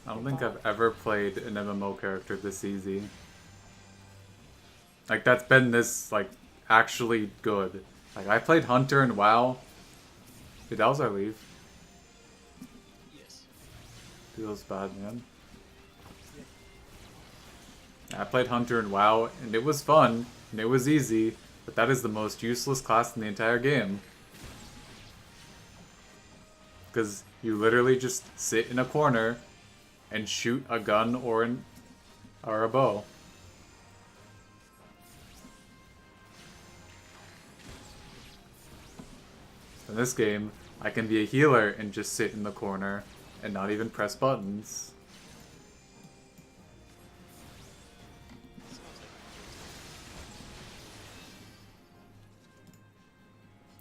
I don't think I've ever played an MMO character this easy. Like, that's been this, like, actually good. Like, I played Hunter and WoW. Did Elzar leave? Yes. Feels bad, man. I played Hunter and WoW, and it was fun, and it was easy, but that is the most useless class in the entire game. Because you literally just sit in a corner and shoot a gun or a bow. In this game, I can be a healer and just sit in the corner and not even press buttons.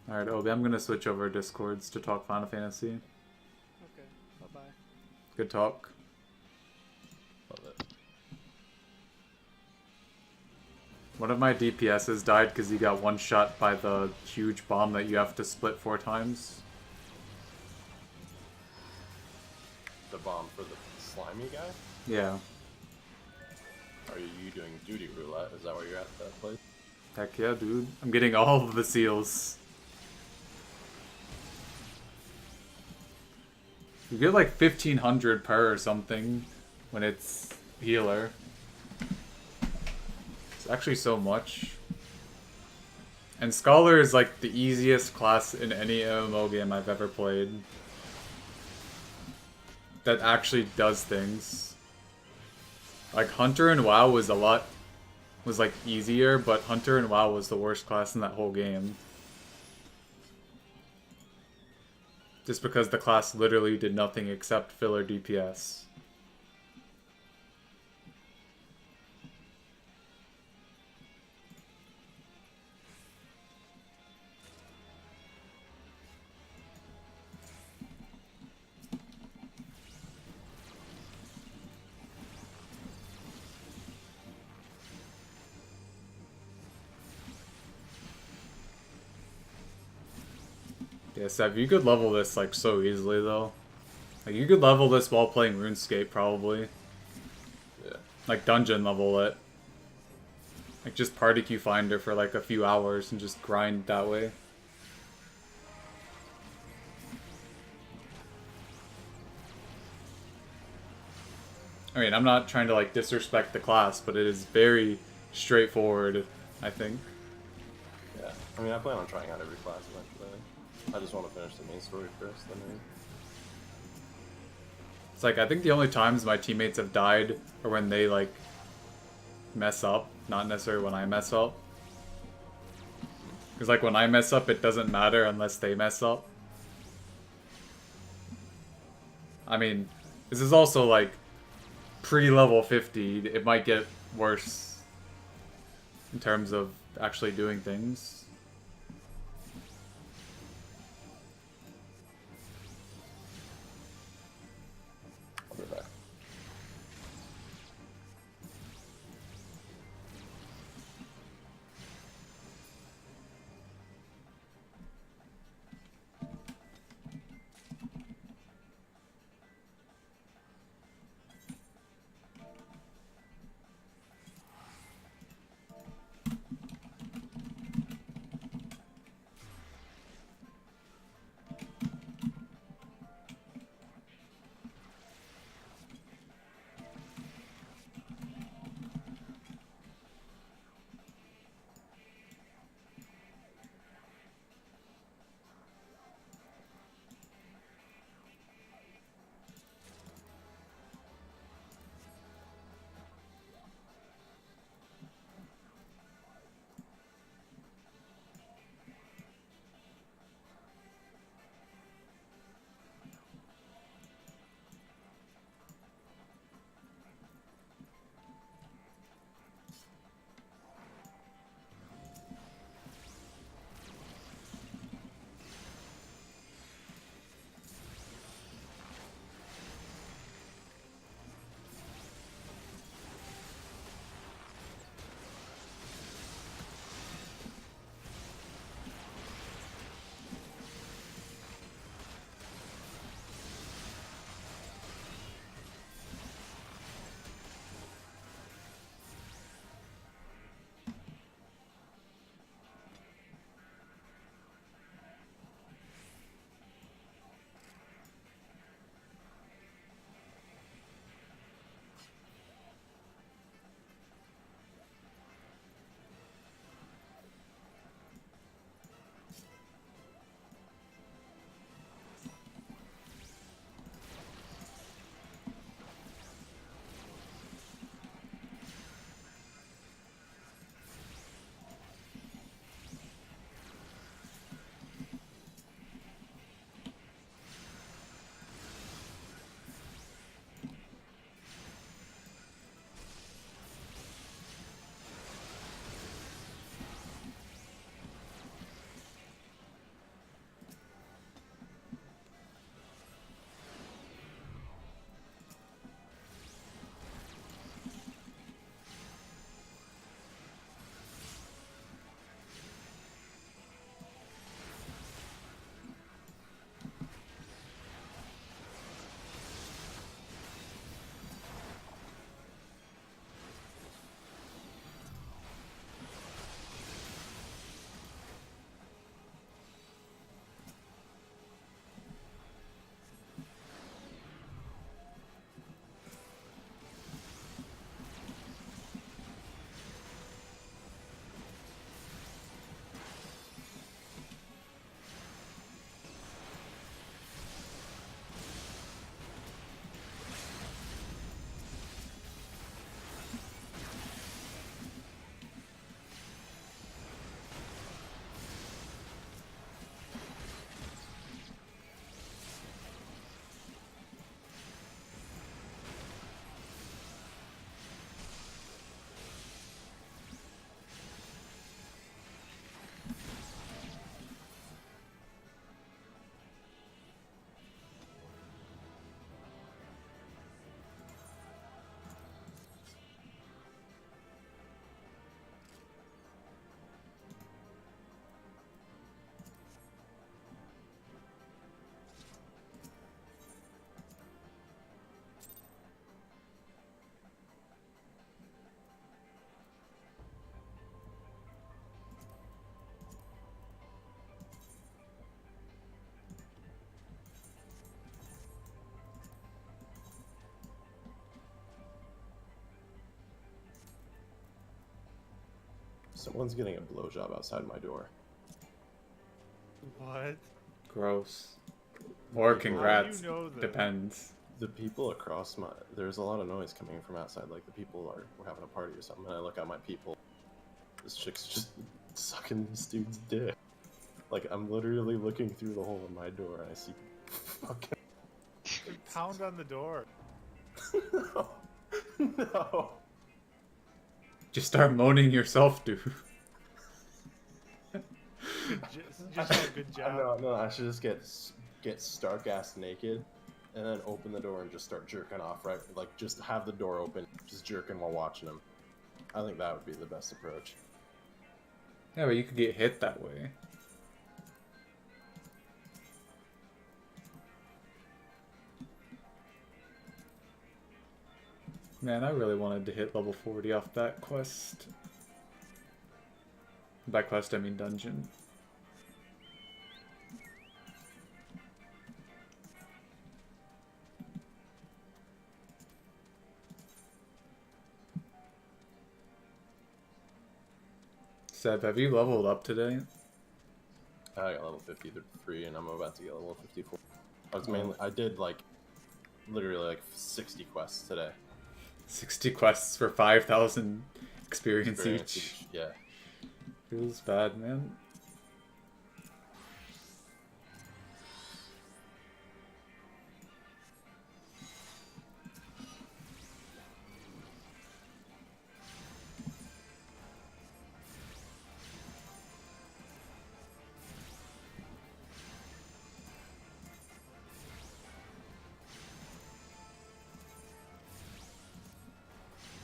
Alright, Obi, I'm gonna switch over Discords to talk Final Fantasy. Okay. Bye-bye. Good talk. Love it. One of my DPSs died because he got one shot by the huge bomb that you have to split 4 times. The bomb for the slimy guy? Yeah. Are you doing duty roulette? Is that why you're at that place? Heck yeah, dude. I'm getting all of the seals. You get like 1500 per or something when it's healer. It's actually so much. And Scholar is like the easiest class in any MMO game I've ever played. That actually does things. Like Hunter and WoW was like easier, but Hunter and WoW was the worst class in that whole game. Just because the class literally did nothing except filler DPS. Yeah, Sev, you could level this like so easily though. Like you could level this while playing RuneScape probably. Yeah. Like dungeon level it. Like just party queue finder for like a few hours and just grind that way. I mean, I'm not trying to like disrespect the class, but it is very straightforward, I think. Yeah. I mean, I plan on trying out every class eventually. I just want to finish the main story first, then maybe. It's like, I think the only times my teammates have died are when they like mess up, not necessarily when I mess up. Because like when I mess up, it doesn't matter unless they mess up. I mean, this is also like pre-level 50. It might get worse in terms of actually doing things. I'll be back. Someone's getting a blowjob outside my door. What? Gross. Or People- congrats. How do you know that? Depends. The people across my... There's a lot of noise coming from outside, like the people were having a party or something, and I look out my people. This chick's just sucking this dude's dick. Like, I'm literally looking through the hole in my door, and I see fucking... Pound on the door. No. No. Just start moaning yourself, dude. Just a good job. No, I should just get stark-ass naked, and then open the door and just start jerking off, right? Like, just have the door open, just jerking while watching him. I think that would be the best approach. Yeah, but you could get hit that way. Man, I really wanted to hit level 40 off that quest. By quest, I mean dungeon. Seb, have you leveled up today? I got level 53, and I'm about to get level 54. I did, like, literally, like, 60 quests today. 60 quests for 5,000 experience each. Yeah. Feels bad, man.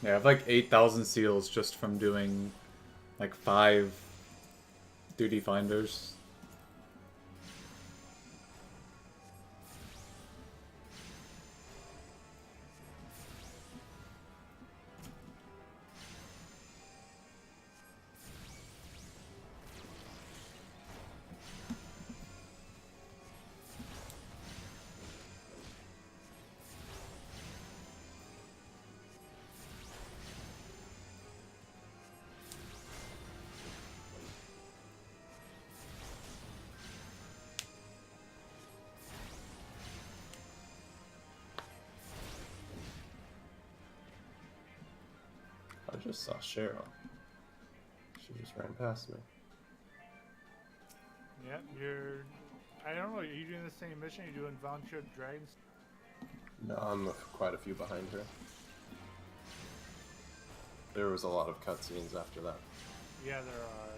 Yeah, I have like 8,000 seals just from doing like 5 duty finders. I just saw Cheryl. She just ran past me. Yep, you're... I don't know, are you doing the same mission? Are you doing Volunteer Dragons? No, I'm quite a few behind her. There was a lot of cutscenes after that. Yeah, there are.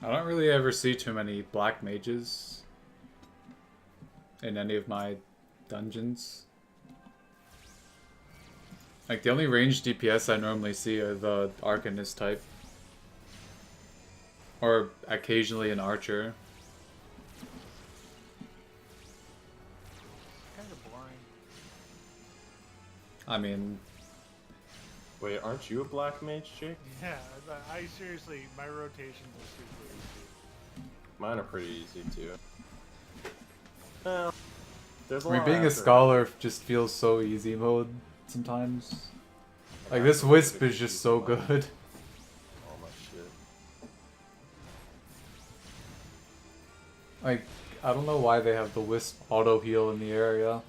I don't really ever see too many black mages in any of my dungeons. Like, the only ranged DPS I normally see are the Arcanist type. Or occasionally an archer. Kind of boring. I mean, Wait, aren't you a black mage, Jake? Yeah, I seriously, my rotations are super easy. Mine are pretty easy too. Well, there's a I mean, lot being a after- scholar just feels so easy mode sometimes. Like, this Wisp is just so good. All my shit. Like, I don't know why they have the Wisp auto heal in the area.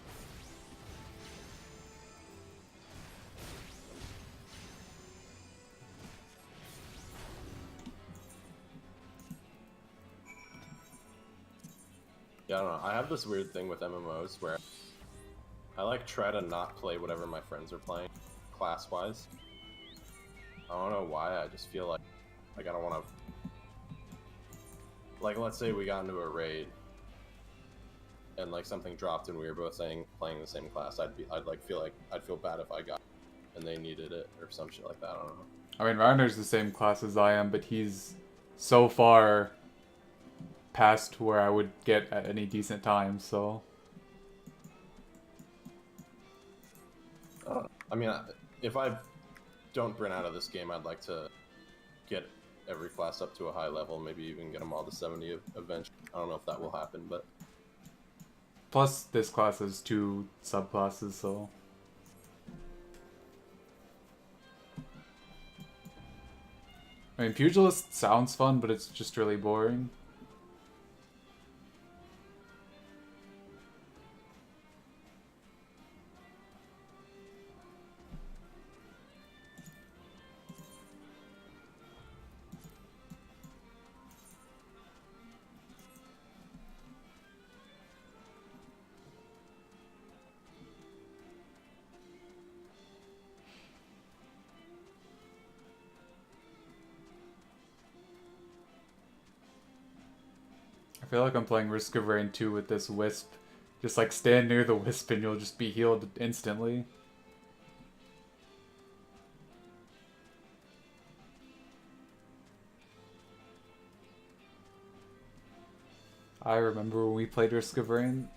Yeah, I don't know. I have this weird thing with MMOs where I like try to not play whatever my friends are playing, class-wise. I don't know why. I just feel like I don't want to. Like, let's say we got into a raid, and like something dropped, and we were both playing the same class. I'd feel bad if I got, and they needed it or some shit like that. I don't know. I mean, Reiner's the same class as I am, but he's so far past where I would get at any decent time, so... I mean, if I don't burn out of this game, I'd like to get every class up to a high level, maybe even get them all to 70 eventually. I don't know if that will happen, but... Plus, this class has 2 subclasses, so... I mean, Pugilist sounds fun, but it's just really boring. I feel like I'm playing Risk of Rain 2 with this Wisp. Just like stand near the Wisp and you'll just be healed instantly. I remember when we played Risk of Rain.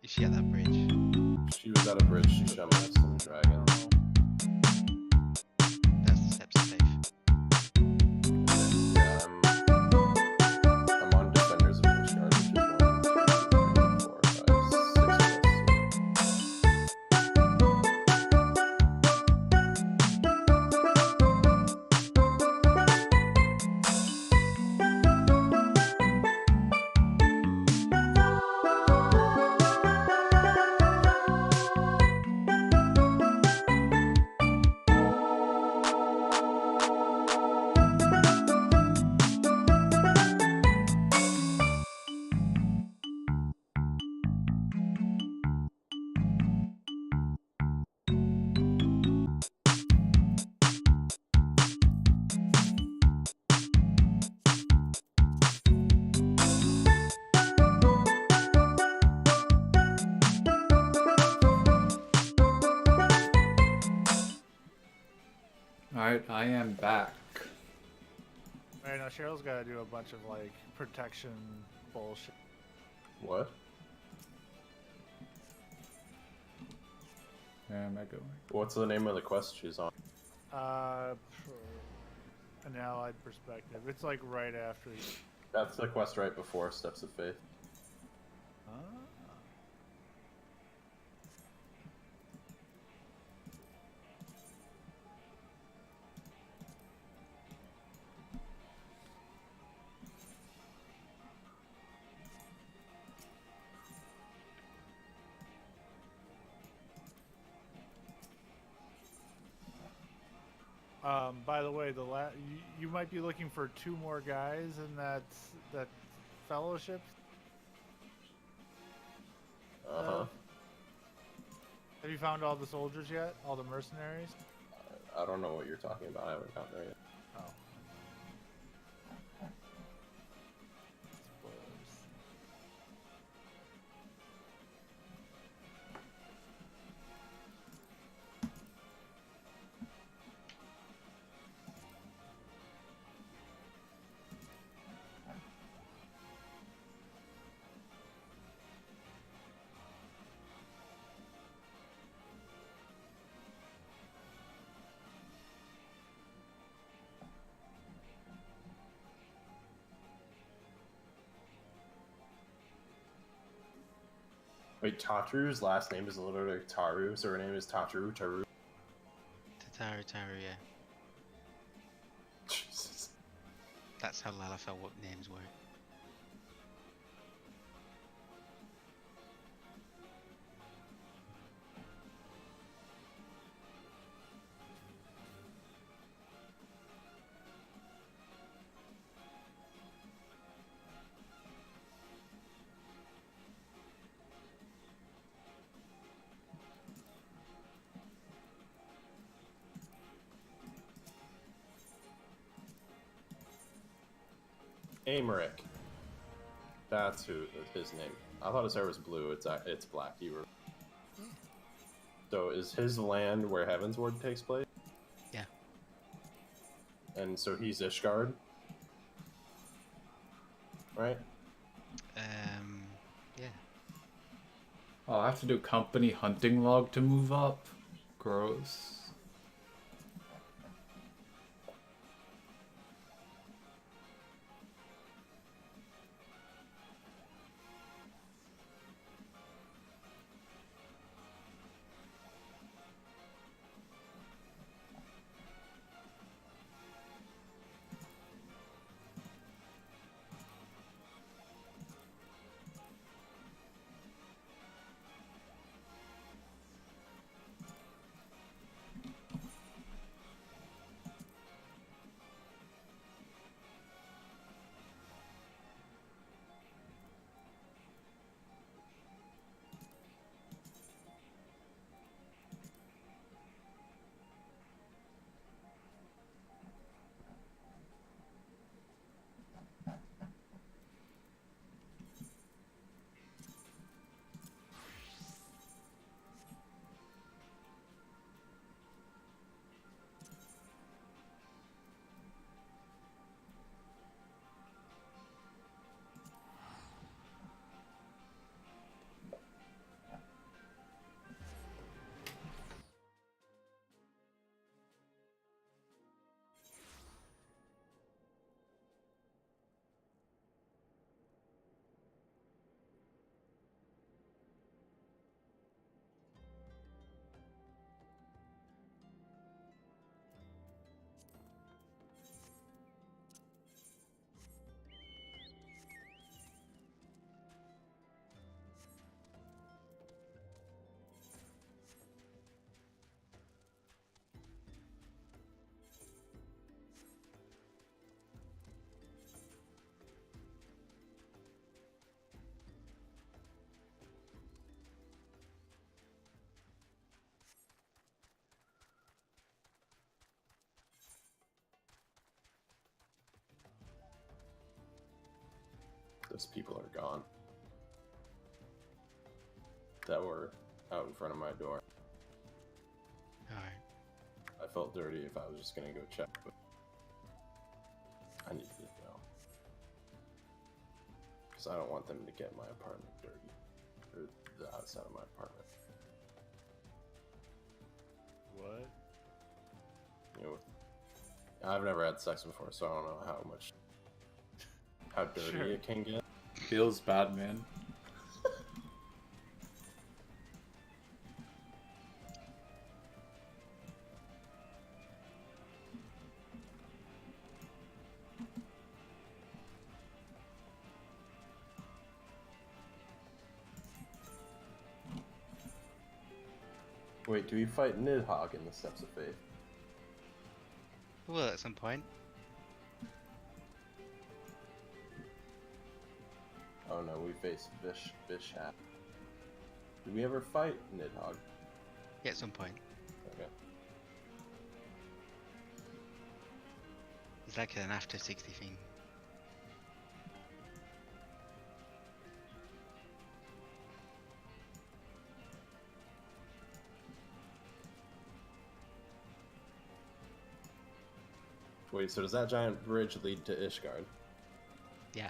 Is she at that bridge? She was at a bridge. She shot me some dragon. That's the steps of faith. Yeah, I'm on Defenders of Ishgard, which is 1, 2, 3, 4, Alright, I am back. Right now, Cheryl's got to do a bunch of like protection bullshit. What? Where am I going? What's the name of the quest she's on? An allied perspective. It's like right after. That's the quest right before Steps of Faith. By the way, you might be looking for 2 more guys in that fellowship. Uh-huh. Have you found all the soldiers yet? All the mercenaries? I don't know what you're talking about. I haven't gotten there yet. Oh. Wait, Tataru's last name is literally Taru, so her name is Taru. Tataru, yeah. Jesus. That's how Lalafell names work. Amaric. That's his name. I thought his hair was blue. It's black. You were. So is his land where Heavensward takes place? Yeah. And so he's Ishgard, right? Yeah. Oh, I have to do company hunting log to move up. Gross. those people are gone that were out in front of my door. Alright. I felt dirty if I was just gonna go check, but I needed to go. Because I don't want them to get my apartment dirty. Or the outside of my apartment. What? You know, I've never had sex before, so I don't know how dirty Sure. it can get. Feels bad, man. Wait, do we fight Nidhogg in the Steps of Faith? Well, at some point. Oh no, we face Bishap. Did we ever fight Nidhogg? Yeah, at some point. Okay. It's like an after 60 thing. Wait, so does that giant bridge lead to Ishgard? Yeah.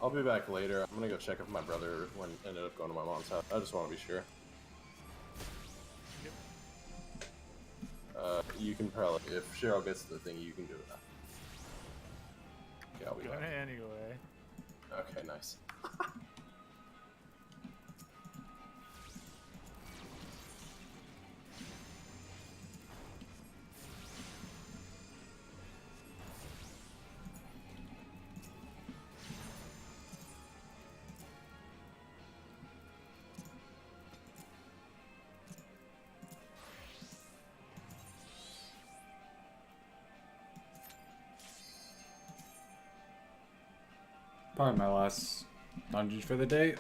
I'll be back later. I'm gonna go check if my brother ended up going to my mom's house. I just want to be sure. You can probably, if Cheryl gets the thing, you can do it. Yeah, I'll be Gonna back. anyway. Okay, nice. Probably my last dungeon for the day.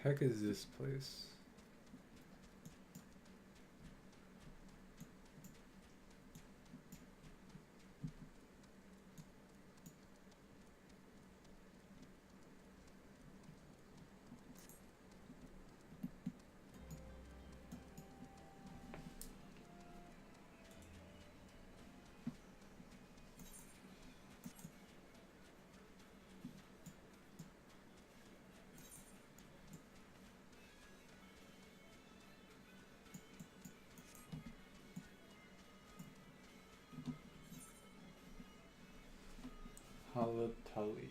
heck is this place? Halatali.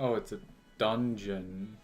Oh, it's a dungeon.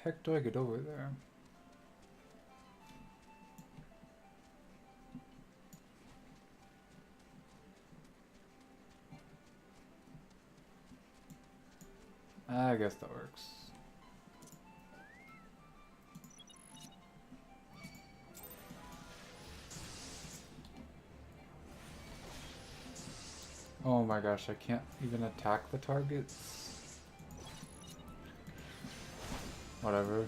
heck do I get over there? I guess that works. Oh my gosh, I can't even attack the targets. Whatever.